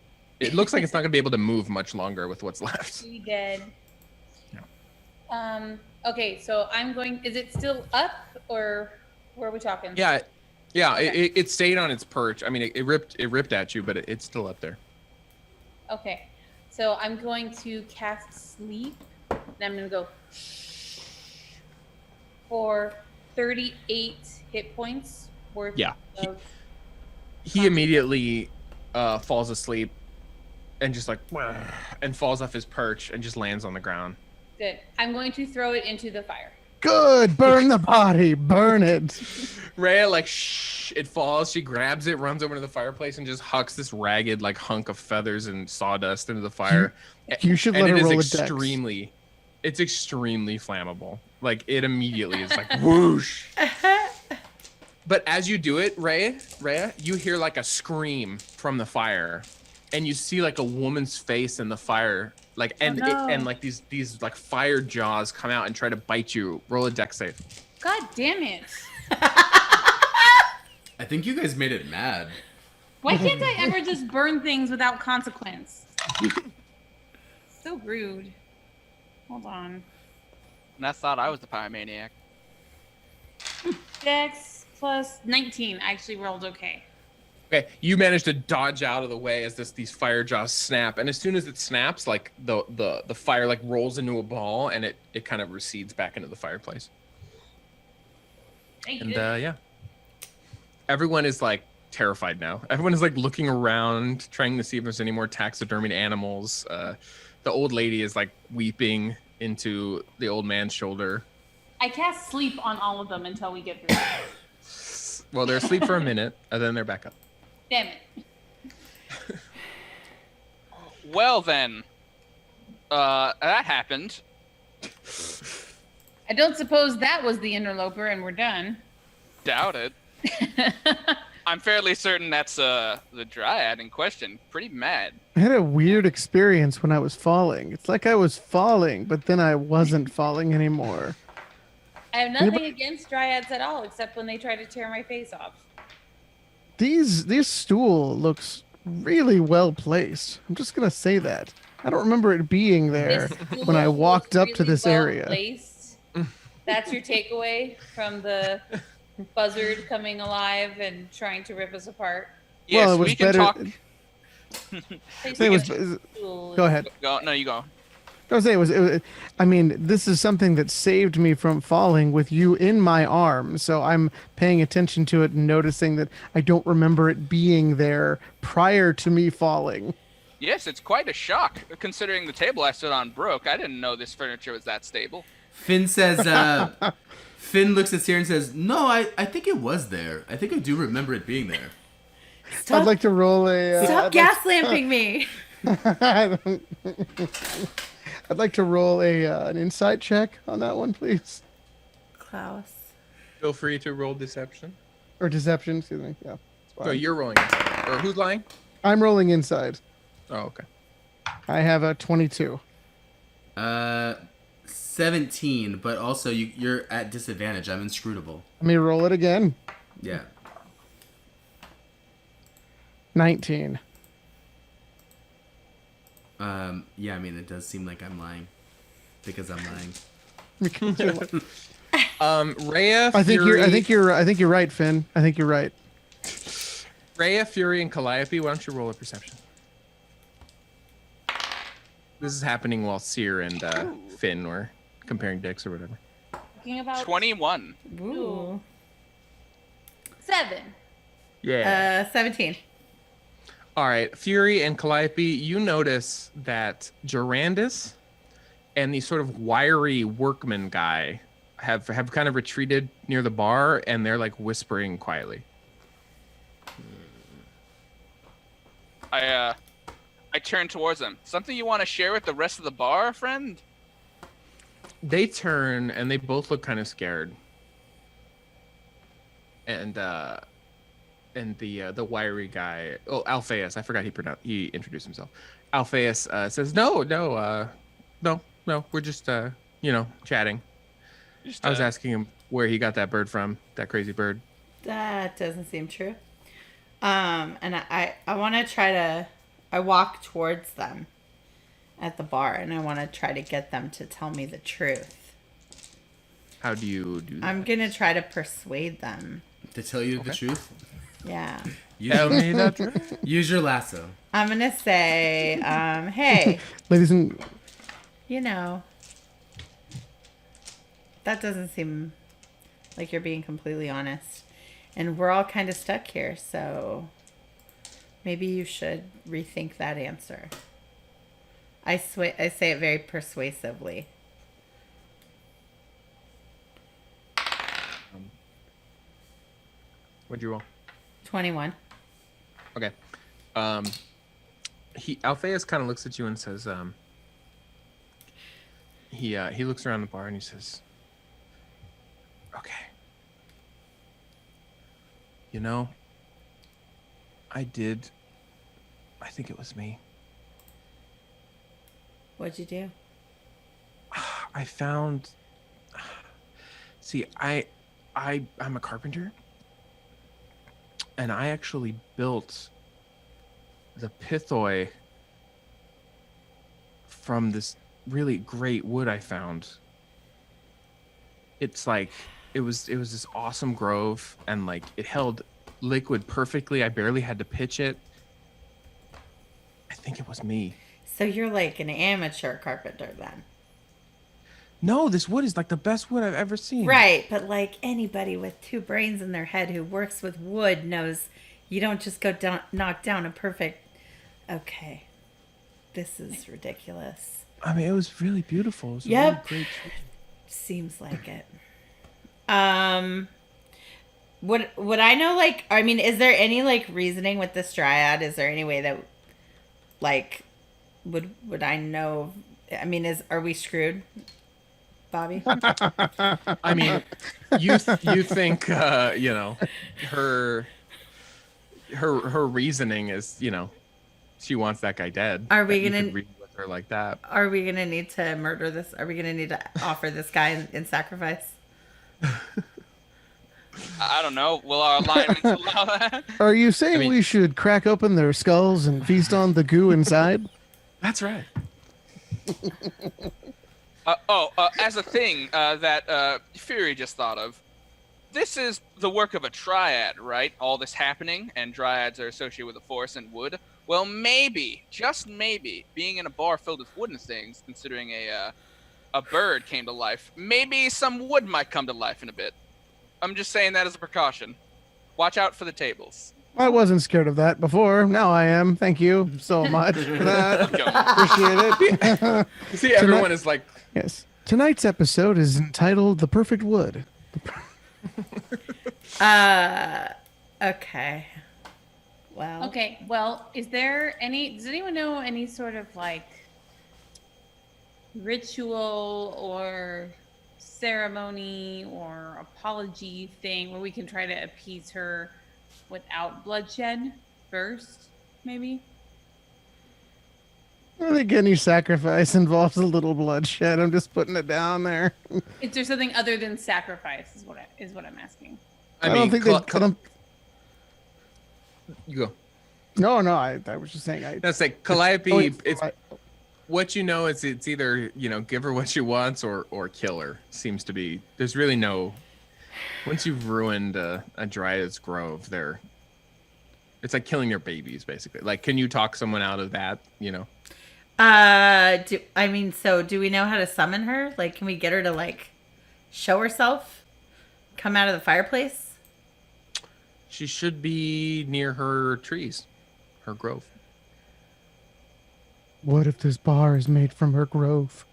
looks like it's not going to be able to move much longer with what's left. We dead. Yeah. Okay, so I'm going. Is it still up, or where are we talking? Yeah. Okay. It stayed on its perch. I mean, it ripped at you, but it's still up there. Okay, so I'm going to cast sleep, and I'm going to go for 38 hit points worth. Yeah. Of He immediately falls asleep and just like and falls off his perch and just lands on the ground. good. I'm going to throw it into the fire. Good! Burn the body! Burn it! Rhea, like, it falls. She grabs it, runs over to the fireplace, and just hucks this ragged, like, hunk of feathers and sawdust into the fire. You should And let it her roll a is dex. it's extremely flammable. Like, it immediately is like, whoosh. But as you do it, Rhea, you hear, like, a scream from the fire. And you see, like, a woman's face in the fire. Like, and no. and like, these, like, fire jaws come out and try to bite you. Roll a dex save. God damn it. I think you guys made it mad. Why can't I ever just burn things without consequence? So rude. Hold on. And I thought I was the pyromaniac. Dex plus 19. I actually rolled okay. Okay, you manage to dodge out of the way as these fire jaws snap, and as soon as it snaps, like the fire like rolls into a ball, and it kind of recedes back into the fireplace. Thank And you. yeah, everyone is like terrified now. Everyone is like looking around, trying to see if there's any more taxidermied animals. The old lady is like weeping into the old man's shoulder. I cast sleep on all of them until we get through. Well, they're asleep for a minute, and then they're back up. Damn it. Well then, that happened. I don't suppose that was the interloper and we're done. Doubt it. I'm fairly certain that's the dryad in question. Pretty mad. I had a weird experience when I was falling. It's like I was falling, but then I wasn't falling anymore. I have nothing against dryads at all, except when they try to tear my face off. This stool looks really well placed. I'm just gonna say that. I don't remember it being there This when I stool walked looks up to really this well area. placed. That's your takeaway from the buzzard coming alive and trying to rip us apart. Yes, Well, it was we can better- talk. It was. Go ahead. Go, no, you go. I was saying it was. I mean, this is something that saved me from falling with you in my arms. So I'm paying attention to it and noticing that I don't remember it being there prior to me falling. Yes, it's quite a shock, considering the table I stood on broke. I didn't know this furniture was that stable. Finn says, Finn looks at Sierra and says, no, I think it was there. I think I do remember it being there. Stop, I'd like to roll a. stop gas lamping me. I'd like to roll an insight check on that one, please, Klaus. Feel free to roll deception. or deception. Excuse me. Yeah. it's So fine. you're rolling. Or who's lying? I'm rolling inside. Oh, okay. I have a 22. 17, but also you're at disadvantage. I'm inscrutable. Let me roll it again. Yeah. 19. Yeah, I mean, it does seem like I'm lying. Because I'm lying. Rhea, I think Fury, you're right, Finn. I think you're right. Rhea, Fury, and Calliope, why don't you roll a perception? This is happening while Seer and Finn were comparing dicks or whatever. Talking about 21. Ooh. 7. Yeah. 17. All right, Fury and Calliope, you notice that Durandus and the sort of wiry workman guy have kind of retreated near the bar, and they're like whispering quietly. I turn towards them. Something you want to share with the rest of the bar, friend? They turn and they both look kind of scared. And the wiry guy, Alphaeus, I forgot he introduced himself. Alphaeus says, no, we're just chatting. I was asking him where he got that bird from, that crazy bird. That doesn't seem true. And I want to try to. I walk towards them at the bar, and I want to try to get them to tell me the truth. How do you do that? I'm gonna try to persuade them. To tell you the truth, Yeah. Tell me the truth. use your lasso. I'm gonna say, hey, Ladies and you know, that doesn't seem like you're being completely honest. And we're all kind of stuck here, so maybe you should rethink that answer. I say it very persuasively. What'd you roll? 21. Okay. Alphaeus kind of looks at you and says, he looks around the bar and he says, okay. You know, I think it was me. What'd you do? I found, see, I'm a carpenter, and I actually built the pithoi from this really great wood I found. It's like, it was this awesome grove, and like it held liquid perfectly. I barely had to pitch it. I think it was me. So you're like an amateur carpenter then. No, this wood is like the best wood I've ever seen. Right, but like anybody with two brains in their head who works with wood knows You don't just go down, knock down a perfect. Okay, this is ridiculous. I mean, it was really beautiful. It was a Yep. really great tree. Seems like it. Would I know, like, I mean, is there any, like, reasoning with this dryad? Is there any way that, like, would I know? I mean, are we screwed, Bobby? I mean, you think you know, her reasoning is, you know, she wants that guy dead. Are we You gonna- could read with her like that? Are we gonna need to murder this? Are we gonna need to offer this guy in sacrifice? I don't know. Will our alignments allow that? Are you saying I mean- we should crack open their skulls and feast on the goo inside? That's right. As a thing that Fury just thought of, this is the work of a triad, right? All this happening, and dryads are associated with the force and wood. Well, maybe, just maybe, being in a bar filled with wooden things, considering a bird came to life, maybe some wood might come to life in a bit. I'm just saying that as a precaution. Watch out for the tables. I wasn't scared of that before. Now I am. Thank you so much for that. Appreciate it. See, everyone is like, Yes. Tonight's episode is entitled "The Perfect Wood." Okay. Well. Okay, well, does anyone know any sort of like ritual or ceremony or apology thing where we can try to appease her without bloodshed first, maybe? I think any sacrifice involves a little bloodshed. I'm just putting it down there. Is there something other than sacrifice is what I'm asking. I don't mean, think you go. No, I was just saying. That's like Calliope. Oh, It's what you know is it's either, you know, give her what she wants or kill her. Seems to be. There's really no. Once you've ruined a Dryad's grove, it's like killing their babies, basically. Like, can you talk someone out of that? You know. Do we know how to summon her? Like, can we get her to, like, show herself? Come out of the fireplace? She should be near her trees, her grove. What if this bar is made from her grove?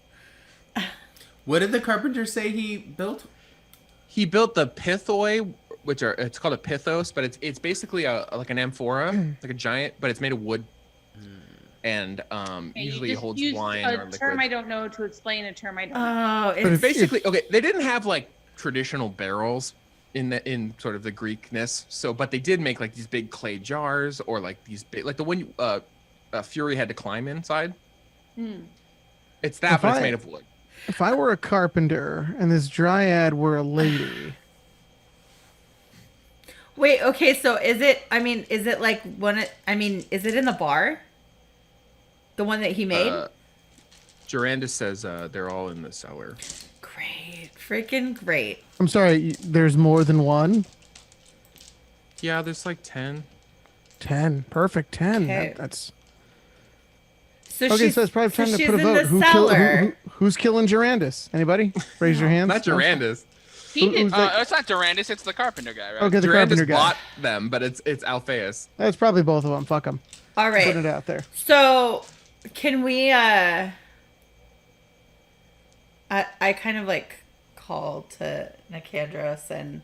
What did the carpenter say he built? He built the pithoi, it's called a pithos, but it's basically like an amphora, like a giant, but it's made of wood. And usually it holds wine or a liquid. term I don't know to explain a term I don't know. Oh, But it's if- Basically, okay, they didn't have like traditional barrels in sort of the Greekness. So, but they did make like these big clay jars or like these big, like the one Fury had to climb inside. It's that, but it's made of wood. If I were a carpenter and this dryad were a lady, Wait, okay, so is it like is it in the bar? The one that he made? Durandus says they're all in the cellar. Great. Freaking great. I'm sorry, there's more than one? Yeah, there's like 10. 10. Perfect. 10. Okay. That's So okay. she's, So it's probably time to she's put a in vote. the cellar. Who's killing Durandus? Anybody? Raise your hands. Not Durandus. He did. who's that? It's not Durandus, it's the carpenter guy, right? Okay, the carpenter Durandus guy. bought them, but it's Alphaeus. That's probably both of them. Fuck them. All right. Putting it out there. So, can we, I kind of, like, call to Nikandros and,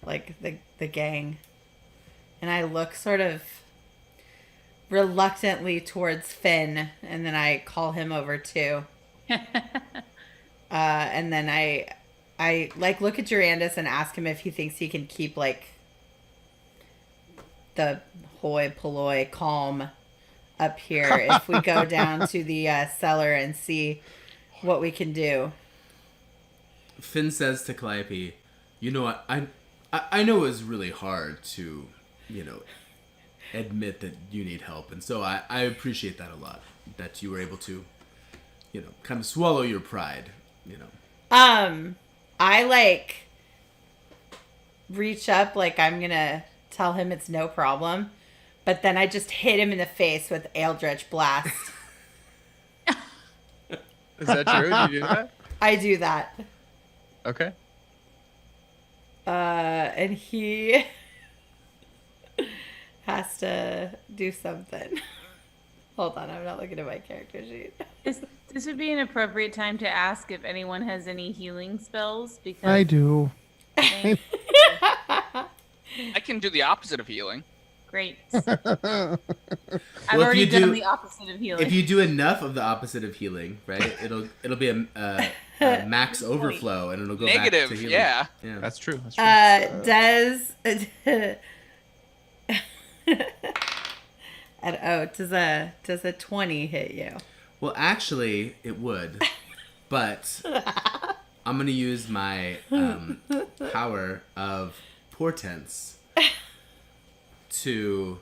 like, the gang. And I look sort of reluctantly towards Finn. And then I call him over, too. And then I, like, look at Durandus and ask him if he thinks he can keep, like, the hoi polloi calm up here if we go down to the cellar and see what we can do. Finn says to Calliope, "You know what? I know it's really hard to, admit that you need help, and so I appreciate that a lot. That you were able to, kind of swallow your pride. I like reach up like I'm gonna tell him it's no problem, but then I just hit him in the face with Eldritch Blast. Is that true? Did you do that? I do that. Okay. And he has to do something. Hold on, I'm not looking at my character sheet. This would be an appropriate time to ask if anyone has any healing spells because I do. Thank- I can do the opposite of healing. Great. I've Well, if already you done do- the opposite of healing. If you do enough of the opposite of healing, right, it'll be a max overflow, and it'll go Negative, back to healing. yeah. That's true. That's true. Does a 20 hit you? Well, actually, it would, but I'm gonna use my power of portents to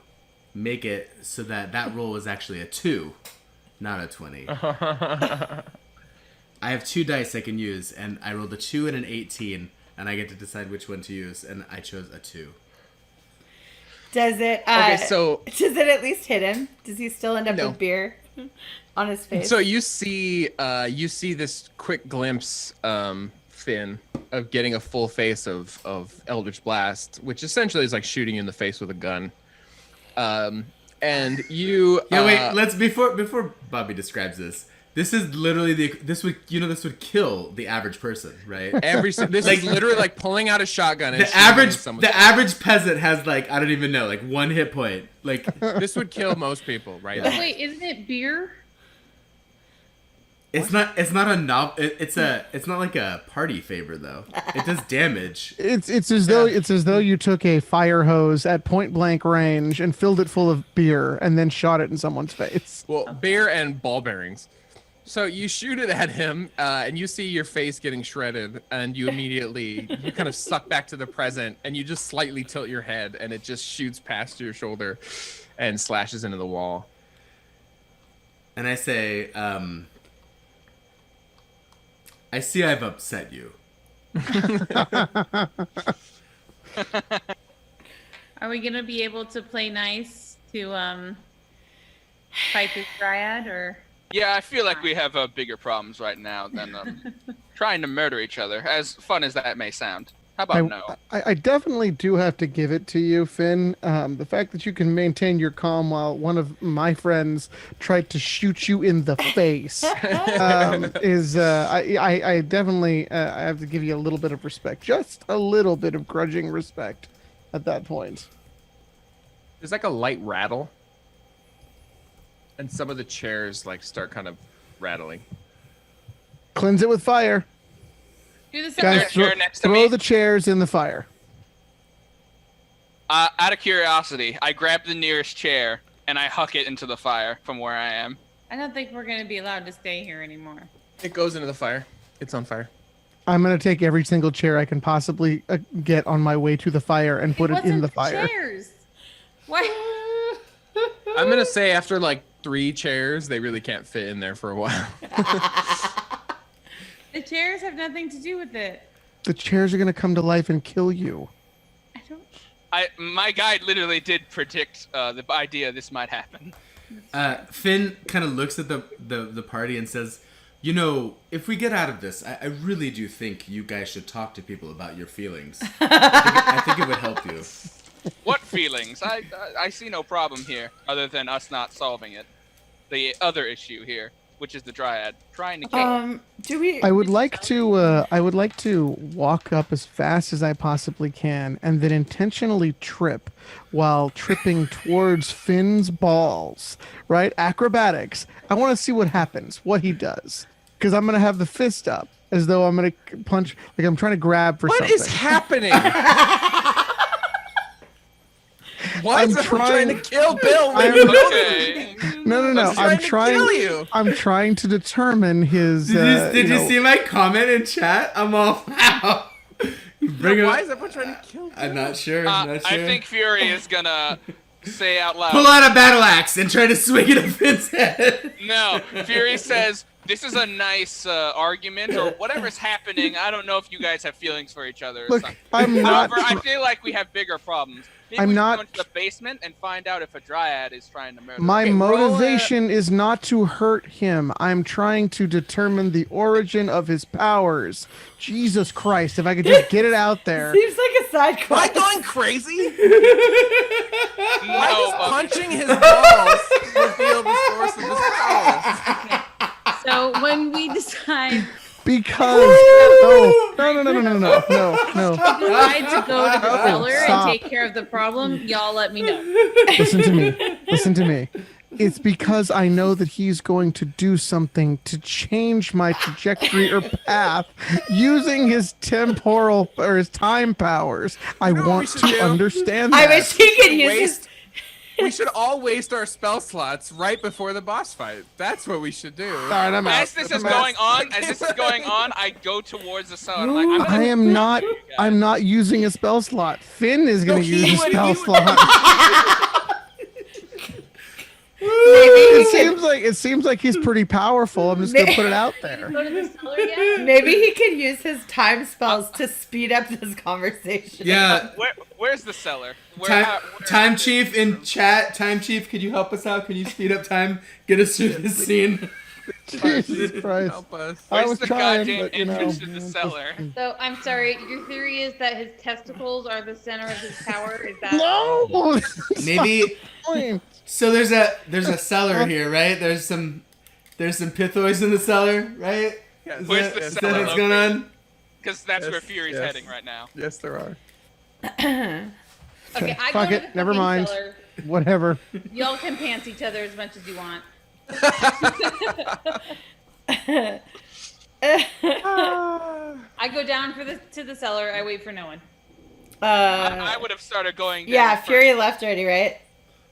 make it so that roll is actually a 2, not a 20. I have 2 dice I can use, and I rolled a 2 and an 18, and I get to decide which one to use, and I chose a 2. Does it? Okay, so Does it at least hit him? Does he still end up No. with beer on his face? So you see this quick glimpse, Finn, of getting a full face of Eldritch Blast, which essentially is like shooting you in the face with a gun. And you. Yeah, wait. Let's before Bobby describes this. This is literally this would kill the average person, right? This is literally like pulling out a shotgun. And The shooting average into someone's face. average peasant has like, I don't even know, like 1 hit point. Like This would kill most people, right? But wait, isn't it beer? it's not it's not like a party favor though. It does damage. It's as though you took a fire hose at point blank range and filled it full of beer and then shot it in someone's face. Well, beer and ball bearings. So you shoot it at him, and you see your face getting shredded, and you kind of suck back to the present, and you just slightly tilt your head, and it just shoots past your shoulder and slashes into the wall. And I say, I see I've upset you. Are we gonna be able to play nice to fight this dryad or? Yeah, I feel like we have bigger problems right now than trying to murder each other, as fun as that may sound. How about no? I definitely do have to give it to you, Finn. The fact that you can maintain your calm while one of my friends tried to shoot you in the face is I definitely I have to give you a little bit of respect, just a little bit of grudging respect at that point. There's like a light rattle, and some of the chairs like start kind of rattling. Cleanse it with fire. Do the Is there a same. chair next to Throw me? the chairs in the fire. Out of curiosity, I grab the nearest chair and I huck it into the fire from where I am. I don't think we're gonna be allowed to stay here anymore. It goes into the fire. It's on fire. I'm gonna take every single chair I can possibly get on my way to the fire and put it in the fire. Chairs. Why? I'm gonna say after like 3 chairs, they really can't fit in there for a while. The chairs have nothing to do with it. The chairs are gonna come to life and kill you. I don't. My guide literally did predict the idea this might happen. Finn kind of looks at the party and says, you know, if we get out of this, I really do think you guys should talk to people about your feelings. I think it would help you. What feelings? I see no problem here, other than us not solving it. The other issue here, which is the dryad trying to kill. I would like to walk up as fast as I possibly can and then intentionally trip while tripping towards Finn's balls, right? Acrobatics. I want to see what happens, what he does. Because I'm going to have the fist up as though I'm going to punch, like I'm trying to grab for something. What is happening? Why is everyone trying to kill Bill? Okay. No. I'm trying to kill you. I'm trying to determine his. Did you see my comment in chat? I'm all wow. Why is everyone trying to kill Bill? I'm not sure. I think Fury is gonna say out loud. Pull out a battle axe and try to swing it at Finn's head. No, Fury says, this is a nice argument, or whatever's happening. I don't know if you guys have feelings for each other. Or Look, something. I'm not. However, I feel like we have bigger problems. Maybe I'm we should not- go into the basement and find out if a dryad is trying to murder. My Okay, roll motivation is not to hurt him. I'm trying to determine the origin of his powers. Jesus Christ, if I could just get it out there. Seems like a side Am I quest. going crazy? Why No, does Bubby. punching his balls reveal the source of his powers? So when we decide Because no, decide to go to the cellar Stop. and take care of the problem, y'all let me know. Listen to me. Listen to me. It's because I know that he's going to do something to change my trajectory or path using his temporal or his time powers. I know what we want should to do? understand I that. wish he could use his. Waste. We should all waste our spell slots right before the boss fight. That's what we should do. All right, I'm out. As this is I'm out. going on, I go towards the cellar. I'm like, I'm gonna I am not. you guys. I'm not using a spell slot. Finn is going to No, use he a would- spell he would- slot. It seems like he's pretty powerful. I'm just gonna put it out there. Go to the cellar yet? Maybe he can use his time spells to speed up this conversation. Yeah. Where's the cellar? Time Chief in chat. Time Chief, could you help us out? Can you speed up time? Get us through this scene. Jesus Christ! Help us. I Where's was the trying, goddamn but you know. entrance to the cellar? So I'm sorry, your theory is that his testicles are the center of his power? Is that No. Maybe. Point. So there's a cellar here, right? There's some pithors in the cellar, right? Yes, Is Where's that, the is cellar that what's going on? Because that's where Yes, Fury's yes. heading right now. Yes, there are. Okay, I Fuck go it, to the never fucking mind. cellar. Whatever. Y'all can pants each other as much as you want. I go down to the cellar. I wait for no one. I would have started going down Yeah, first. Fury left already, right?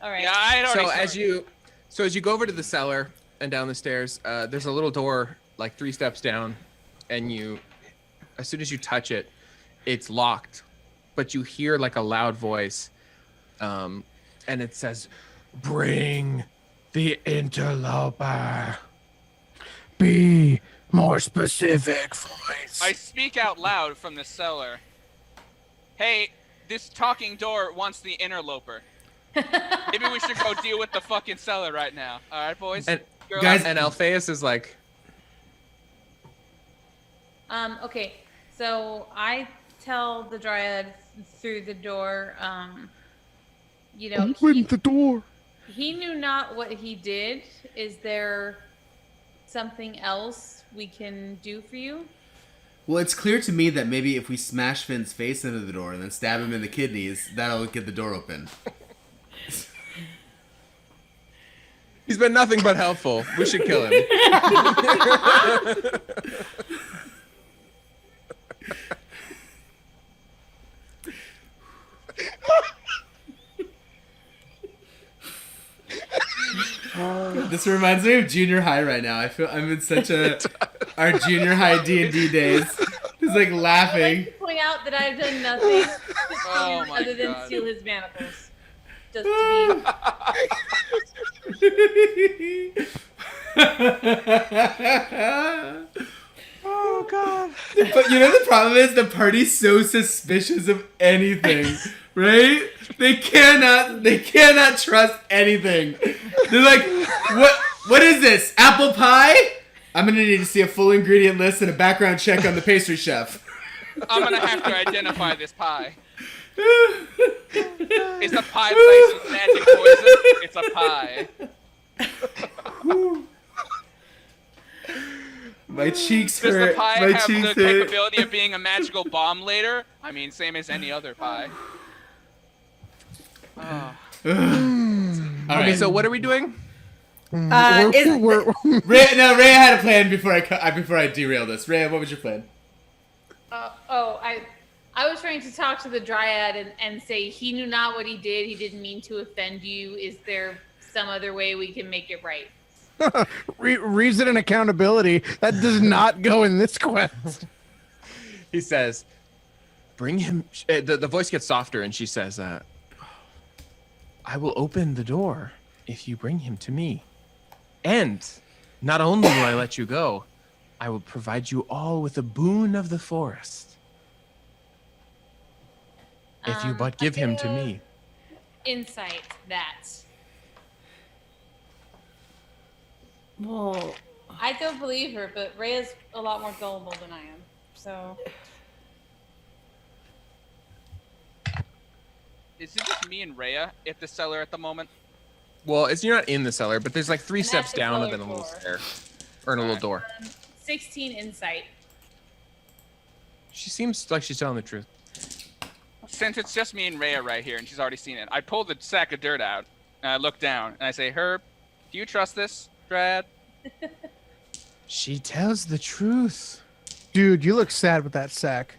All right. Yeah, I had already So as you go over to the cellar and down the stairs, there's a little door like 3 steps down, and as soon as you touch it, it's locked, but you hear like a loud voice, and it says, Bring the interloper. Be more specific, voice. I speak out loud from the cellar. Hey, this talking door wants the interloper. Maybe we should go deal with the fucking cellar right now. All right, boys. and Girl, guys- and Alphaeus is like, Okay, so I tell the dryad through the door, Open the door. he knew not what he did. Is there something else we can do for you? Well, it's clear to me that maybe if we smash Finn's face into the door and then stab him in the kidneys, that'll get the door open. he's been nothing but helpful. We should kill him. This reminds me of junior high right now. I feel I'm in such our junior high D&D days. Just like I'd laughing. like to point out that I've done nothing Oh my other than God. steal his manacles. Just to Oh god. But you know the problem is the party's so suspicious of anything, right? They cannot trust anything. They're like, what is this? Apple pie? I'm gonna need to see a full ingredient list and a background check on the pastry chef. I'm gonna have to identify this pie. Is the pie place with magic poison? It's a pie. My cheeks Does the hurt. pie My have the cheeks hurt. capability of being a magical bomb later? I mean, same as any other pie. All Okay, right. so what are we doing? Is- Rhea had a plan before I derailed this. Rhea, what was your plan? I was trying to talk to the dryad and say he knew not what he did. He didn't mean to offend you. Is there some other way we can make it right? Reason and accountability. That does not go in this quest. He says, bring him. The voice gets softer, and she says, I will open the door if you bring him to me. And not only will I let you go, I will provide you all with a boon of the forest. If you but give him to me. insight that. Well, I don't believe her, but Rhea's a lot more gullible than I am. So Is it just me and Rhea at the cellar at the moment? Well, you're not in the cellar, but there's like 3 And steps that's the down and cellar then a little door. stair. Or a little door. 16 insight. She seems like she's telling the truth. Since it's just me and Rhea right here, and she's already seen it, I pull the sack of dirt out, and I look down, and I say, Herb, do you trust this, Dryad? She tells the truth. Dude, you look sad with that sack.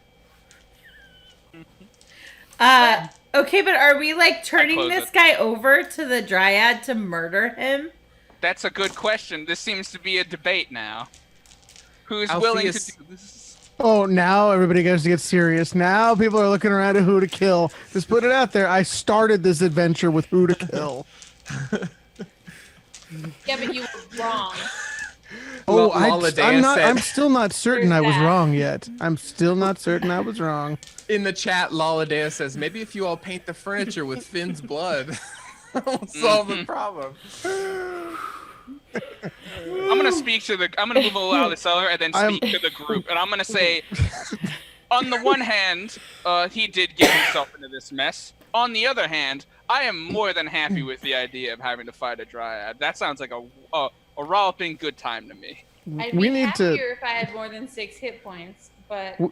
okay, but are we like turning close this it. guy over to the Dryad to murder him? That's a good question. This seems to be a debate now. Who's willing to Alpheus- do this? Oh, now everybody goes to get serious. Now people are looking around at who to kill. Just put it out there. I started this adventure with who to kill. Yeah, but you were wrong. Oh, Lolladea I'm not. said- I'm still not certain I was that. wrong yet. I'm still not certain I was wrong. In the chat, Lolladea says, maybe if you all paint the furniture with Finn's blood, we'll solve the problem. I'm gonna speak to the. I'm gonna move a little out of the cellar and then speak to the group, and I'm gonna say, on the one hand, he did get himself into this mess. On the other hand, I am more than happy with the idea of having to fight a Dryad. That sounds like a rollicking good time to me. I'd We be need to. happier if I had more than 6 hit points, but Do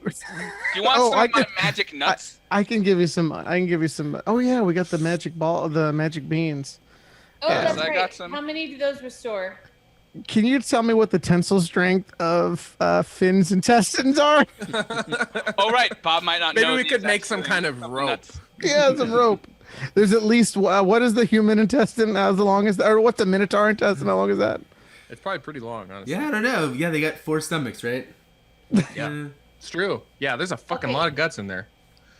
you want Oh, some I of my can- magic nuts? I can give you some. I can give you some. Oh yeah, we got the magic ball, the magic beans. oh, Yes, that's I right. got some. How many do those restore? Can you tell me what the tensile strength of Finn's intestines are? Oh right, Bob might not Maybe know. we the could make exact some strength kind of the rope. nuts. Yeah, some rope. There's at least what is the human intestine? As long as, or what's the minotaur intestine? How long is that? It's probably pretty long, honestly. Yeah, I don't know. Yeah, they got 4 stomachs, right? Yeah. It's true. Yeah, there's a fucking Okay. lot of guts in there.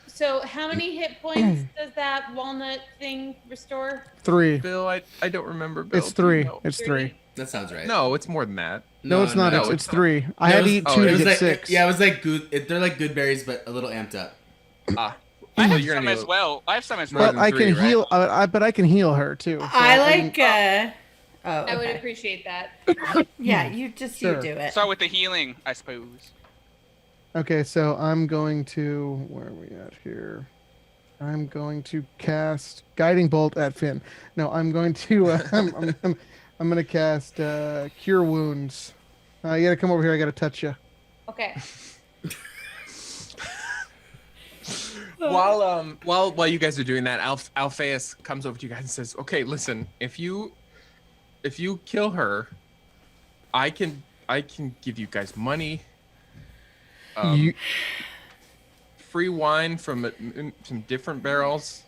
So how many hit points does that walnut thing restore? 3. Bill, I don't remember. Bill, It's 3. No. It's 3. That sounds right. No, it's more than that. No, it's not. no, it's it's 3. I No, had it to was- eat oh, 2 it to was get like 6. yeah, it was like good. They're like good berries, but a little amped up. Ah. I have you're some gonna as need- well. I have some as More well. But than I 3, can right? heal. But I can heal her too. So I can- like. Oh, I would okay. appreciate that. Yeah, you just Sure. you do it. Start with the healing, I suppose. Okay, so I'm going to. Where are we at here? I'm going to cast Guiding Bolt at Finn. No, I'm going to. I'm going to cast Cure Wounds. You gotta come over here. I gotta touch you. Okay. While you guys are doing that, Alpheus comes over to you guys and says, "Okay, listen. If you kill her, I can give you guys money, You, free wine from some different barrels.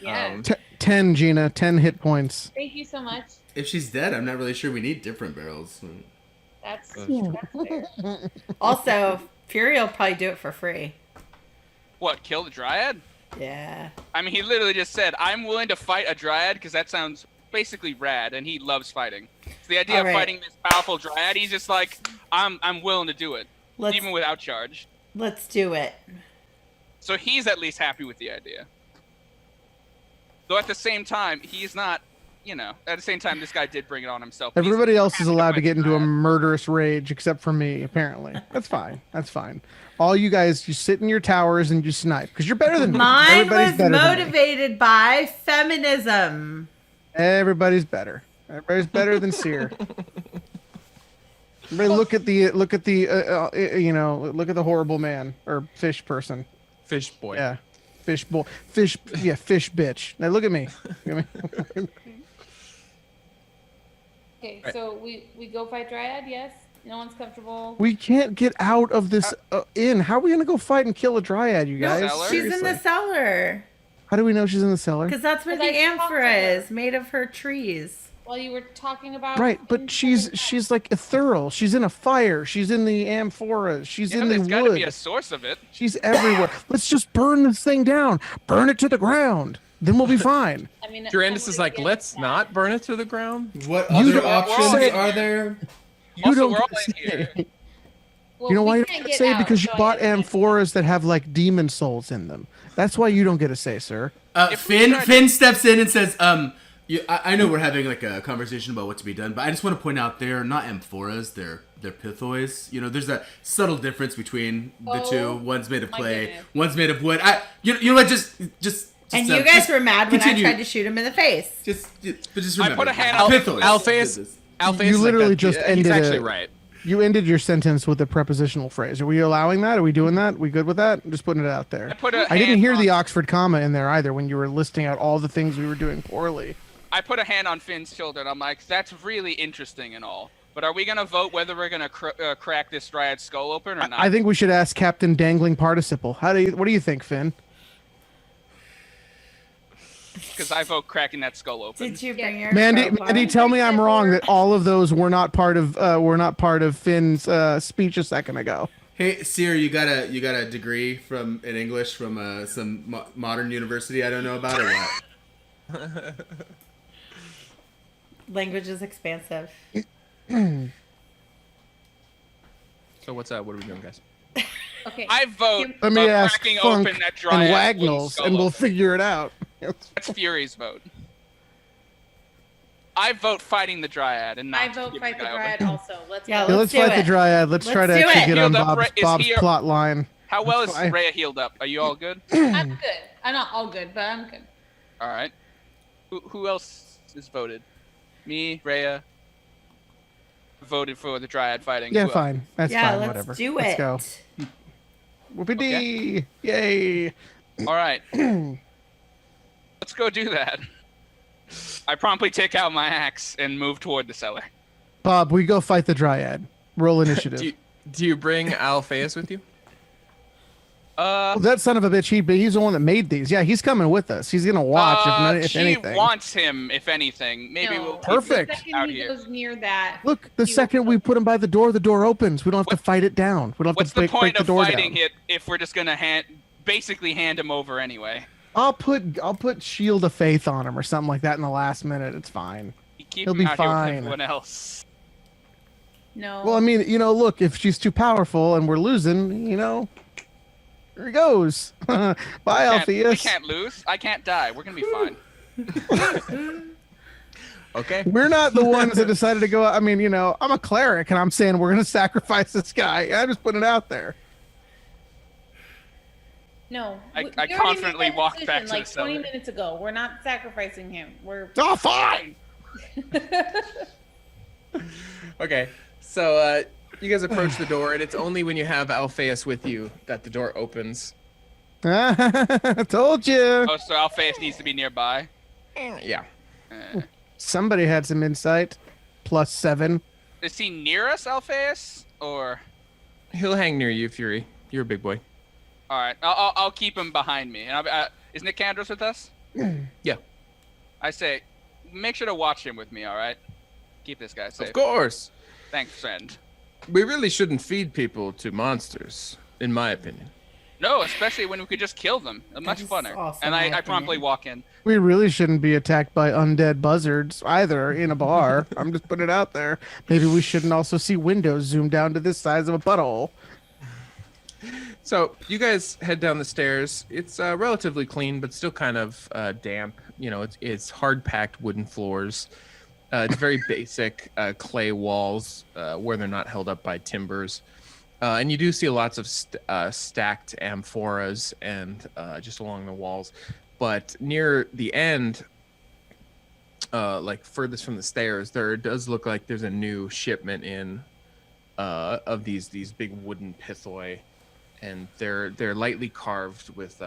Yeah. 10, Gina. 10 hit points. Thank you so much. If she's dead, I'm not really sure we need different barrels. That's fair. Also, Fury will probably do it for free. What? Kill the Dryad? Yeah. I mean, he literally just said, "I'm willing to fight a Dryad," because that sounds basically rad, and he loves fighting. So the idea All of right. fighting this powerful Dryad, he's just like, "I'm willing to do it, Let's even without charge." let's do it. So he's at least happy with the idea. Though at the same time, he's not. At the same time, this guy did bring it on himself. He's Everybody else is happy allowed to fight get the into a Dryad. murderous rage except for me, apparently. That's fine. That's fine. All you guys, you sit in your towers and you snipe because you're better than me. Mine Everybody's was better than me. motivated by feminism. Everybody's better. Everybody's better than Seer. Everybody look at the look at the horrible man or fish person. Fish boy. Yeah, fish boy, fish. Yeah, fish bitch. Now look at me. Look at me. Okay, so we go fight Dryad, yes? No one's comfortable. We can't get out of this inn. How are we gonna go fight and kill a dryad, you guys? Cellar? She's in the Seriously. cellar. How do we know she's in the cellar? Because that's where the 'Cause I talked to amphora her. is, made of her trees. While you were talking about Right, but she's like ethereal. She's in a fire. She's in the amphora. She's in the There's got to be wood. a source of it. She's everywhere. Let's just burn this thing down. Burn it to the ground. Then we'll be fine. I mean, Durandus is like, I would let's get not burn it to the ground. What You other don't options say- are there? You Also, don't we're all get to in here. say. Well, You know we why you can't don't get say? out, Because you so I bought have to- amphoras that have like demon souls in them. That's why you don't get a say, sir. If we Finn tried to- Finn steps in and says, I know we're having like a conversation about what to be done, but I just want to point out they're not amphoras, they're pithois. You know, there's a subtle difference between the two. One's made of my clay, goodness. one's made of wood. You know what? Just And you guys just were mad when continue. I tried to shoot him in the face. Just I remember. put a hand on Pithois. Alpheus. Alpheus You is literally that. just He's ended actually it. right. You ended your sentence with a prepositional phrase. Are we allowing that? Are we doing that? We good with that? I'm just putting it out there. I didn't hear the Oxford comma in there either when you were listing out all the things we were doing poorly. I put a hand on Finn's shoulder and I'm like, that's really interesting and all. But are we going to vote whether we're going to crack this dryad skull open or not? I think we should ask Captain Dangling Participle. What do you think, Finn? Because I vote cracking that skull open. Did you bring your Mandy, crowbar? Mandy, tell me I'm wrong that all of those were not part of Finn's speech a second ago. Hey, Seer, you got a degree in English from some modern university I don't know about or what? Language is expansive. So what are we doing, guys? Okay. I vote Let me ask cracking Funk open that and dryad Wagnalls, skull and we'll open. figure it out. That's Fury's vote. I vote fighting the dryad and not I vote keeping fight the guy open. dryad also. Let's Yeah, go. Yeah, let's do fight the it. Dryad. Let's try to Let's do actually it. get on Healed up, Bob's, is Bob's he- plot line. How well is Fine. Rhea healed up? Are you all good? I'm good. I'm not all good, but I'm good. All right. Who else is voted? Me, Rhea. Voted for the dryad fighting. Yeah, Who else? Yeah, fine. Fine. let's Whatever. do Let's it. go. Whoopie-dee! Yay! All right. Let's go do that. I promptly take out my axe and move toward the cellar. Bob, we go fight the Dryad. Roll initiative. Do you bring Alpheus with you? Well, that son of a bitch, he's the one that made these. Yeah, he's coming with us. He's gonna watch if she anything. wants him, if anything. Maybe No. we'll keep Perfect. The second out he here. goes near that. Look, the he second will- we put him by the door opens. We don't have to fight it down. We don't have What's to the break point the of door fighting down. it if we're just gonna basically hand him over anyway? I'll put Shield of Faith on him or something like that in the last minute. It's fine. You keep He'll him be out here with fine. everyone else. No. Well, I mean, look, if she's too powerful and we're losing, here he goes. Bye, We Alpheus. can't lose. I can't die. We're gonna be fine. Okay. We're not the ones that decided to go out. I mean, I'm a cleric and I'm saying we're going to sacrifice this guy. I just put it out there. no. I We already made confidently that walked decision, back to the like 20 cellar. minutes ago. We're not sacrificing him. We're Oh, fine. Okay. So you guys approach the door, and it's only when you have Alpheus with you that the door opens. I told you. Oh, so Alpheus needs to be nearby. Yeah. Somebody had some insight. +7. Is he near us, Alpheus? Or He'll hang near you, Fury. You're a big boy. all right, I'll keep him behind me. And is Nikandros with us? Yeah. I say, make sure to watch him with me. All right. Keep this guy safe. Of course. Thanks, friend. We really shouldn't feed people to monsters, in my opinion. No, especially when we could just kill them. Much is funner. also And my I promptly opinion. walk in. We really shouldn't be attacked by undead buzzards either in a bar. I'm just putting it out there. Maybe we shouldn't also see windows zoomed down to this size of a butthole. So you guys head down the stairs. It's relatively clean, but still kind of damp. It's hard-packed wooden floors. It's very basic clay walls where they're not held up by timbers. And you do see lots of stacked amphoras and just along the walls. But near the end, like furthest from the stairs, there does look like there's a new shipment in of these big wooden pithoi. And they're lightly carved with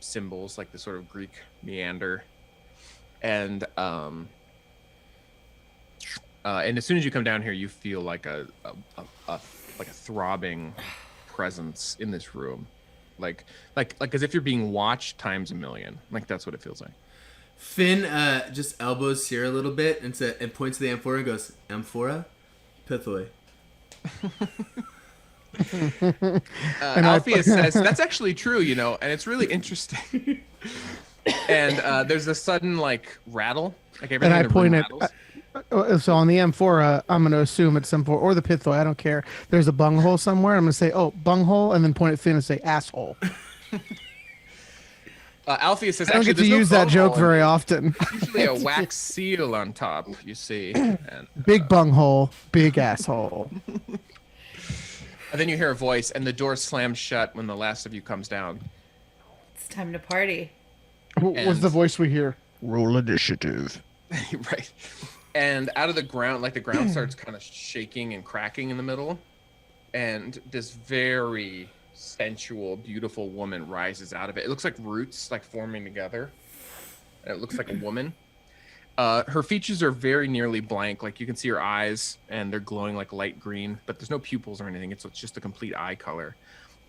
symbols like the sort of Greek meander. And as soon as you come down here, you feel like a throbbing presence in this room, like as if you're being watched times a million. Like that's what it feels like. Finn just elbows Seer a little bit and points to the amphora and goes, "Amphora, pithoi." Alpheus says that's actually true, and it's really interesting. And there's a sudden rattle, like everything And I in the point room at. rattles. So on the amphora, I'm going to assume it's some or the pithoi. I don't care. There's a bunghole somewhere. I'm going to say, "Oh, bunghole," and then point at Finn and say, "Asshole." Alpheus is I don't actually get to there's no use that phone joke hole. very often. Usually a wax seal on top, you see. And Big bunghole, big asshole. then you hear a voice, and the door slams shut when the last of you comes down. It's time to party. What's the voice we hear? Roll initiative. Right. And out of the ground, like the ground starts kind of shaking and cracking in the middle. And this very sensual, beautiful woman rises out of it. It looks like roots like forming together. And it looks like a woman. Her features are very nearly blank. Like you can see her eyes and they're glowing like light green, but there's no pupils or anything. It's just a complete eye color.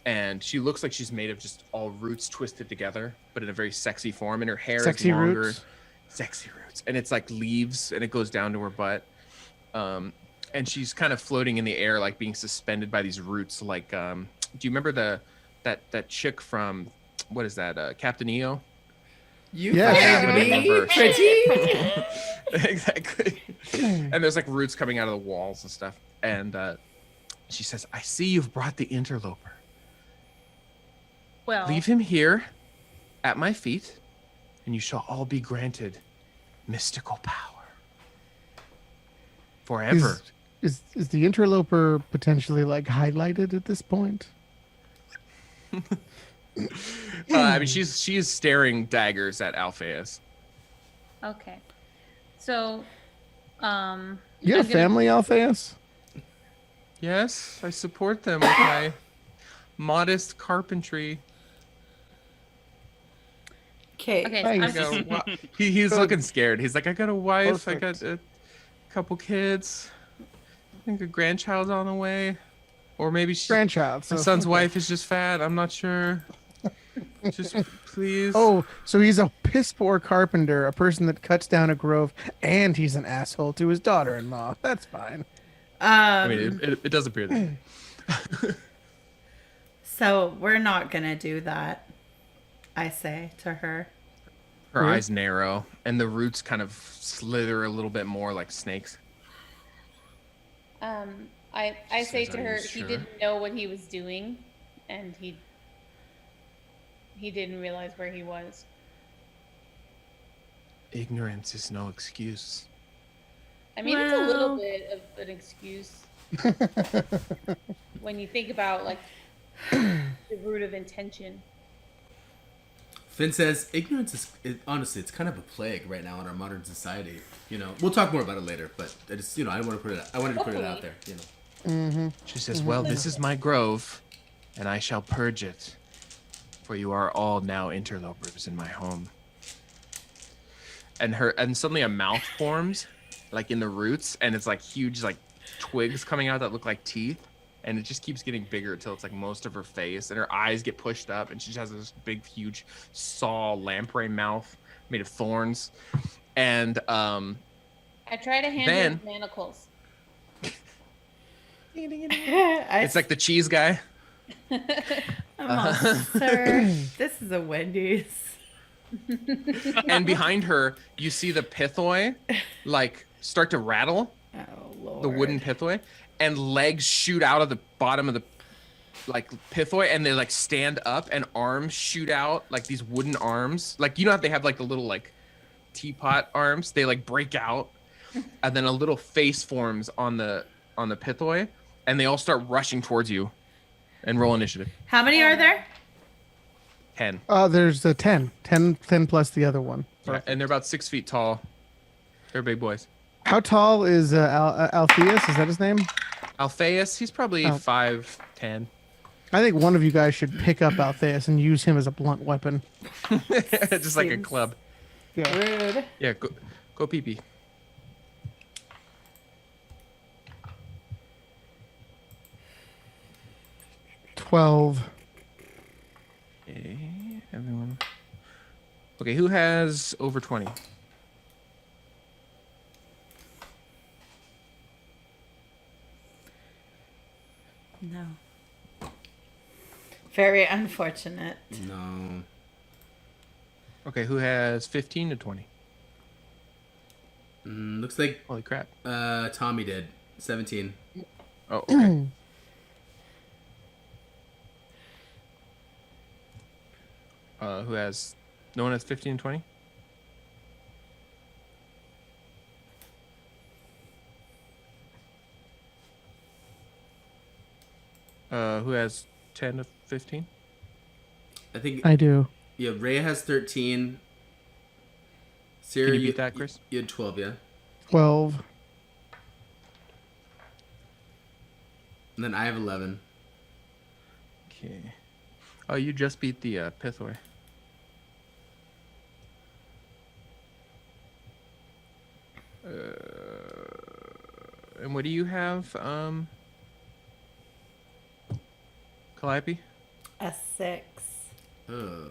And she looks like she's made of just all roots twisted together, but in a very sexy form. And her hair Sexy is longer. roots. Sexy roots. And it's like leaves and it goes down to her butt. And she's kind of floating in the air, like being suspended by these roots. Like, do you remember that chick from, what is that? Captain EO? You Yeah. find I me remember. pretty. Exactly. And there's like roots coming out of the walls and stuff. And she says, I see you've brought the interloper. Well, Leave him here at my feet, and you shall all be granted mystical power. Forever. Is the interloper potentially like highlighted at this point? I mean, she is staring daggers at Alpheus. okay. So, You have I'm gonna- family, Alpheus? Yes, I support them with my modest carpentry. Okay. Okay. There you I'm go. just, Well, he's Good. looking scared. He's like, I got a wife. I Perfect. got a couple kids. I think a grandchild's on the way. Or maybe Grandchild. my So. son's wife is just fat. I'm not sure. Just please. Oh, so he's a piss poor carpenter, a person that cuts down a grove, and he's an asshole to his daughter-in-law. That's fine. I mean, it does appear that. So we're not gonna do that, I say to her. Her Yeah. eyes narrow, and the roots kind of slither a little bit more like snakes. I She say says, to "Are you her, he sure?" didn't know what he was doing, and he didn't realize where he was. Ignorance is no excuse. I mean, it's a little Well- bit of an excuse when you think about like the root of intention. Finn says, ignorance is honestly, it's kind of a plague right now in our modern society. You know, we'll talk more about it later, but I just, I want to put it, I wanted to put it out there. She says, well, this is my grove, and I shall purge it, for you are all now interlopers in my home. And suddenly a mouth forms, like in the roots, and it's like huge, like twigs coming out that look like teeth, and it just keeps getting bigger until it's like most of her face, and her eyes get pushed up, and she just has this big, huge saw lamprey mouth made of thorns, and I try to handle Then- his manacles. it's like the cheese guy. Sir, this is a Wendy's. And behind her, you see the pithoi, like start to rattle. Oh Lord. The wooden pithoi, and legs shoot out of the bottom of the like pithoi, and they like stand up, and arms shoot out, like these wooden arms, like you know how they have like the little like teapot arms, they like break out, and then a little face forms on the pithoi, and they all start rushing towards you. And roll initiative. How many are there? 10. There's a 10 plus the other one. Yeah, and they're about 6 feet tall. They're big boys. How tall is Alpheus? Is that his name? Alpheus, he's probably Oh. 5'10". I think one of you guys should pick up Alpheus and use him as a blunt weapon. Just like a Seems- club. Yeah. Rude. Yeah, go pee pee. $12. Okay, everyone. Okay, who has over 20? No. Very unfortunate. No. Okay, who has 15 to 20? Looks like Holy crap. Tommy did 17. Oh, okay. Who has No one has 15 and 20? Who has 10 to 15? I think I do. yeah. Ray has 13. Sarah, Can you beat that, Chris? You had 12, yeah. 12. And then I have 11. Okay. Oh, you just beat the Pithoi. And what do you have, Calliope? A 6. Oh.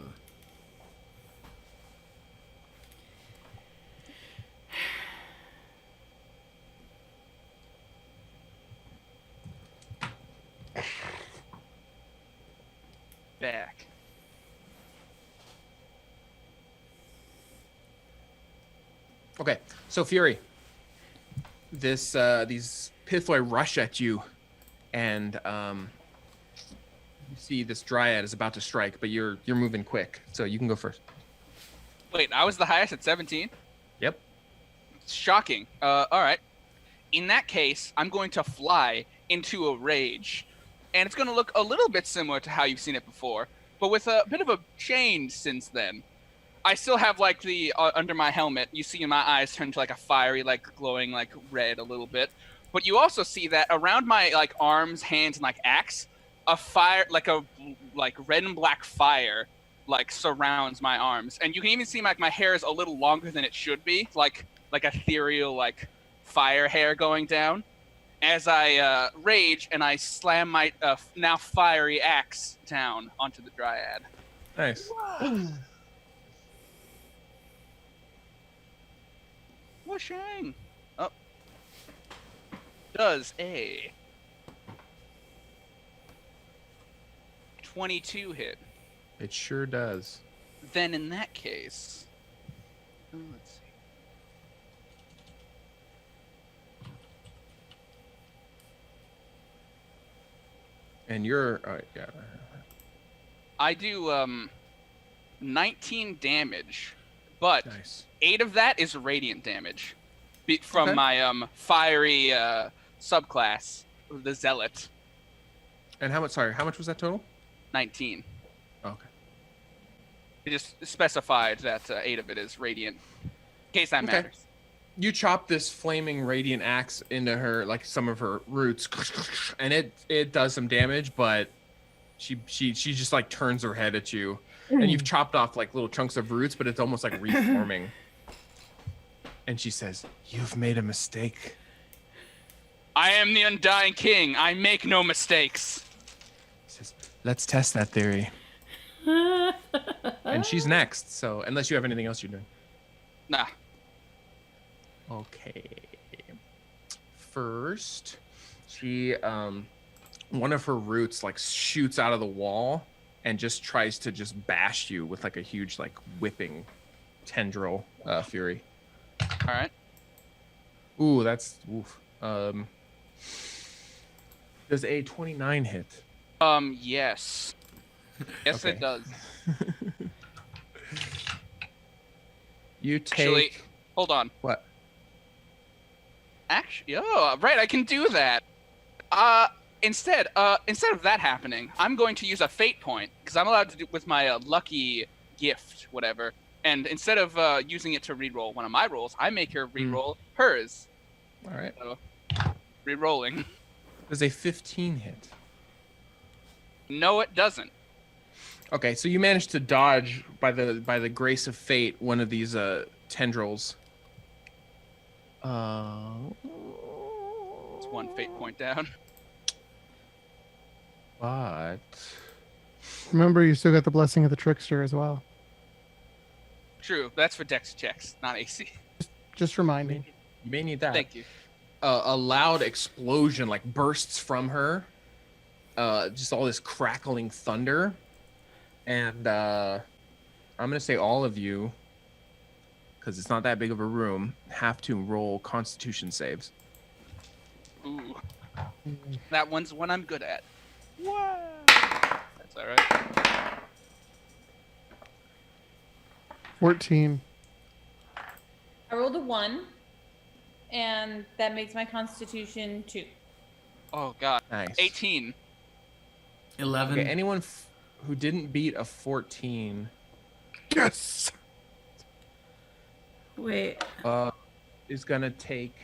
Back. Okay, so Fury. These Pithoi rush at you, and you see this Dryad is about to strike, but you're moving quick, so you can go first. Wait, I was the highest at 17? Yep. Shocking. All right. In that case, I'm going to fly into a rage. And it's going to look a little bit similar to how you've seen it before, but with a bit of a change since then. I still have, like, the, under my helmet, you see my eyes turn to, like, a fiery, like, glowing, like, red a little bit. But you also see that around my, like, arms, hands, and, like, axe, a fire, like, red and black fire, like, surrounds my arms. And you can even see, like, my hair is a little longer than it should be, like ethereal, like, fire hair going down. As I rage and I slam my now fiery axe down onto the Dryad. Nice. Whooshing! Oh. Does a 22 hit? It sure does. Then in that case, let's see. And you're yeah. I do 19 damage, but Nice. 8 of that is radiant damage from Okay. my fiery subclass, the Zealot. And how much? Sorry, how much was that total? 19. Oh, okay. It just specified that 8 of it is radiant, in case that Okay. matters. You chop this flaming radiant axe into her, like some of her roots, and it does some damage, but she just like turns her head at you, and you've chopped off like little chunks of roots, but it's almost like reforming. And she says, "You've made a mistake." I am the Undying King. I make no mistakes. She says, "Let's test that theory." And she's next. So unless you have anything else you're doing. Nah. Okay. First, she one of her roots like shoots out of the wall and just tries to just bash you with like a huge like whipping tendril fury. All right. Ooh, that's oof. Does a 29 hit? Yes. Yes, Okay. it does. You take Actually, hold on. what? Actually, oh, right, I can do that. Instead of that happening, I'm going to use a fate point because I'm allowed to do with my lucky gift, whatever. And instead of using it to reroll one of my rolls, I make her reroll hers. All right. So, rerolling. Does a 15 hit? No, it doesn't. Okay, so you managed to dodge by the grace of fate one of these tendrils. It's one fate point down. But Remember, you still got the blessing of the trickster as well. True, that's for dex checks, not AC. Just reminding. you may need that. Thank you. A loud explosion like bursts from her. Just all this crackling thunder, and I'm gonna say all of you, because it's not that big of a room, have to roll Constitution saves. Ooh. That one's one I'm good at. What? That's alright. 14. I rolled a 1, and that makes my Constitution 2. Oh god. Nice. 18. 11. Okay, anyone who didn't beat a 14 Yes. Wait. is gonna take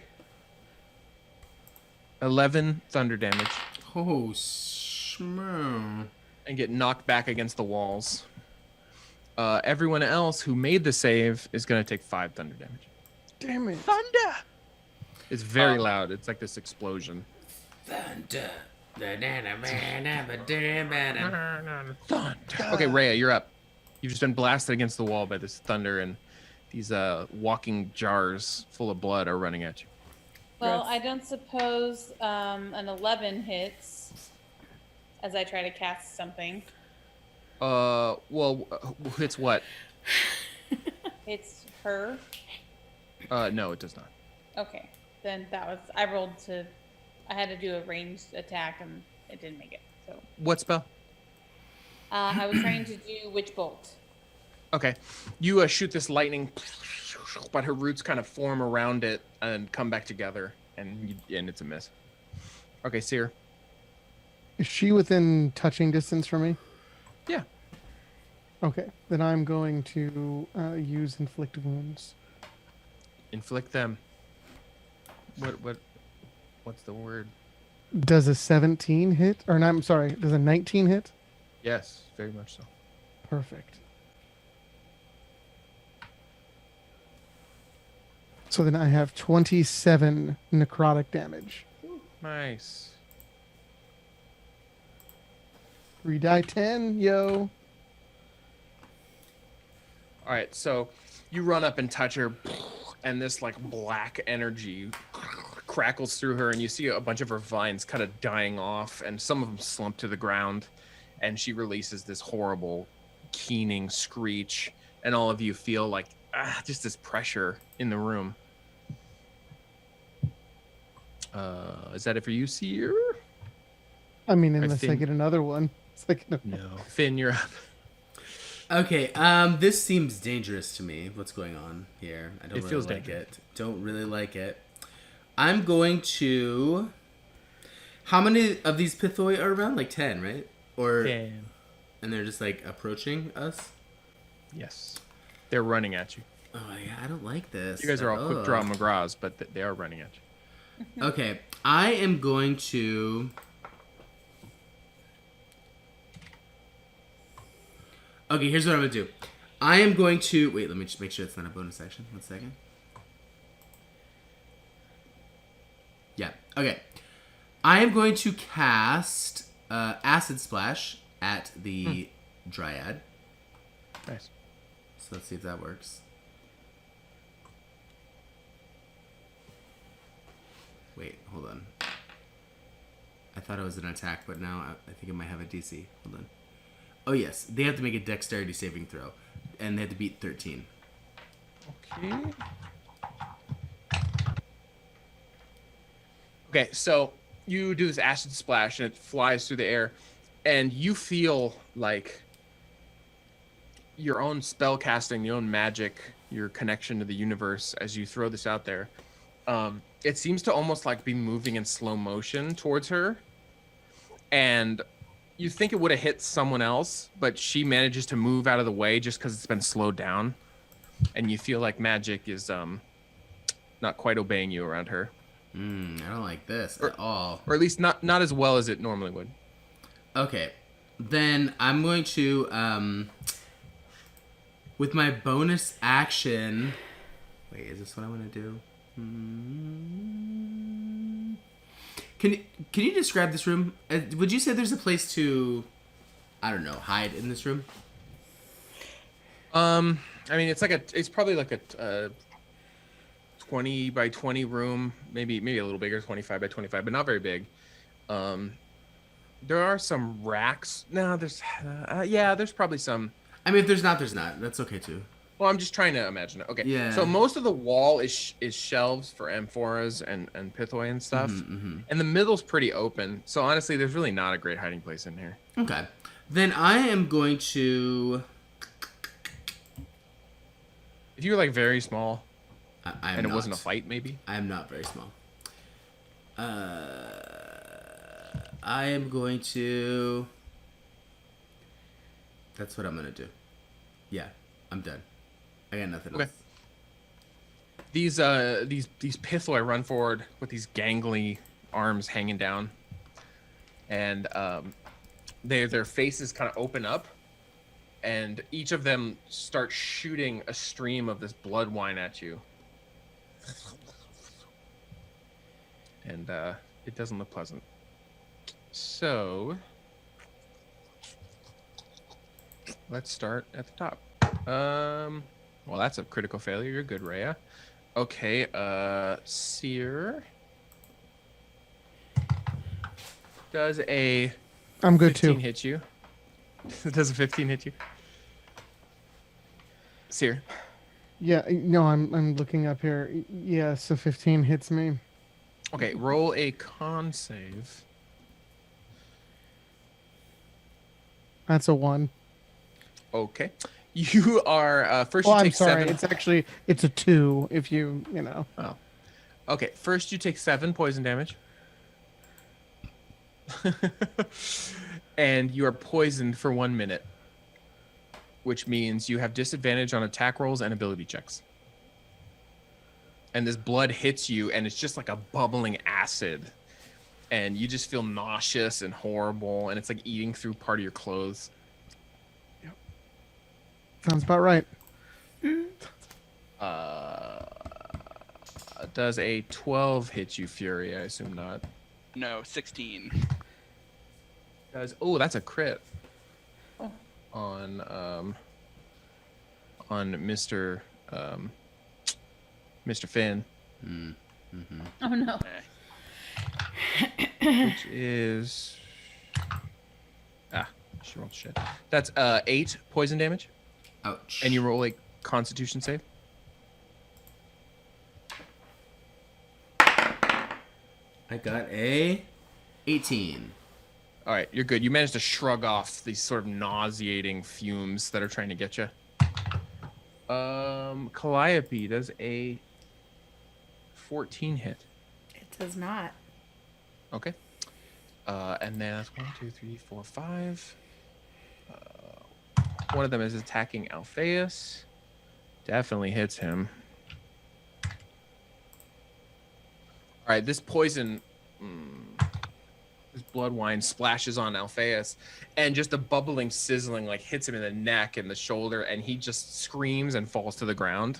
11 thunder damage Oh, shmoo. and get knocked back against the walls. Everyone else who made the save is gonna take 5 thunder damage. Damn it. Thunder. It's very loud. It's like this explosion. Thunder. Okay, Rhea, you're up. You've just been blasted against the wall by this thunder, and these walking jars full of blood are running at you. Well, Gross. I don't suppose an 11 hits as I try to cast something. Well, it's what? It's her. No, it does not. Okay, then I had to do a ranged attack and it didn't make it. So What spell? I was trying to do Witch Bolt. Okay, you shoot this lightning, but her roots kind of form around it and come back together, and it's a miss. Okay, Seer. Is she within touching distance from me? Yeah. Okay, then I'm going to use inflict wounds. Inflict them. What's the word? Does a 17 hit? Or no, I'm sorry, does a 19 hit? Yes, very much so. Perfect. So then I have 27 necrotic damage. Nice. 3 die 10, yo. All right, so you run up and touch her, and this like black energy crackles through her, and you see a bunch of her vines kind of dying off, and some of them slump to the ground, and she releases this horrible, keening screech, and all of you feel like just this pressure in the room. Is that it for you, Seer? I mean, I unless I think- get another one. It's like, no. No. Finn, you're up. Okay, this seems dangerous to me. What's going on here? I don't It really feels like dangerous. it. Don't really like it. I'm going to... How many of these Pithoi are around? Like 10, right? Or And they're just like approaching us? Yes. They're running at you. Oh yeah, I don't like this. You guys are all quick draw Ugh. McGraws, but they are running at you. Okay, I am going to... Okay, here's what I'm going to do. I am going to... Wait, let me just make sure it's not a bonus action. 1 second. Yeah, okay. I am going to cast Acid Splash at the Dryad. Nice. So let's see if that works. Wait, hold on. I thought it was an attack, but now I think it might have a DC. Hold on. Oh yes, they have to make a dexterity saving throw, and they have to beat 13. Okay. Okay, so you do this acid splash, and it flies through the air, and you feel like your own spell casting, your own magic, your connection to the universe as you throw this out there. It seems to almost like be moving in slow motion towards her, and you think it would have hit someone else, but she manages to move out of the way just because it's been slowed down, and you feel like magic is not quite obeying you around her, I don't like this at all. or at least not as well as it normally would. Okay, then I'm going to with my bonus action. Wait, is this what I want to do? Can you describe this room? Would you say there's a place to, I don't know, hide in this room? I mean, it's probably like a 20 by 20 room, maybe a little bigger, 25 by 25, but not very big. There are some racks. No, there's probably some. I mean, if there's not, there's not. That's okay too. Well, I'm just trying to imagine it. Okay. Yeah. So most of the wall is shelves for amphoras and pithoi and stuff, and the middle's pretty open. So honestly, there's really not a great hiding place in here. Okay. Then I am going to... If you were like very small I'm and it not. wasn't a fight, maybe. I am not very small. I am going to. That's what I'm gonna do. Yeah, I'm done. I got nothing Okay. else. These Pithoi run forward with these gangly arms hanging down, and their faces kind of open up, and each of them start shooting a stream of this blood wine at you. And it doesn't look pleasant. So let's start at the top. Well, that's a critical failure. You're good, Rhea. Okay, Seer. Does a I'm good 15 too. hit you? Does a 15 hit you? Seer. Yeah, no, I'm looking up here. Yeah, so 15 hits me. Okay, roll a con save. That's a 1. Okay. You are first. Oh, You I'm take sorry. 7. It's a 2 if you know. Oh. Okay. First, you take 7 poison damage. And you are poisoned for 1 minute, which means you have disadvantage on attack rolls and ability checks. And this blood hits you, and it's just like a bubbling acid. And you just feel nauseous and horrible, and it's like eating through part of your clothes. Sounds about right. Does a 12 hit you, Fury? I assume not. No, 16. That's a crit. On Mr. Mr. Finn, Oh no. which is she rolled shit. That's 8 poison damage, Ouch. and you roll a Constitution save. I got a 18. All right, you're good. You managed to shrug off these sort of nauseating fumes that are trying to get you. Calliope does a 14 hit. It does not. Okay. And then that's 1, 2, 3, 4, 5. One of them is attacking Alphaeus. Definitely hits him. All right, this poison, this blood wine splashes on Alphaeus, and just a bubbling, sizzling like hits him in the neck and the shoulder, and he just screams and falls to the ground.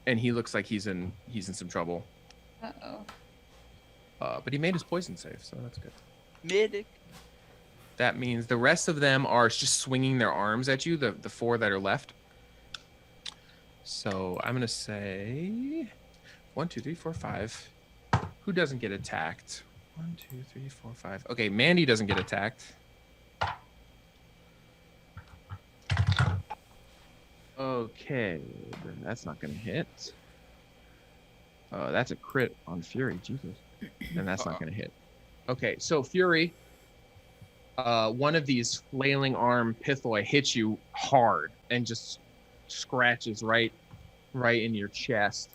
And he looks like he's in some trouble. Uh-oh. But he made his poison save, so that's good. Medic. That means the rest of them are just swinging their arms at you, the 4 that are left. So I'm going to say 1, 2, 3, 4, 5. Who doesn't get attacked? 1, 2, 3, 4, 5. Okay, Mandy doesn't get attacked. Okay, then that's not going to hit. That's a crit on Fury, Jesus. And that's not going to hit. Okay, so Fury, one of these flailing arm Pithoi hits you hard and just scratches right in your chest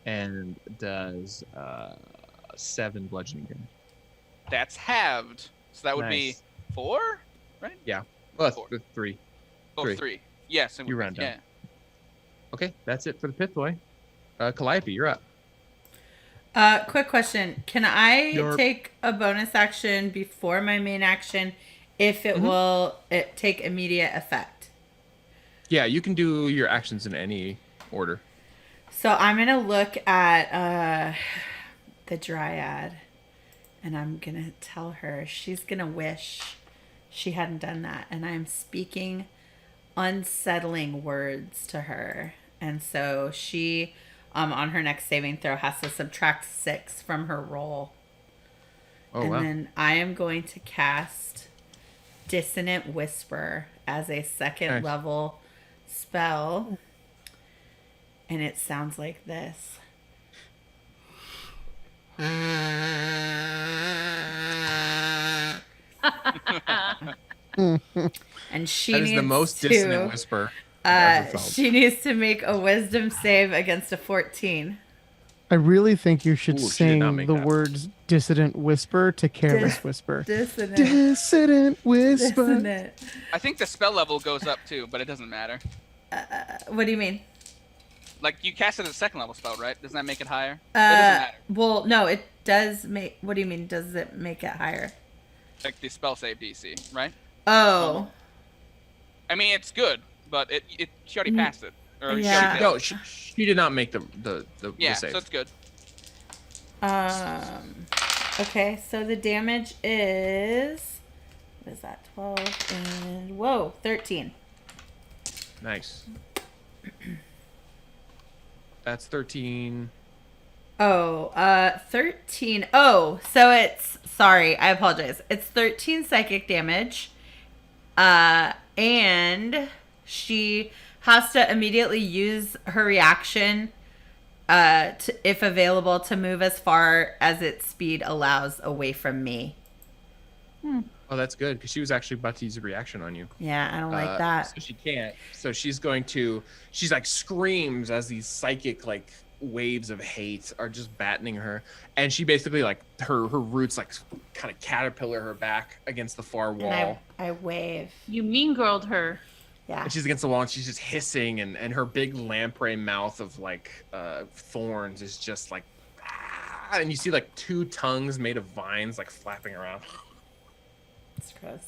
and does 7 bludgeoning damage. That's halved. So that would Nice. be 4, right? Yeah. Well, Four. 3. Oh, Three. 3. Yes. it You would- round down. yeah. Okay, that's it for the Pithoi. Calliope, you're up. Quick question. Can I Your- take a bonus action before my main action if it will take immediate effect? Yeah, you can do your actions in any order. So I'm going to look at the Dryad and I'm going to tell her she's going to wish she hadn't done that. And I'm speaking unsettling words to her. And so she, on her next saving throw, has to subtract 6 from her roll. Oh, and wow. then I am going to cast Dissonant Whisper as a second Nice. level spell. And it sounds like this. And she That is needs the most to, dissonant whisper. ever felt. She needs to make a wisdom save against a 14. I really think you should Ooh, she did not sing make the that. words dissident whisper to careless whisper. Dissonant. Dissident whisper. Dissonant. I think the spell level goes up too, but it doesn't matter. What do you mean? Like, you cast it as a second level spell, right? Doesn't that make it higher? It doesn't matter. Well, no, it does make. What do you mean? Does it make it higher? Like the spell save DC, right? Oh. I mean, it's good, but she already passed it. Or she Yeah. already failed. No, she did not make the Yeah, save. so it's good. Okay, so the damage is. What is that? 12 and. Whoa, 13. Nice. That's 13. Oh, 13. Oh, so it's. Sorry, I apologize. It's 13 psychic damage. And she has to immediately use her reaction, if available, to move as far as its speed allows away from me. Oh, that's good because she was actually about to use a reaction on you. Yeah, I don't like that. So she can't. So she's like screams as these psychic like waves of hate are just battening her, and she basically like her roots like kind of caterpillar her back against the far wall. And I wave. You mean girled her. Yeah. And she's against the wall and she's just hissing, and her big lamprey mouth of like thorns is just like, and you see like two tongues made of vines like flapping around. It's gross.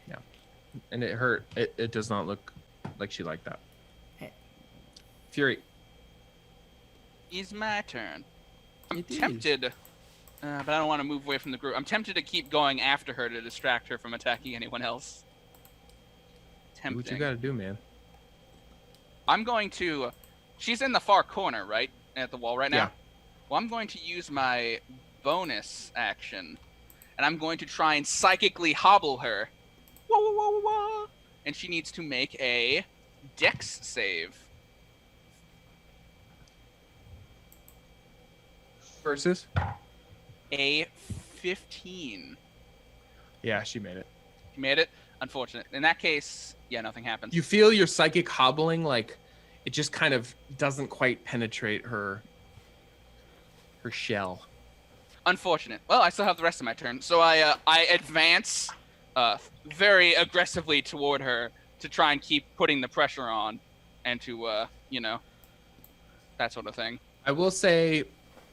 Yeah, and it hurt. It does not look like she liked that. Okay. Fury. It's my turn. I'm It is. tempted, but I don't want to move away from the group. I'm tempted to keep going after her to distract her from attacking anyone else. Do Tempting. what you gotta do, man. I'm going to. She's in the far corner, right? At the wall right now? Yeah. Well, I'm going to use my bonus action. And I'm going to try and psychically hobble her. Wah, wah, wah, wah, wah. And she needs to make a dex save. Versus? A 15. Yeah, she made it. You made it? Unfortunate. In that case, yeah, nothing happens. You feel your psychic hobbling, like it just kind of doesn't quite penetrate her shell. Unfortunate. Well, I still have the rest of my turn. So I advance very aggressively toward her to try and keep putting the pressure on and to, that sort of thing. I will say,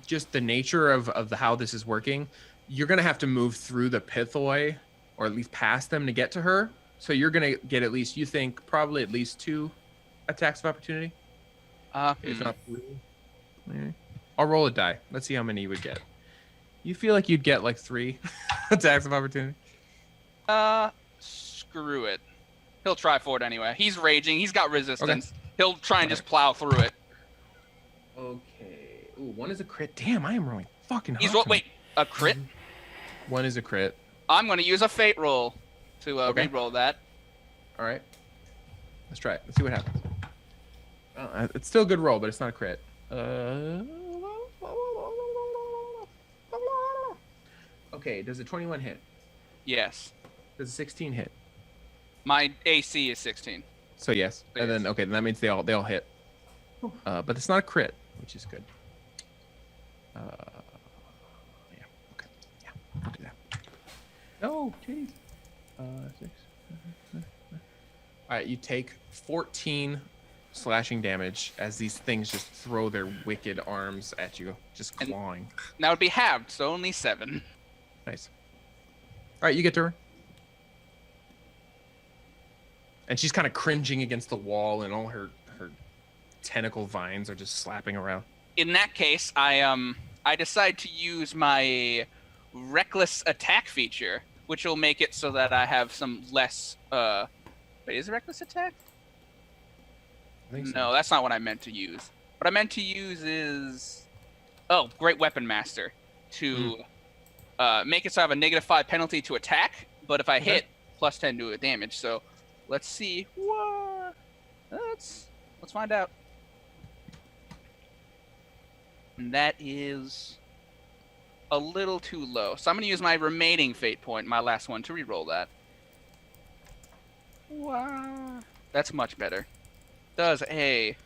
just the nature of how this is working, you're going to have to move through the Pithoi, or at least past them to get to her. So you're going to get at least, you think, probably at least 2 attacks of opportunity. If not 3. Maybe. I'll roll a die. Let's see how many you would get. You feel like you'd get like 3 attacks of opportunity? Screw it. He'll try for it anyway. He's raging. He's got resistance. Okay. He'll try and just plow through it. Okay. Ooh, 1 is a crit. Damn, I am rolling fucking hot. Wait, a crit? 1 is a crit. I'm going to use a fate roll to re-roll that. All right. Let's try it. Let's see what happens. It's still a good roll, but it's not a crit. Okay, does a 21 hit? Yes. Does a 16 hit? My AC is 16. So yes. And then okay, then that means they all hit. But it's not a crit, which is good. Yeah. Okay. Yeah. I'll do that. No, jeez. 6. All right, you take 14 slashing damage as these things just throw their wicked arms at you, just clawing. That would be halved, so only 7. Nice. All right, you get to her. And she's kind of cringing against the wall, and all her tentacle vines are just slapping around. In that case, I decide to use my reckless attack feature, which will make it so that I have some less. Wait, is it reckless attack? I think so. No, that's not what I meant to use. What I meant to use is, Great Weapon Master to make it so I have a -5 penalty to attack, but if I hit, +10 to damage. So let's see. What? Let's find out. And that is a little too low. So I'm going to use my remaining fate point, my last one, to re-roll that. Wow. That's much better. Does a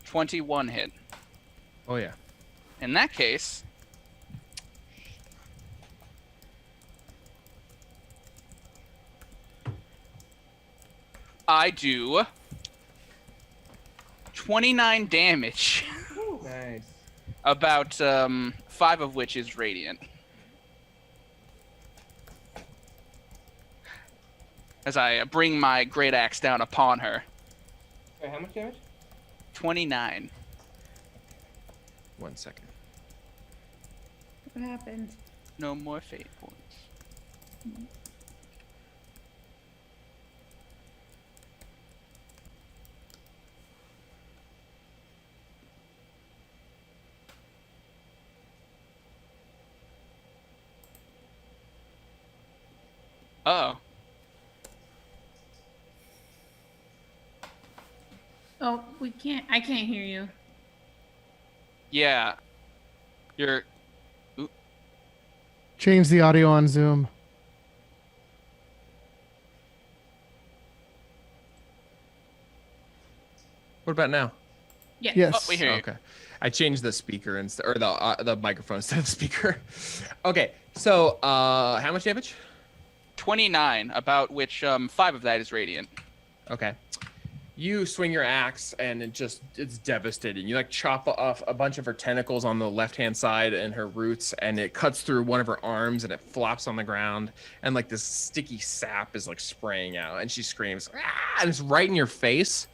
21 hit. Oh yeah. In that case, I do 29 damage. Nice. About 5 of which is radiant. As I bring my great axe down upon her. Wait, how much damage? 29. 1 second. What happened? No more fate points. Oh. Oh, we can't. I can't hear you. Yeah. You're... Change the audio on Zoom. What about now? Yes. Yes. Oh, we hear you. Okay. I changed the speaker instead, or the microphone instead of the speaker. Okay. So, how much damage? 29, about which 5 of that is radiant. Okay. You swing your axe and it's devastating. You like chop off a bunch of her tentacles on the left-hand side and her roots, and it cuts through one of her arms and it flops on the ground, and like this sticky sap is like spraying out, and she screams, ah! And it's right in your face,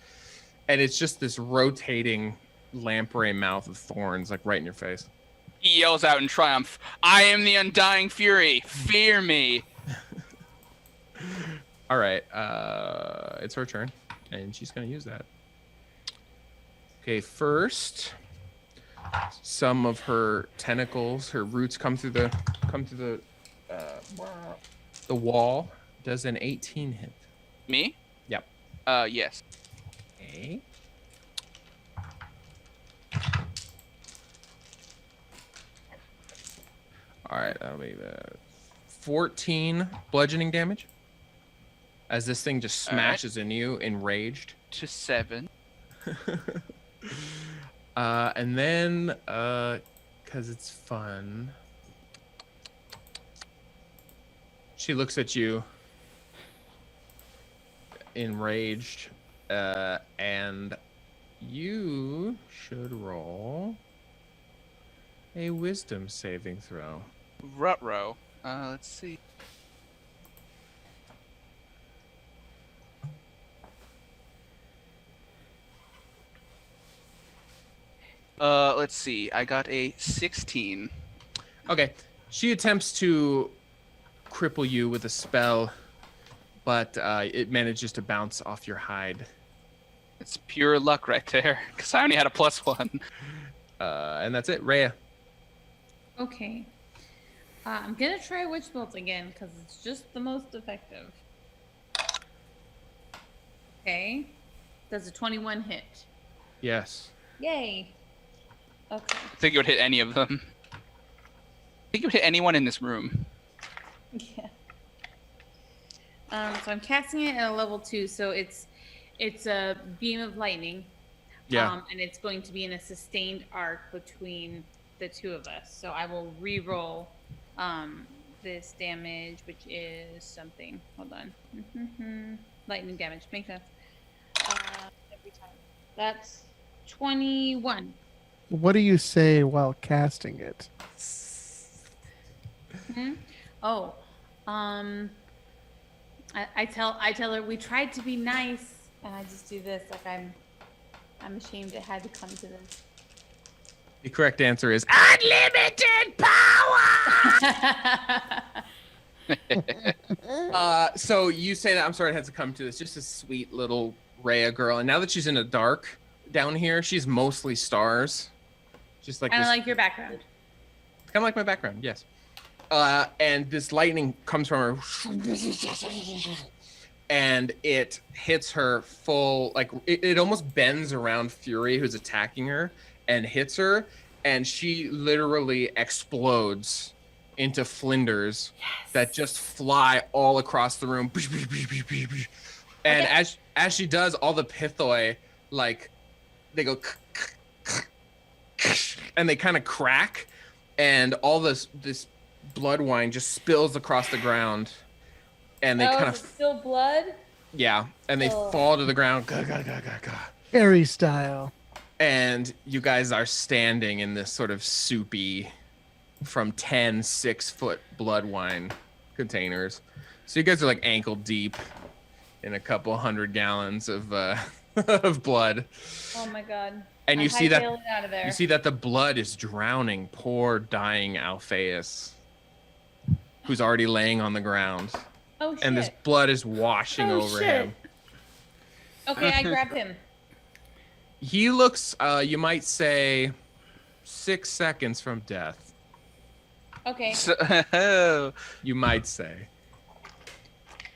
and it's just this rotating lamprey mouth of thorns like right in your face. He yells out in triumph, I am the Undying Fury! Fear me! All right, it's her turn, and she's gonna use that. Okay, first, some of her tentacles, her roots come through the wall. Does an 18 hit? Me? Yep. Yes. Okay. All right, that'll be 14 bludgeoning damage. As this thing just All right. smashes into you, enraged. To 7. And then, because it's fun, she looks at you, enraged, and you should roll a wisdom saving throw. Rutro. Let's see. Let's see. I got a 16. Okay, she attempts to cripple you with a spell, but it manages to bounce off your hide. It's pure luck right there, because I only had a +1. And that's it, Rhea. Okay. I'm gonna try Witch Bolt again because it's just the most effective. Okay. Does a 21 hit? Yes. Yay. Okay. I think it would hit any of them. I think it would hit anyone in this room. Yeah. So I'm casting it at a level 2, so it's a beam of lightning. Yeah. And it's going to be in a sustained arc between the two of us. So I will re-roll this damage, which is something. Hold on. Lightning damage. Make sense. Every time. That's 21. What do you say while casting it? Oh, I tell her we tried to be nice, and I just do this. Like I'm ashamed it had to come to this. The correct answer is unlimited power. So you say that. I'm sorry, it has to come to this. Just a sweet little Rhea girl, and now that she's in the dark down here, she's mostly stars. Just like Kind of this, like your background. kind of like my background. Yes. And this lightning comes from her, and it hits her full. Like it almost bends around Fury, who's attacking her, and hits her, and she literally explodes into flinders that just fly all across the room. And Okay. as she does, all the pithoi, like, they go, and they kind of crack, and all this blood wine just spills across the ground, and they kind of still blood. Yeah, and they fall to the ground. Gah, gah, gah, gah, gah. Harry style. And you guys are standing in this sort of soupy, from 10 6-foot blood wine containers. So you guys are like ankle deep in a couple 100 gallons of of blood. Oh my god. And you see out of there. you see that the blood is drowning poor dying Alphaeus, who's already laying on the ground. Oh shit. And this blood is washing over him. Okay, I grab him. He looks, you might say, 6 seconds from death. Okay. You might say.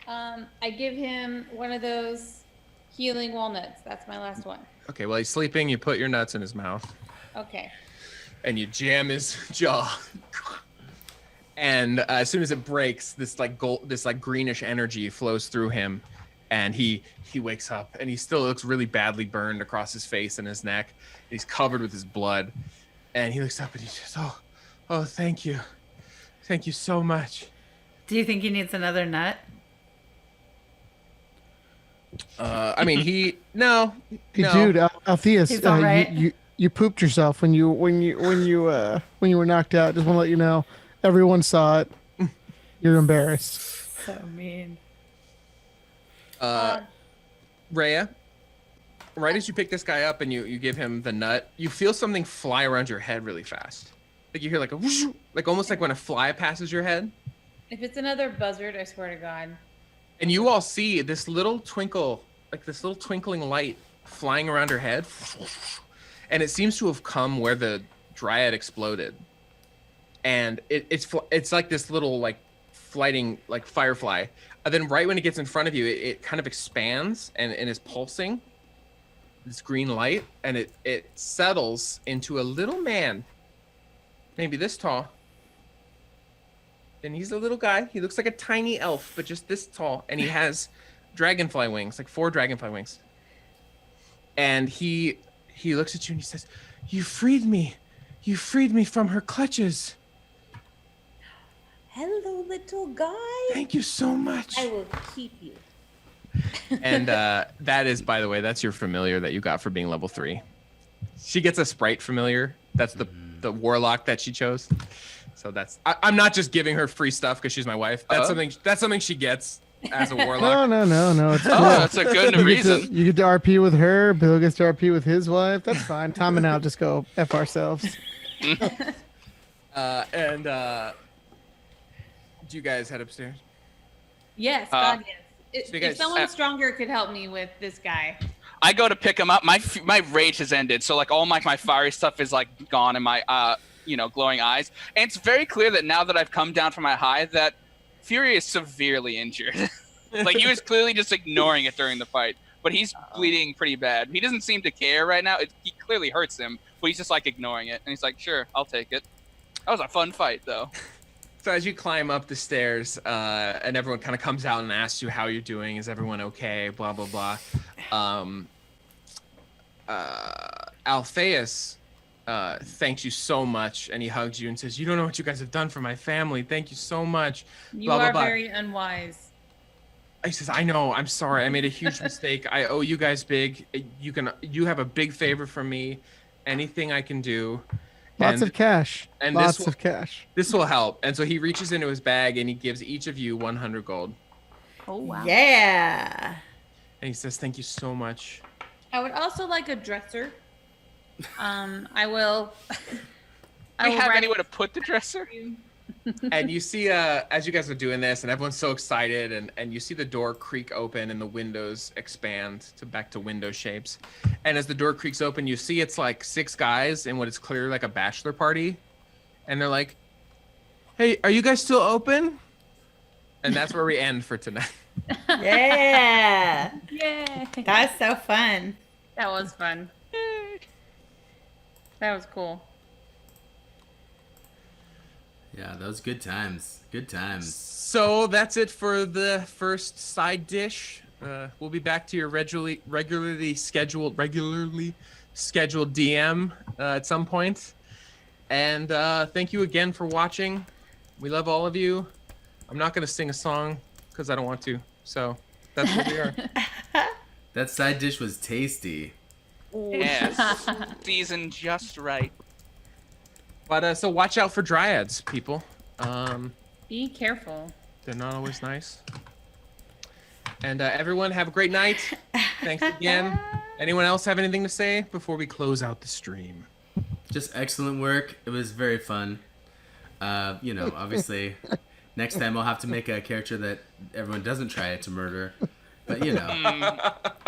I give him one of those healing walnuts. That's my last one. Okay, while he's sleeping, you put your nuts in his mouth. Okay. And you jam his jaw. And as soon as it breaks, this like greenish energy flows through him, and he wakes up, and he still looks really badly burned across his face and his neck. He's covered with his blood, and he looks up and he says, "Oh, thank you so much." Do you think he needs another nut? I mean, no. Dude, Alpheus, He's all right. you pooped yourself when you were knocked out. Just want to let you know. Everyone saw it. You're embarrassed. So mean. Rhea, right as you pick this guy up and you give him the nut, you feel something fly around your head really fast. Like you hear like a whoosh, like almost like when a fly passes your head. If it's another buzzard, I swear to God. And you all see this little twinkle, like this little twinkling light flying around her head. And it seems to have come where the dryad exploded. And it's like this little like flighting like firefly. And then right when it gets in front of you, it kind of expands and is pulsing this green light, and it settles into a little man, maybe this tall. And he's a little guy. He looks like a tiny elf, but just this tall. And he has dragonfly wings, like 4 dragonfly wings. And he looks at you and he says, "You freed me. You freed me from her clutches. Hello, little guy. Thank you so much." I will keep you. And that is, by the way, that's your familiar that you got for being level 3. She gets a sprite familiar. That's the warlock that she chose. So I'm not just giving her free stuff because she's my wife. That's something she gets as a warlock. No. It's cool. That's a good reason. You get to RP with her. Bill gets to RP with his wife. That's fine. Tom and I'll just go F ourselves. Do you guys head upstairs? Yes, God, yes. So you If guys- someone stronger could help me with this guy. I go to pick him up. My rage has ended, so like all my fiery stuff is like gone in my glowing eyes. And it's very clear that now that I've come down from my high, that Fury is severely injured. Like he was clearly just ignoring it during the fight, but he's bleeding pretty bad. He doesn't seem to care right now. He clearly hurts him, but he's just like ignoring it, and he's like, "Sure, I'll take it." That was a fun fight, though. So as you climb up the stairs, and everyone kind of comes out and asks you how you're doing, is everyone okay? Blah blah blah. Alpheus thanks you so much, and he hugs you and says, "You don't know what you guys have done for my family. Thank you so much." You blah, blah, are blah. very unwise. He says, "I know. I'm sorry. I made a huge mistake. I owe you guys big. You have a big favor from me. Anything I can do." Lots of cash. And Lots of cash. This will help. And so he reaches into his bag and he gives each of you 100 gold. Oh, wow. Yeah. And he says, "Thank you so much." I would also like a dresser. I will. Do you have write- anywhere to put the dresser? And you see, as you guys are doing this, and everyone's so excited, and you see the door creak open and the windows expand back to window shapes. And as the door creaks open, you see it's like 6 guys in what is clearly like a bachelor party. And they're like, "Hey, are you guys still open?" And that's where we end for tonight. Yeah. Yay. That was so fun. That was fun. That was cool. Yeah, that was good times. Good times. So that's it for the first side dish. We'll be back to your regularly scheduled DM at some point. And thank you again for watching. We love all of you. I'm not gonna sing a song because I don't want to. So that's what we are. That side dish was tasty. Yes. Seasoned just right. But so watch out for dryads, people. Be careful. They're not always nice. And everyone, have a great night. Thanks again. Anyone else have anything to say before we close out the stream? Just excellent work. It was very fun. Obviously, next time I'll have to make a character that everyone doesn't try to murder. But,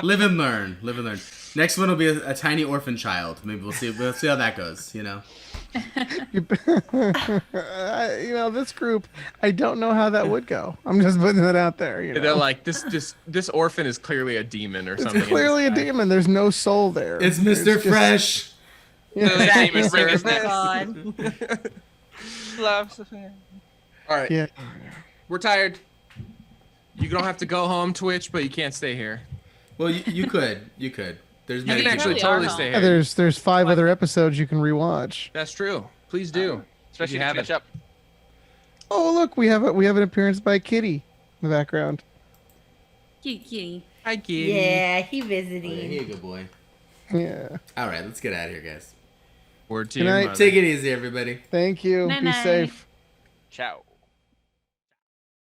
live and learn. Live and learn. Next one will be a tiny orphan child. Maybe we'll see how that goes, This group, I don't know how that would go. I'm just putting that out there. They're like, this orphan is clearly a demon or something. It's clearly a demon. There's no soul there. It's Mr. Fresh. Demon bring his God. Loves. All right. Yeah. We're tired. You don't have to go home, Twitch, but you can't stay here. Well, you could. There's You many can actually probably are totally home. stay Yeah, here. there's 5 other episodes you can rewatch. That's true. Please do. Especially You to have finish it. up. Oh, look, we have an appearance by Kitty in the background. Cute kitty. Hi, Kitty. Yeah, he Oh, visiting. yeah, he a good boy. Yeah. All right, let's get out of here, guys. Word to Good your night. mother. Take it easy, everybody. Thank you. Be Night-night. safe. Ciao.